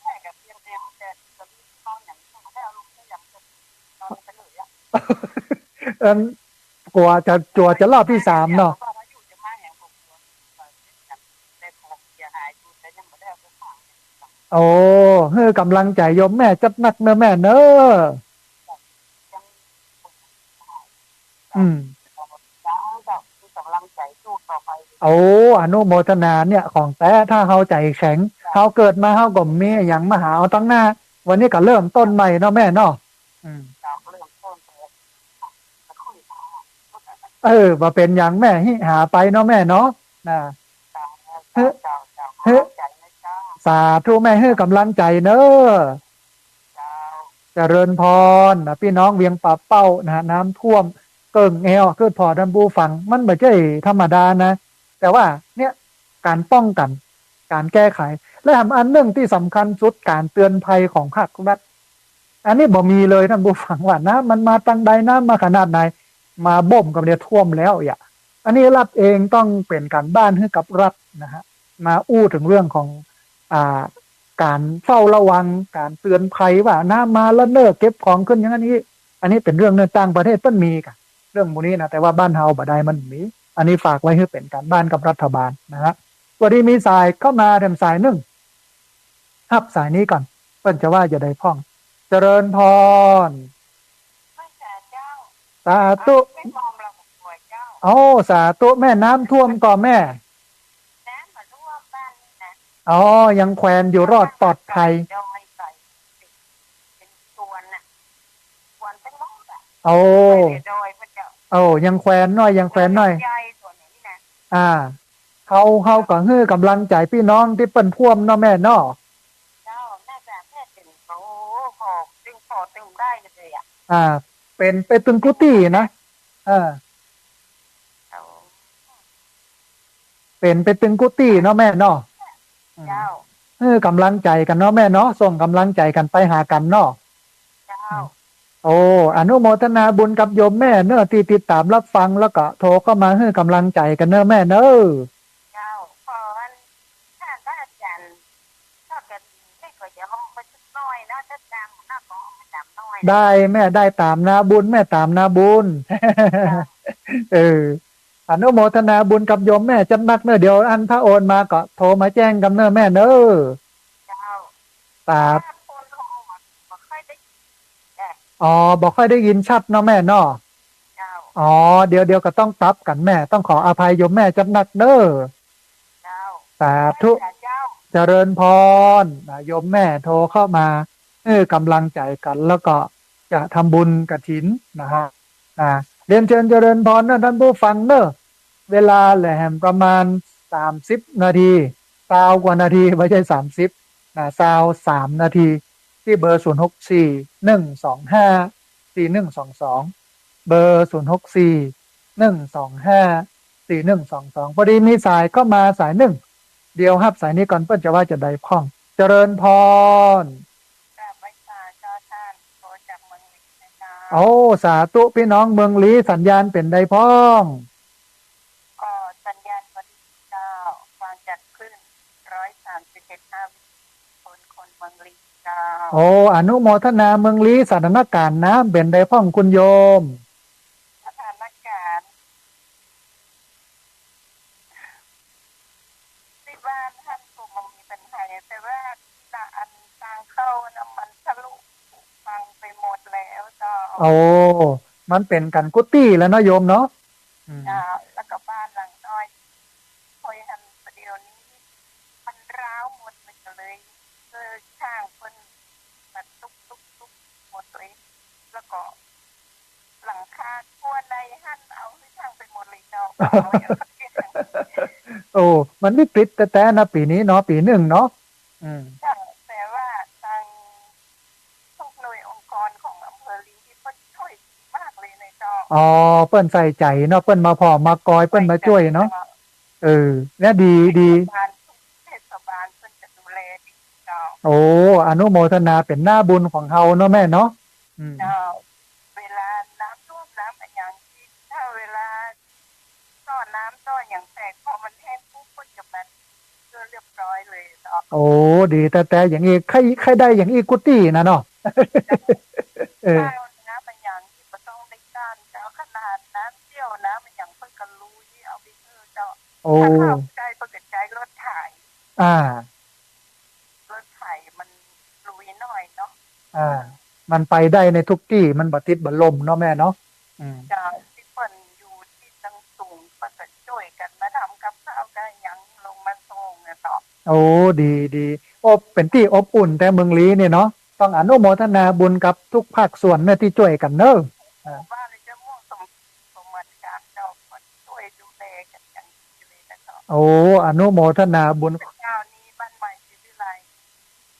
แรกกับเพียงเดียวแต่ตอนนี้ตอนอย่างนี้ไม่ได้เอาลงได้อย่างตอนนี้กันเลยอ่ะ เอันกลัวจะรอบที่3เนาะก็ถ้าอยู่จะมาอย่างผมได้ของเสียหายอยู่แต่ยังไม่ได้เอาไปฝากโอ้เฮ้อกำลังใจโยมแม่จัดหนักเนอะแม่เนอะยังอืมจะมีกำลังใจสู้ต่อไปโอ้อนุโมทนาเนี่ยของแต่ถ้าเฮาใจแข็งเฮาเกิดมาเฮาก็มีอย่างมาหาเอาตั้งหน้าวันนี้ก็เริ่มต้นใหม่เนาะแม่เนาะอืม จากเริ่มต้นเลยจะคุยว่าเป็นอย่างแม่ฮิหาไปเนาะแม่เนาะนะเฮ้เฮ้ใจนะเจ้าสาธุแม่เฮ้กำลังใจเนอะเจ้าเจริญพรนะพี่น้องเวียงป่าเป้านะน้ำท่วมเกิ่งแอวคือพอท่านผู้ฟังมันไม่ใช่ธรรมดานะ แต่ว่าเนี่ยการป้องกันการแก้ไข และทำอันหนึ่งที่สำคัญสุดการเตือนภัยของภาครัฐอันนี้บ่มีเลยท่านผู้ฟังว่านะมันมาตั้งใดน้ำมาขนาดไหนมาบ่มกับเดียท่วมแล้วอย่าอันนี้รัฐเองต้องเป็นการบ้านให้กับรัฐนะฮะมาอู้ถึงเรื่องของอ่าการเฝ้าระวังการเตือนภัยว่าน้ำมาแล้วเลิกเก็บของขึ้นอย่างนี้อันนี้เป็นเรื่องในต่างประเทศเพิ่นมีกันเรื่องพวกนี้นะแต่ว่าบ้านเฮาบ่ได้มันมีอันนี้ฝากไว้ให้เป็นการบ้านกับรัฐบาลนะฮะวันนี้มีสายเข้ามาสายหนึ่งฮับสายนี้ก่อนเพิ่นจะว่าจะได้พ่องเจริญพรไม่แต่เจ้าสาธุไม่มองเราป่วยเจ้าโอ้สาธุแม่น้ำท่วมก่อแม่น้ำมาท่วมบ้านนี่นะอ๋อยังแควนอยู่รอดปลอดภัยดอยใส่เป็นส่วนน่ะส่วนเป็นมอดอ่ะโอ้ไม่ได้ดอยพระเจ้าโอ้ยังแควนน้อยยังแควนน้อยใหญ่ส่วนนี้นะอ่าเฮาก็ฮื้อกำลังใจพี่น้องที่เปิ้นท่วมเนาะแม่เนาะเจ้าน่าจะแค่ถึงเขาพอตึงได้เลยอ่ะอ่าเป็นไปตึงกุฏินะอ่าเอา เป็นไปตึงกุฏิเนาะแม่เนาะอืมเจ้ากำลังใจกันเนาะแม่เนาะส่งกำลังใจกันไปหากันเนาะเจ้าอืมโอ้อนุโมทนาบุญกับโยมแม่เนอะที่ติดตามรับฟังแล้วก็โทรเข้ามาให้กำลังใจกันเนอะแม่เนอะ เจ้าพอวันถ้าได้อาจารย์ถ้าเกิดไม่ก็จะห้องไปสักน้อยนะถ้าจำน่าก็จำน้อยนะได้แม่ได้ตามนาบุญแม่ตามนาบุญ เจ้า เอออนุโมทนาบุญกับโยมแม่จันนักเนอะเดี๋ยวอันถ้าโอนมาก็โทรมาแจ้งกันเนอะแม่เนอะเจ้าตาถ้าคนโทรมาบ่ค่อยได้แต่ อ๋อบอกค่อยได้ยินชัดเนาะแม่เนาะเจ้าอ๋อเดี๋ยวก็ต้องปรับกันแม่ต้องขออภัยโยมแม่จันนักเนอะเจ้าสาได้ธุค่ะเจ้าเจริญพรโยมแม่โทรเข้ามากำลังใจกันแล้วก็จะทำบุญกฐินนะฮะเรียนเชิญเจริญพรนะท่านผู้ฟังเนอะเวลาแหลมประมาณ30 นาที20 กว่านาทีไม่ใช่3023 นาทีที่เบอร์0641254122เบอร์0641254122พอดีมีสายก็มาสายหนึ่งเดียวครับสายนี้ก่อนเพื่อนจะว่าจะได้พ่องเจริญพรกับวิชาเจ้าท่านโทรจากเมืองลินะเจ้าโอ้สาธุพี่น้องเมืองลี้สัญญาณเป็นได้พ้องก็สัญญาณพอดีเจ้าฟังจากคลื่น131.5คนเมืองลิเจ้าโอ้อนุโมทนาเมืองลี้สถานการณ์น้ำเป็นได้พ้องคุณโยมสถานการณ์ที่บ้านท่านคงมีปัญหาแต่ว่าอันทางเข้านะมันทะลุฟังไปหมดแล้วเจ้าโอ้มันเป็นกันกุฏิแล้วเนาะโยมเนาะเจ้าแล้วก็บ้านหลังน้อยคอยหันประเดี๋ยวนี้มันร้าวหมดเลยช่างคนมาตุกหมดเลยแล้วก็หลังคาทั่วในหันเอาให้ช่างไปหมดเลยเจ้า โอ้มันวิกฤตแต่นะปีนี้เนาะปีหนึ่งเนาะแต่ว่าทางทุกหน่วยองค์กรของอำเภอลีที่เพิ่นช่วยมากเลยในเจ้าอ๋อเปิ้นใส่ใจเนาะเปิ้นมาพอมากอยเปิ้นมาช่วยเนาะเนี่ยดีเทศบาลเพิ่นจะดูแลดีเจ้าโอ้อนุโมทนาเป็นหน้าบุญของเฮาเนาะแม่เนาะเจ้าเวลาน้ำท่วมน้ำอย่างที่ถ้าเวลาต้อน้ำต้ออย่างแตกพอมันแห้งปุ๊บก็จะมันเรียบร้อยเลยเนาะโอ้ดีแต่อย่างนี้ใครได้อย่างอีกุฏินะเนาะถ้าน้ำอย่างที่บ่ต้องได้การเจ้าขนาดน้ำเชี่ยวน้ำอย่างเพิ่นก็รู้ที่เอาไปเจ้าถ้าเข้าใจเพิ่นก็ใจรถไถรถไถมันลุยหน่อยเนาะมันไปได้ในทุกที่มันบ่ติดบ่ลมเนาะแม่เนาะจ้าที่เพิ่นอยู่ที่ตั้งสูงเพิ่นก็ช่วยกันมาทำกับข้าวได้ยังลงมาส่งเนี่ยต่อโอ้ดีเป็นที่อบอุ่นแต่เมืองลี้เนี่ยเนาะต้องอนุโมทนาบุญกับทุกภาคส่วนเนี่ยที่ช่วยกันเนอะบ้านเลยจะม่วงสมบัติการเจ้าช่วยดูแลกันอย่างดีเลยนะเจ้าโอ้อนุโมทนาบุญเจ้านี้บ้านใหม่ศิวิไล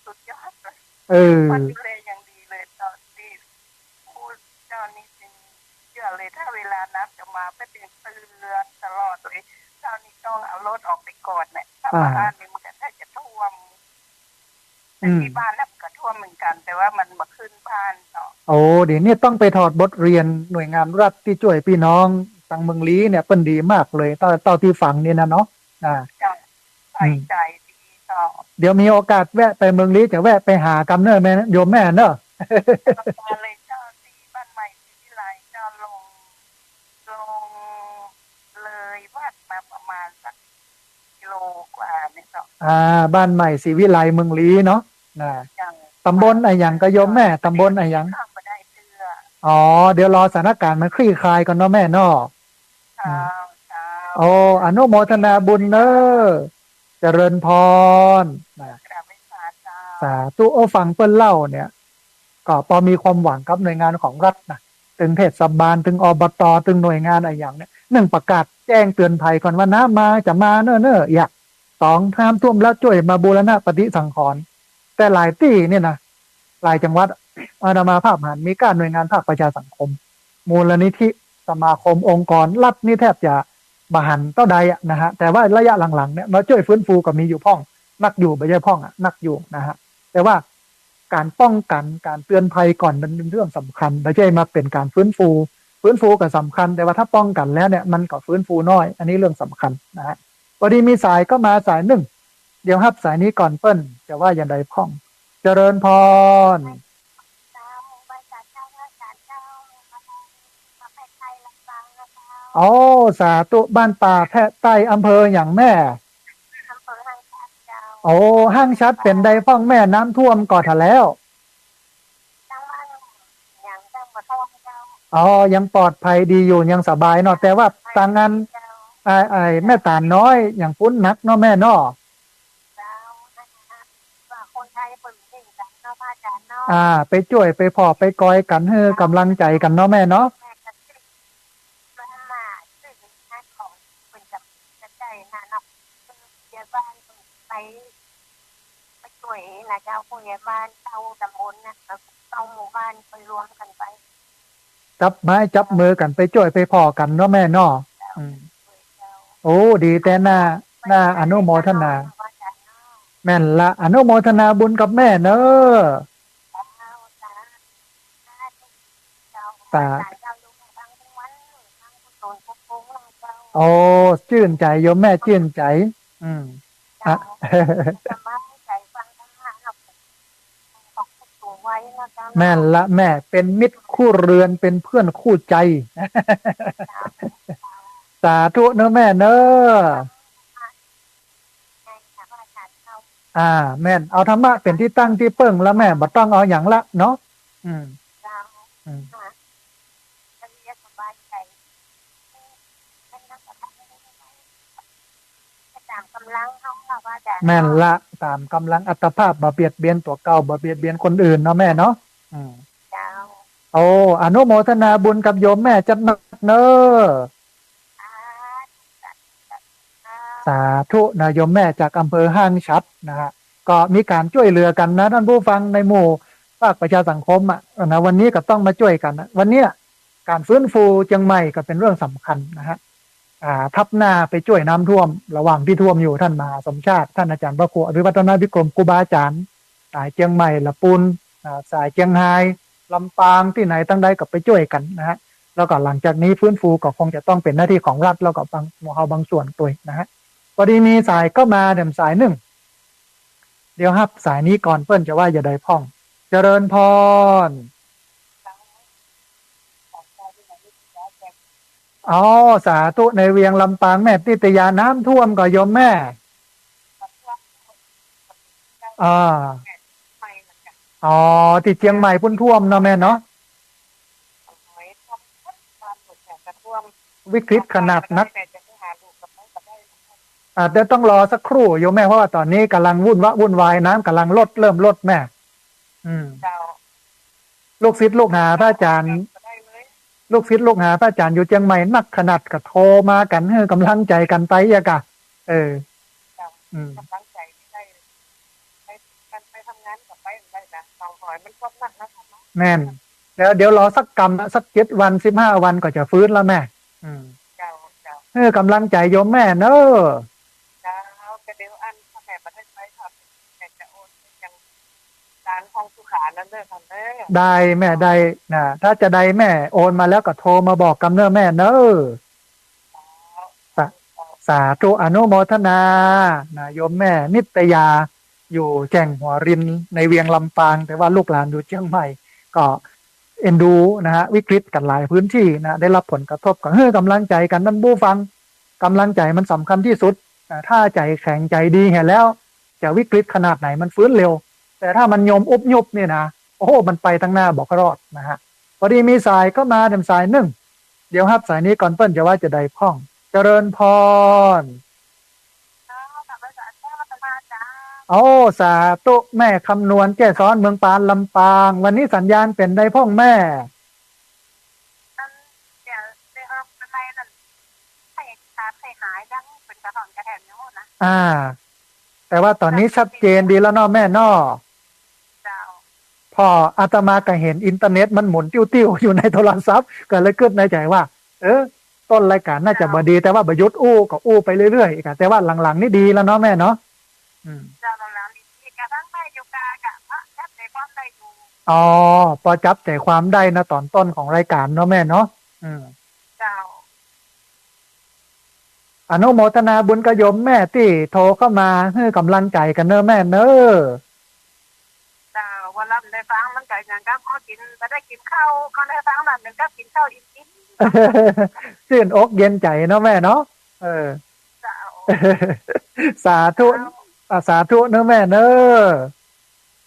สุดยอดเลยมันดูแลอย่างดีเลยตอนที่พูดเจ้านี้จริงเชื่อเลยถ้าเวลาน้ำจะมาเป็นเตือนตลอดเลยเจ้านี้ต้องเอารถออกไปก่อนเนี่ยถ้าบ้านนี้มันก็จะท่วมแต่ที่บ้านแล้วก็ท่วมเหมือนกันแต่ว่ามันมาขึ้นบ้านเนาะโอ้เดี๋ยวนี้ต้องไปถอดบทเรียนหน่วยงานรัฐที่ช่วยพี่น้องทางเมืองลี้เนี่ยเป็นดีมากเลยต่อที่ฟังเนี่ยนะเนาะใส่ใจดีต่อเดี๋ยวมีโอกาสแวะไปเมืองลี้จะแวะไปหากำเนิดแม่โยมแม่เนอะเลยเจ้าที่บ้านใหม่ศิวิไลเจ้าลงเลยวัดมาประมาณสักกิโลกว่าเนี่ยเนาะบ้านใหม่ศรีวิไลเมืองลี้เนาะตำบลอะไรอย่างก็โยมแม่ตำบลอะไรอย่างอ๋อเดี๋ยวรอสถานการณ์มันคลี่คลายก่อนเนาะแม่เนาะโอ้อนุโมทนาบุญเนอะเจริญพรสาธุฟังเปิ้นเล่าเนี่ยก็พอมีความหวังกับหน่วยงานของรัฐนะถึงเทศบาลถึงอบตถึงหน่วยงานอะไรอย่างเนี่ยหนึ่งประกาศแจ้งเตือนภัยก่อนว่าน้ำมาจะมาเนอะอยากสองน้ำท่วมแล้วช่วยมาบูรณะปฏิสังขรณ์แต่หลายที่เนี่ยนะหลายจังหวัดอาณามาภาพหันมีการหน่วยงานภาคประชาสังคมมูลนิธิสมาคมองค์กรรัฐนี่แทบจะ บหันเต้าใดอะนะฮะแต่ว่าระยะหลังๆเนี่ยมาช่วยฟื้นฟูก็มีอยู่พ่องนักอยู่ไม่ใช่พ่องนักอยู่นะฮะแต่ว่าการป้องกันการเตือนภัยก่อนมันเป็นเรื่องสำคัญไม่ใช่มาเป็นการฟื้นฟูก็สำคัญแต่ว่าถ้าป้องกันแล้วเนี่ยมันก็ฟื้นฟูน้อยอันนี้เรื่องสำคัญนะฮะพอดีมีสายก็มาสายหนึ่งเดี๋ยวครับสายนี้ก่อนเปิ้ลจะว่าอย่างไรพ่องเจริญพรอ๋อสาธุบ้านป่าแพะใต้อำเภออย่างแม่โอ้ห้างชัดเป็นใดพ่องแม่น้ำท่วมก่อถะแล้วอ๋อยังปลอดภัยดีอยู่ยังสบายเนาะแต่ว่าต่างงานแม่ตาน้อยอย่างปุ้นนักเนาะแม่เนาะไปช่วยไปพอไปกอยกันให้กำลังใจกันเนาะแม่เนาะไปช่วยนะเจ้าผู้ใหญ่บ้านเจ้าตำบลนะเจ้าหมู่บ้านไปรวมกันไปจับไม้จับมือกันไปช่วยไปพอกันเนาะแม่เนาะโอ้ดีแต่หน้าอนุโมทนาแม่นละอนุโมทนาบุญกับแม่เนอะตาโอ้ชื่นใจโยมแม่ชื่นใจอ่ะแม่นละแม่เป็นมิตรคู่เรือนเป็นเพื่อนคู่ใจสาธุเนอะแม่เนอะแม่นเอาธรรมะเป็นที่ตั้งที่เปิ้งแล้วแม่บ่ต้องเอาอย่างละเนาะแม่นละตามกำลังอัตภาพบ่เบียดเบียนตัวเก่าบ่เบียดเบียนคนอื่นเนาะแม่เนาะโอ้อนุโมทนาบุญกับโยมแม่จัดหนักเนอะสาธุนะโยมแม่จากอำเภอห้างชัดนะฮะก็มีการช่วยเหลือกันนะท่านผู้ฟังในหมู่ภาคประชาสังคมนะวันนี้ก็ต้องมาช่วยกันนะวันนี้การฟื้นฟูเชียงใหม่ก็เป็นเรื่องสำคัญนะฮะทับหน้าไปช่วยน้ำท่วมระหว่างที่ท่วมอยู่ท่านมหาสมชาติท่านอาจารย์พระครูอภิวัฒนาวิกรมครูบาอาจารย์สายเชียงใหม่ละปูนสายเชียงไฮ้ลำปางที่ไหนตั้งใดก็ไปช่วยกันนะฮะแล้วก็หลังจากนี้ฟื้นฟูก็คงจะต้องเป็นหน้าที่ของรัฐแล้วก็บางหมู่เฮาบางส่วนตัวนะฮะพอดีมีสายก็มาเดี๋ยวสายหนึ่งเดี๋ยวครับสายนี้ก่อนเปิ้ลจะว่าอย่าใดพ่องเจริญพรอ๋อสาธุในเวียงลำปางแม่ติตยาน้ำท่วมก็โยมแม่อ๋อที่เชียงใหม่พุ่นท่วมเนาะแม่เนาะวิกฤตขนาดนักเดี๋ยวต้องรอสักครู่โยมแม่เพราะว่าตอนนี้กำลังวุ่นวายน้ำกำลังเริ่มลดแม่ลูกศิษย์ลูกหาพระอาจารย์ลูกศิษย์ลูกหาพระอาจารย์อยู่เชียงใหม่นักขนาดก็โทรมากันให้กำลังใจกันไปอะกะกำลังใจได้ไปทำงานกับไปได้นะสองหอยมันควบนักนะแม่นแล้วเดี๋ยวรอสักสัก7 วัน15 วันก็จะฟื้นแล้วแม่กำลังใจโยมแม่เนอะเดี๋ยวอันพ่อแม่ประเทศไทยครับแต่จะโอนยังร้านห้องสุขานั่นเลยครับได้แม่ได้นะถ้าจะได้แม่โอนมาแล้วก็โทรมาบอกกำเนิดแม่เนอะสาธุอนุโมทนานะโยมแม่นิตยาอยู่แจ้งหัวรินในเวียงลำปางแต่ว่าลูกหลานอยู่เชียงใหม่ก็เอ็นดูนะฮะวิกฤตกันหลายพื้นที่นะได้รับผลกระทบก็ให้กำลังใจกันนั่นผู้ฟังกำลังใจมันสำคัญที่สุดถ้าใจแข็งใจดีเห็นแล้วจะวิกฤตขนาดไหนมันฟื้นเร็วแต่ถ้ามันโยมอุบยุบเนี่ยนะโอ้โหมันไปตั้งหน้าบอกรอดนะฮะพอดีมีสายก็มาเดิมสายหนึ่งเดี๋ยวครับสายนี้ก่อนเปิ้ลจะว่าจะได้พ่องเจริญพรโอ้สาธุแม่คำนวณแก้ซ้อนเมืองปานลำปางวันนี้สัญญาณเป็นได้พ่องแม่แต่ว่าตอนนี้ชัดเจนดีแล้วเนาะแม่เนาะพออาตมาก็เห็นอินเทอร์เน็ตมันหมุนติ้วๆอยู่ในโทรศัพท์ก็เลยเกิดในใจว่าต ต้นรายการน่าจะบดีแต่ว่าบยุทธ์อู้ก็อู้ไปเรื่อยๆอีกอะแต่ว่าหลังๆนี่ดีแล้วเนาะแม่เนาะเจ้าหลังๆนี่กระทั่งแม่อยู่กากะจับใจความได้อยู่อ๋อพอจับใจความได้นะตอนต้นของรายการเนาะแม่เนาะเจ้าอนุโมทนาบุญกระยมแม่ที่โทรเข้ามาให้กำลังใจกันเนอะแม่เนอะเจ้าวันรับได้ฟังมันไก่อย่างก็พอกินก็ได้กินข้าวก็ได้ฟังแบบหนึ่งก็กินข้าวอิ่มชื่นอกเย็นใจเนาะแม่เนาะเจ้าสาธุสาธุเนอะแม่เนอะ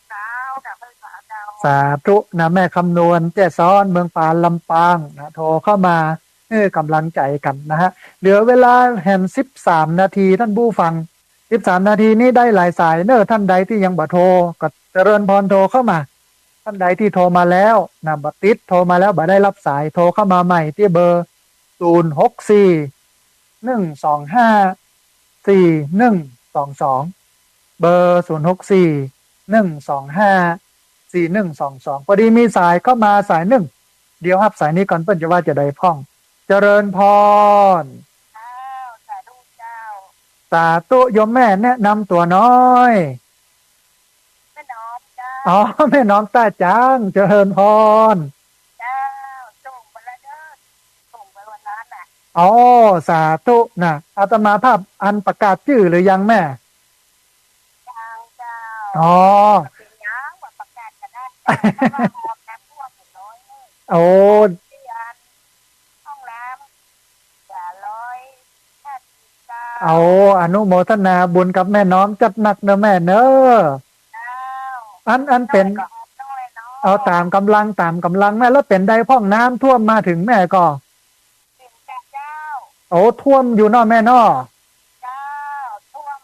เจ้ากับภาษาเจ้าสาธุนะแม่คำนวณแจ้ซ้อนเมืองปานลำปางนะโทรเข้ามาให้กำลังใจกันนะฮะเหลือเวลาแห่ง13 นาทีท่านผู้ฟัง13 นาทีนี้ได้หลายสายเนอะท่านใดที่ยังบ่โทรก็เจริญพรโทรเข้ามาท่านใดที่โทรมาแล้วนะบัติดโทรมาแล้วบ่ได้รับสายโทรเข้ามาใหม่ที่เบอร์064 125 4122เบอร์064 125 4122พอดีมีสายเข้ามาสายหนึ่งเดี๋ยวครับสายนี้ก่อนเปิ้นจะว่าจะได้พ่องเจริญพรสาธุเจ้าสาธุโยมแม่แนะนำตัวน้อยแม่น้อมเจ้าอ๋อแม่น้อมตาจังเจริญพรเจ้าส่งไปแล้วเด้อส่งไปวันนั้นน่ะอ๋อสาธุนะอาตมาภาพอันประกาศชื่อหรือยังแม่ยังเจ้าอ๋อเป็นยังว่าประกาศกันได้เพราะว่าออกน้ำท่วมน้อยเลยโอ้ห้องน้ำอย่า159เอาอนุโมทนาบุญกับแม่น้อมจัดหนักเนอะแม่เนอะอันเป็นเอาตามกำลังแม่แล้วเป็นได้พ่องน้ำท่วมมาถึงแม่ก็โอ้ท่วมอยู่นอแม่นอท่วม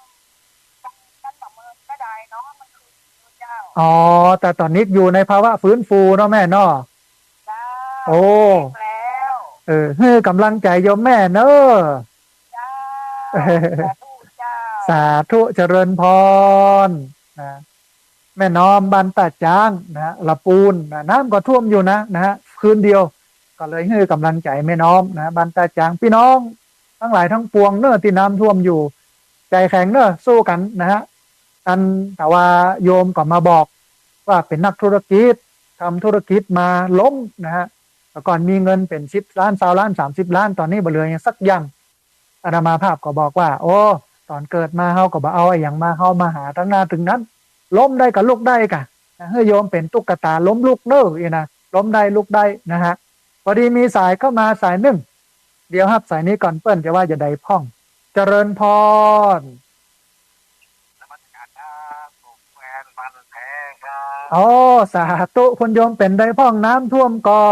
กันประเมินก็ได้เนาะมันคือเจ้าอ๋อแต่ตอนนี้อยู่ในภาวะฟื้นฟูเนาะแม่นอโอ้แล้วให้กำลังใจโยมแม่เนอะสาธุเจริญพรนะแม่น้อมบันตาจ้างนะละปูนนะน้ำก็ท่วมอยู่นะฮะคืนเดียวก็เลยให้กำลังใจแม่น้อมนะบันตาจ้างพี่น้องทั้งหลายทั้งปวงเนอะที่น้ำท่วมอยู่ใจแข็งเนอะสู้กันนะฮะอันแต่ว่าโยมก็มาบอกว่าเป็นนักธุรกิจทำธุรกิจมาล้มนะฮะแต่ก่อนมีเงินเป็น10 ล้าน20 ล้าน30 ล้านตอนนี้บ่เหลืออย่างสักอย่างอาตมาภาพก็บอกว่าโอ้ตอนเกิดมาเฮาก็บ่เอาไอ้อย่างมาเฮามาหาทั้งหน้าถึงนั้นล้มได้กับลุกได้กะเฮ้ยโยมเป็นตุ๊กตาล้มลุกเน้ออีนะล้มได้ลุกได้นะฮะพอดีมีสายเข้ามาสายหนึ่งเดี๋ยวครับสายนี้ก่อนเปิ้ลจะว่าจะได้พ่องเจริญพรอ๋อสาธุคุณโยมเป็นได้พ่องน้ำท่วมก่อ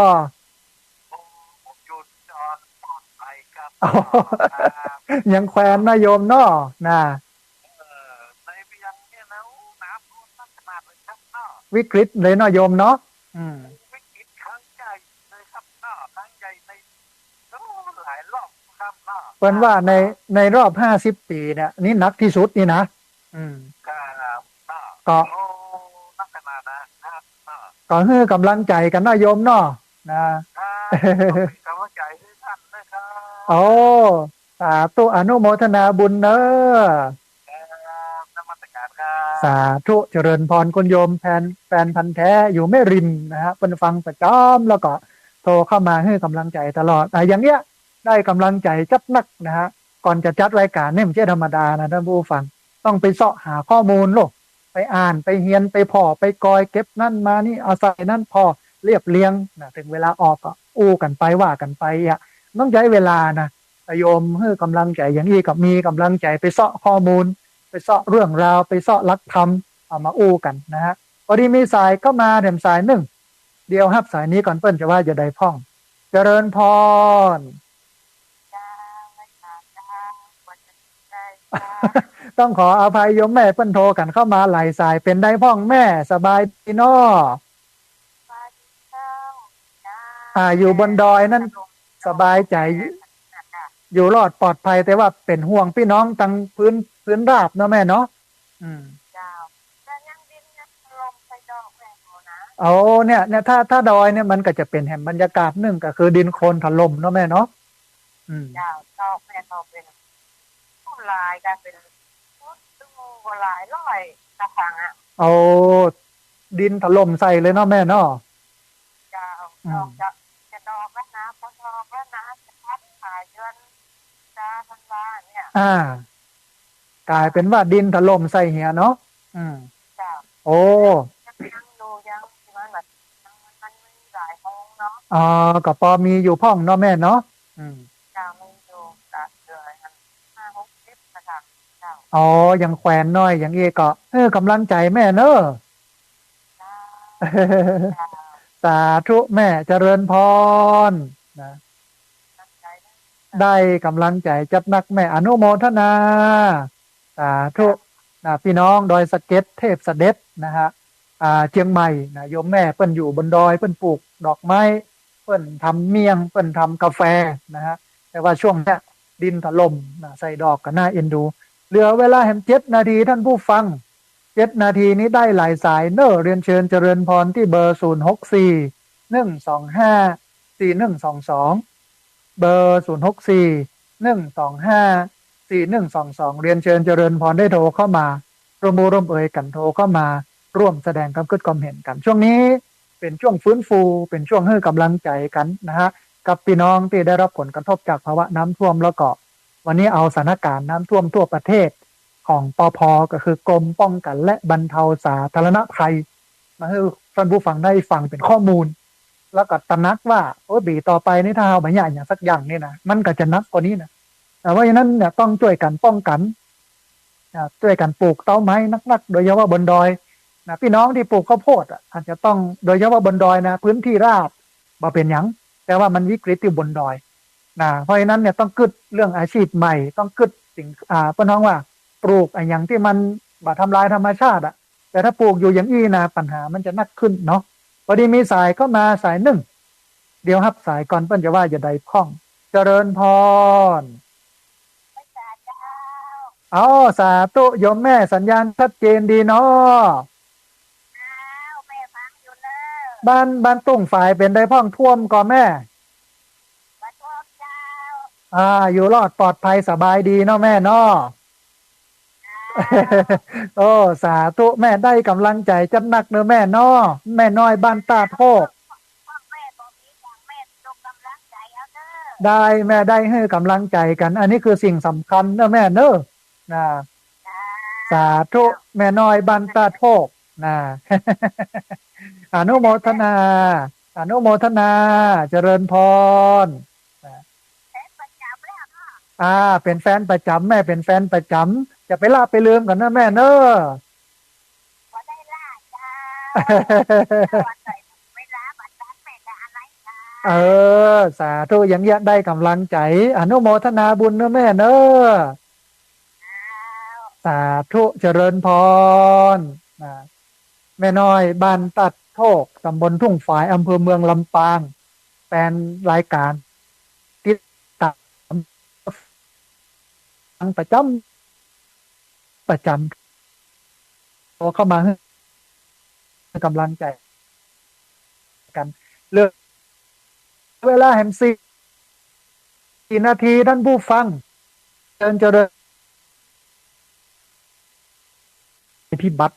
ยังแควนนะโยมเนาะนะวิกฤตเลยเนาะโยมเนาะวิกฤตครั้งใหญ่เลยครับเนาะครั้งใหญ่ในหลายรอบครับเนาะเป็นว่าในรอบ50 ปีเนี่ยนี่หนักที่สุดนี่นะครับก็นักขนาดนะครับก็ให้กำลังใจกันนะโยมเนาะนะกำลังใจให้ท่านนะครับโอ้สาธุอนุโมทนาบุญเนอะสาธุเจริญพรคุณโยมแฟนพันธุ์แท้อยู่แม่ริมนะฮะเป็นฟังประจำแล้วก็โทรเข้ามาให้กำลังใจตลอดอย่างเนี้ยได้กำลังใจจัดนักนะฮะก่อนจะจัดรายการเนี่ยไม่ใช่ธรรมดานะท่านผู้ฟังต้องไปเสาะหาข้อมูลโลกไปอ่านไปเฮียนไปพอไปกอยเก็บนั่นมานี่เอาใส่นั่นพอเรียบเรียงนะถึงเวลาออกก็อู้กันไปว่ากันไปต้องใช้เวลานะโยมให้กำลังใจอย่างนี้กับมีกำลังใจไปเสาะข้อมูลไปเสาะเรื่องราวไปเสาะลักธรรมเอามาอู้กันนะฮะพอดีมีสายก็มาแถมสายหนึ่งเดียวครับสายนี้ก่อนเปิ้ลจะว่าจะได้พ่องเจริญพรต้องขออภัยโยมแม่เปิ้ลโทรกันเข้ามาหลายสายเป็นได้พ่องแม่สบายดีเนาะอยู่บนดอยนั่นสบายใจอยู่รอดปลอดภัยแต่ว่าเป็นห่วงพี่น้องตั้งพื้นราบเนาะแม่เนาะโอ้เนี่ยถ้าดอยเนี่ยมันก็จะเป็นแห่งบรรยากาศหนึ่งก็คือดินโคลนถล่มเนาะแม่เนาะ เจ้าชอบแม่ชอบเป็นผู้ลายกันเป็นตู้ก็หลายร้อยกระถางเอาดินถล่มใส่เลยเนาะแม่เนาะเจ้าดอกจะดอกแล้วนะพอดอกแล้วนะจะพัดขายเดือนจ้าธันวาเนี่ยกลายเป็นว่าดินถล่มใส่เหียเนาะจ้าโอ้ยังดูยังที่มันแบบมันมีหลายห้องเนาะก็พอมีอยู่พ่องเนาะแม่เนาะจ้ามีอยู่จ้าเดือน50-60นะคะเจ้ายังแขวนน้อยอย่างนี้ก็กำลังใจแม่เนอะสาธุแม่เจริญพรนะได้กำลังใจจัดนักแม่อนุโมทนาสาธุนะพี่น้องดอยสะเก็ดเทพเสด็จนะฮะเชียงใหม่นะโยมแม่เปิ้นอยู่บนดอยเปิ้นปลูกดอกไม้เปิ้นทำเมี่ยงเปิ้นทำกาแฟนะฮะแต่ว่าช่วงนี้ดินถล่มนะใส่ดอกก็น่าเอ็นดูเหลือเวลาแห่ง7 นาทีท่านผู้ฟัง7 นาทีนี้ได้หลายสายเนอะเรียนเชิญเจริญพรที่เบอร์0641254122เบอร์0641254122เรียนเชิญเจริญพรได้โทรเข้ามาร่วมมือร่วมเอ่ยกันโทรเข้ามาร่วมแสดงความคิดความเห็นกันช่วงนี้เป็นช่วงฟื้นฟูเป็นช่วงให้กำลังใจกันนะฮะกับพี่น้องที่ได้รับผลกระทบจากภาวะน้ำท่วมแล้วก็วันนี้เอาสถานการณ์น้ำท่วมทั่วประเทศของปภก็คือกรมป้องกันและบรรเทาสาธารณภัยมาให้ท่านผู้ฟังได้ฟังเป็นข้อมูลแล้วก็ตระหนักว่าบีต่อไปนี่ถ้าเอาบางอย่างสักอย่างนี่นะมันก็จะนักกว่านี้นะแต่ว่าอย่างนั้นเนี่ยต้องช่วยกันป้องกันช่วยกันปลูกต้นไม้นักๆโดยเฉพาะบนดอยนะพี่น้องที่ปลูกข้าวโพดอาจจะต้องโดยเฉพาะบนดอยนะพื้นที่ราบบ่เป็นหยังแต่ว่ามันวิกฤตที่บนดอยนะเพราะฉะนั้นเนี่ยต้องกึดเรื่องอาชีพใหม่ต้องกึดสิ่งพี่น้องว่าปลูกอย่างที่มันบ่ทำลายธรรมชาติแต่ถ้าปลูกอยู่อย่างอี้นะปัญหามันจะนักขึ้นเนาะพอดีมีสายเข้ามาสายหนึ่งเดี๋ยวครับสายก่อนเปิ้นจะว่าจะได้พ้องเจริญพรสาธุโยมแม่สัญญาณชัดเจนดีเนาะแม่ฟังอยู่เนอะบ้านตุ้งฝ่ายเป็นได้พ้องท่วมก่อแม่ท่วมเจ้าอยู่รอดปลอดภัยสบายดีเนาะแม่เนาะสาธุแม่ได้กำลังใจจัดหนักเนอะแม่เนาะแม่น้อยบ้านตาโทกได้แม่ได้ให้กำลังใจกันอันนี้คือสิ่งสำคัญเนอะแม่เนอะนะสาธุแม่น้อยบ้านตาโทกนะอนุโมทนาเจริญพรเป็นแฟนประจำแม่เป็นแฟนประจำจะไปลาไปลืมกันนะแม่เนอะได้ล่าจ้าไม่ลาบัดนั้นแม่จะอะไรสาธุยังยะได้กำลังใจอนุโมทนาบุญเนอะแม่เนอะสาธุเจริญพรแม่น้อยบ้านตัดโทกตำบลทุ่งฝายอำเภอเมืองลำปางแฟนรายการติดตามประจำโทรเข้ามาให้กำลังใจกันเลือกเวลาแฮม4 นาทีท่านผู้ฟังเจริญพิบัติ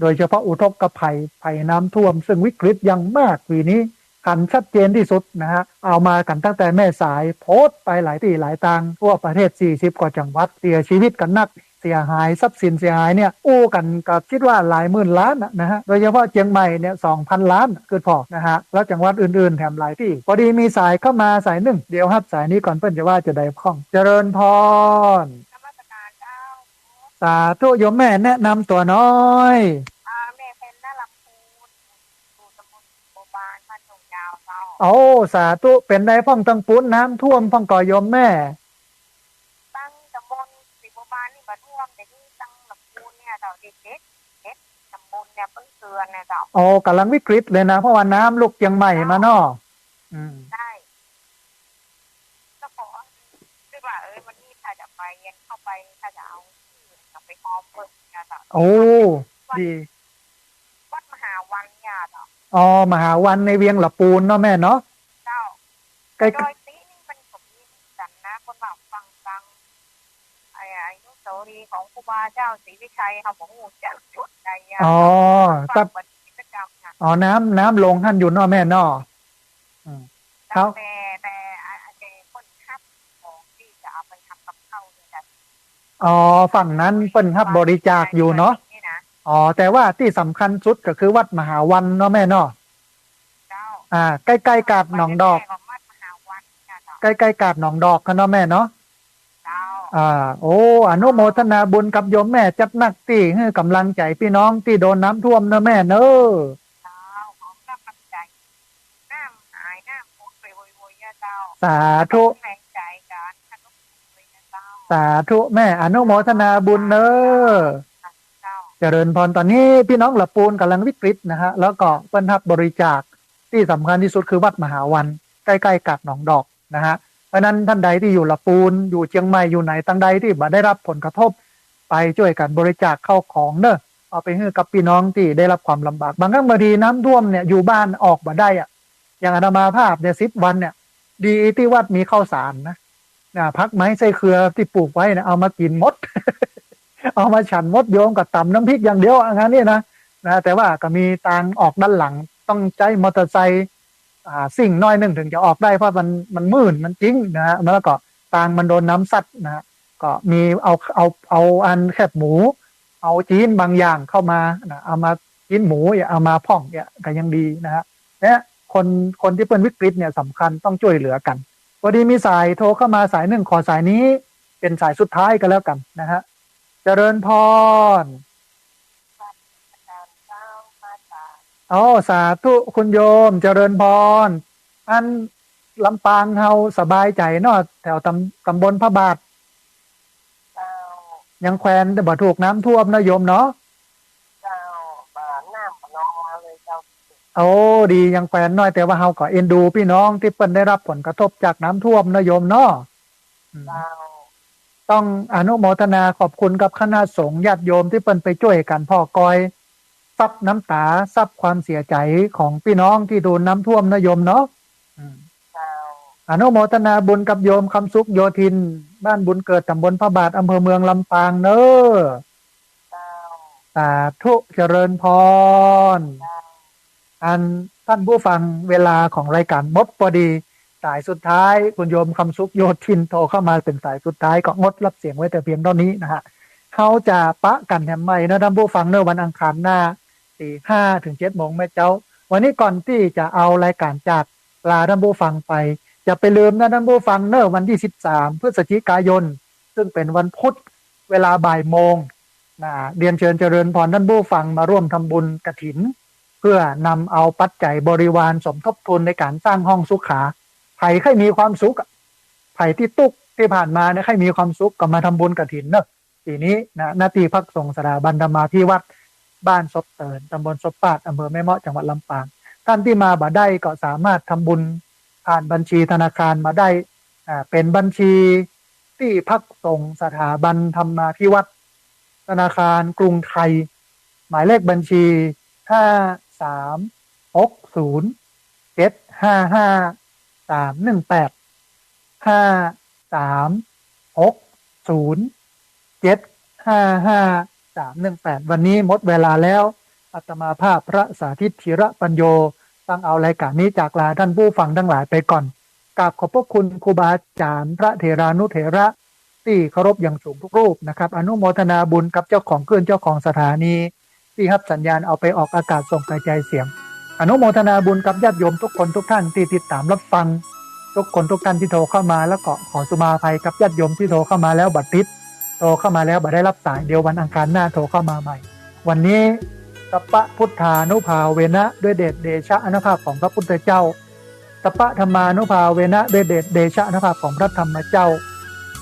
โดยเฉพาะอุทกภัยน้ำท่วมซึ่งวิกฤตอย่างมากปีนี้ขันชัดเจนที่สุดนะฮะเอามากันตั้งแต่แม่สายโพสต์ไปหลายที่หลายทางทั่วประเทศ40 กว่าจังหวัดเสียชีวิตกันนักเสียหายทรัพย์สินเสียหายเนี่ยอู้กันก็คิดว่าหลายหมื่นล้านนะฮะโดยเฉพาะเชียงใหม่เนี่ย 2,000 ล้านเกิดพอนะฮะแล้วจังหวัดอื่นๆแถมหลายที่พอดีมีสายเข้ามาสายหนึ่งเดี๋ยวครับสายนี้ก่อนเพิ่นจะว่าจะได้พ้องเจริญพรสาธุโยมแม่แนะนำตัวน้อยแม่เพนน่ารักปูตำบลโบบานบ้านตรงยาวสาธุเป็นได้พ้องตังปุ้นน้ำท่วมพ้องก่อโยมแม่ตั้งตำบลสิโบบานนี่บ่ท่วมแต่ที่ตั้งลำพูนเนี่ยเจ้าเด็ดตำบลเนี่ยเพิ่งเตือนเนี่ยเจ้ากำลังวิกฤตเลยนะเพราะว่าน้ำลุกเชียงใหม่มาเนาะใช่ก็ขอคือว่าวันนี้ถ้าจะไปเย็นเข้าไปถ้าจะเอาจะไปพร้อมเพิ่มเนี่ยเจ้าดีวัดมหาวันเนี่ยเจ้ามหาวันในเวียงละปูนเนาะแม่เนาะเจ้าโดยตีนี่มันผมมีสันนัก ของครูบาเจ้าศรีวิชัยค่ะผมงูจักจุดใดอ๋อตับกิจกรรมค่ะอ๋อน้ำลงท่านอยู่นอแม่นอเขาแต่อาจจะคนทับของที่จะเอาไปทำกับข้าวเนี่ยค่ะอ๋อฝั่งนั้นเปิ้นรับบริจาคอยู่เนาะอ๋อแต่ว่าที่สำคัญสุดก็คือวัดมหาวันเนาะแม่เนาะใกล้ๆกาดหนองดอกใกล้ๆกาดหนองดอกกันเนาะแม่เนาะโอ้อนุโมทนาบุญกับโยมแม่จัดหนักที่ให้กำลังใจพี่น้องที่โดนน้ำท่วมเนาะแม่เนอะสาธุสาธุแม่อนุโมทนาบุญเนอะเจริญพรตอนนี้พี่น้องละปูนกำลังวิกฤตนะฮะแล้วก็เปิ้นรับบริจาคที่สำคัญที่สุดคือวัดมหาวันใกล้ๆกับหนองดอกนะฮะเพราะนั้นท่านใดที่อยู่ละปูนอยู่เชียงใหม่อยู่ไหนตั้งใดที่บ่ได้รับผลกระทบไปช่วยกันบริจาคเข้าของเนอะเอาไปให้กับพี่น้องที่ได้รับความลำบากบางครั้งบางทีน้ำท่วมเนี่ยอยู่บ้านออกบ่ได้อะอย่างอาตมาภาพเนี่ย10 วันเนี่ยดีที่วัดมีข้าวสารนะพักไม้ใส่เครือที่ปลูกไว้นะเอามากินมด เอามาฉันมดโยมกับตำน้ำพริกอย่างเดียวงานนี้นะแต่ว่าก็มีทางออกด้านหลังต้องใช้มอเตอร์ไซค์สิ่งน้อยหนึ่งถึงจะออกได้เพราะมันมืดมันจริงนะฮะแล้วก็ทางมันโดนน้ำซัดนะฮะก็มีเอาอันแคบหมูเอาจีนบางอย่างเข้ามานะเอามาจีนหมูอย่าเอามาพ่องเนี่ยก็ยังดีนะฮะเนี่ยคนที่เป็นวิกฤตเนี่ยสำคัญต้องช่วยเหลือกันพอดีมีสายโทรเข้ามาสายหนึ่งขอสายนี้เป็นสายสุดท้ายก็แล้วกันนะฮะเจริญพรสาธุคุณโยมเจริญพรอันลำปางเฮาสบายใจเนาะแถวตำบลพระบาทยังแควนแต่บ่ถูกน้ำท่วมนะโยมเนาะโอ้ดียังแควนน้อยแต่ว่าเฮาก็เอ็นดูพี่น้องที่เปิ้นได้รับผลกระทบจากน้ำท่วมนะโยมเนาะต้องอนุโมทนาขอบคุณกับคณะสงฆ์ญาติโยมที่เปิ้นไปช่วยกันพ่อกอยซับน้ำตาซับความเสียใจของพี่น้องที่โดนน้ำท่วมนะโยมเนาะอนุโมทนาบุญกับโยมคำสุขโยธินบ้านบุญเกิดตำบลพระบาทอำเภอเมืองลำปางเนอะสาธุเจริญพรอันท่านผู้ฟังเวลาของรายการมดพอดีสายสุดท้ายคุณโยมคำสุขโยธินโทรเข้ามาเป็นสายสุดท้ายก็งดรับเสียงไว้แต่เพียงเท่านี้นะฮะเขาจะปะกันแถมใหม่นะท่านผู้ฟังเนอะวันอังคารหน้า5 ถึง 7 โมงแม่เจ้าวันนี้ก่อนที่จะเอารายการจากลาท่านผู้ฟังไปจะไปลืมนะท่านผู้ฟังเนอะวันที่13 พฤศจิกายนซึ่งเป็นวันพุธเวลาบ่ายโมงเรียนเชิญเจริญพรท่านผู้ฟังมาร่วมทำบุญกฐินเพื่อนำเอาปัจจัยบริวารสมทบทุนในการสร้างห้องสุขาไผ่ใครมีความสุขไผ่ที่ตุกที่ผ่านมาเนี่ยใครมีความสุขก็มาทำบุญกฐินเนอะทีนี้หน้าที่พักส่งสถาบันธรรมาภิวัตรบ้านศพเตินตำบลศพปาดอำเภอแม่เมาะจังหวัดลำปางท่านที่มาบ่ได้ก็สามารถทำบุญผ่านบัญชีธนาคารมาได้เป็นบัญชีที่พักส่งสถาบันธรรมาภิวัตรธนาคารกรุงไทยหมายเลขบัญชี5360755318วันนี้หมดเวลาแล้วอาตมาภาพพระสาธิตธีระปัญโยต้องเอารายการนี้จากลาท่านผู้ฟังทั้งหลายไปก่อนกราบขอบพระคุณครูบาอาจารย์พระเถรานุเถระที่เคารพอย่างสูงทุกรูปนะครับอนุโมทนาบุญกับเจ้าของเครื่องเจ้าของสถานีที่รับสัญญาณเอาไปออกอากาศส่งกระจายเสียงอนุโมทนาบุญกับญาติโยมทุกคนทุกท่านที่ติดตามรับฟังทุกคนทุกท่านที่โทรเข้ามาแล้วก็ขอสุมาภัยกับญาติโยมที่โทรเข้ามาแล้วบัดติดโทรเข้ามาแล้วบัดได้รับสายเดี๋ยววันอังคารหน้าโทรเข้ามาใหม่วันนี้สัพพะพุทธานุภาเวนะด้วยเดชเดชะอนุภาพของพระพุทธเจ้าสัพพะธรรมานุภาเวนะด้วยเดชเดชะอนุภาพของพระธรรมเจ้า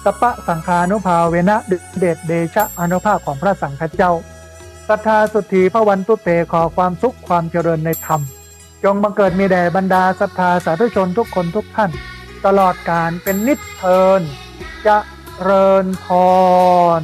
สัพพะสังฆานุภาเวนะด้วยเดชเดชะอนุภาพของพระสังฆเจ้าศรัทธาสุทธีพระวันตุเตขอความสุขความเจริญในธรรมจงบังเกิดมีแด่บรรดาศรัทธาสาธุชนทุกคนทุกท่านตลอดกาลเป็นนิจเทินเจริญพร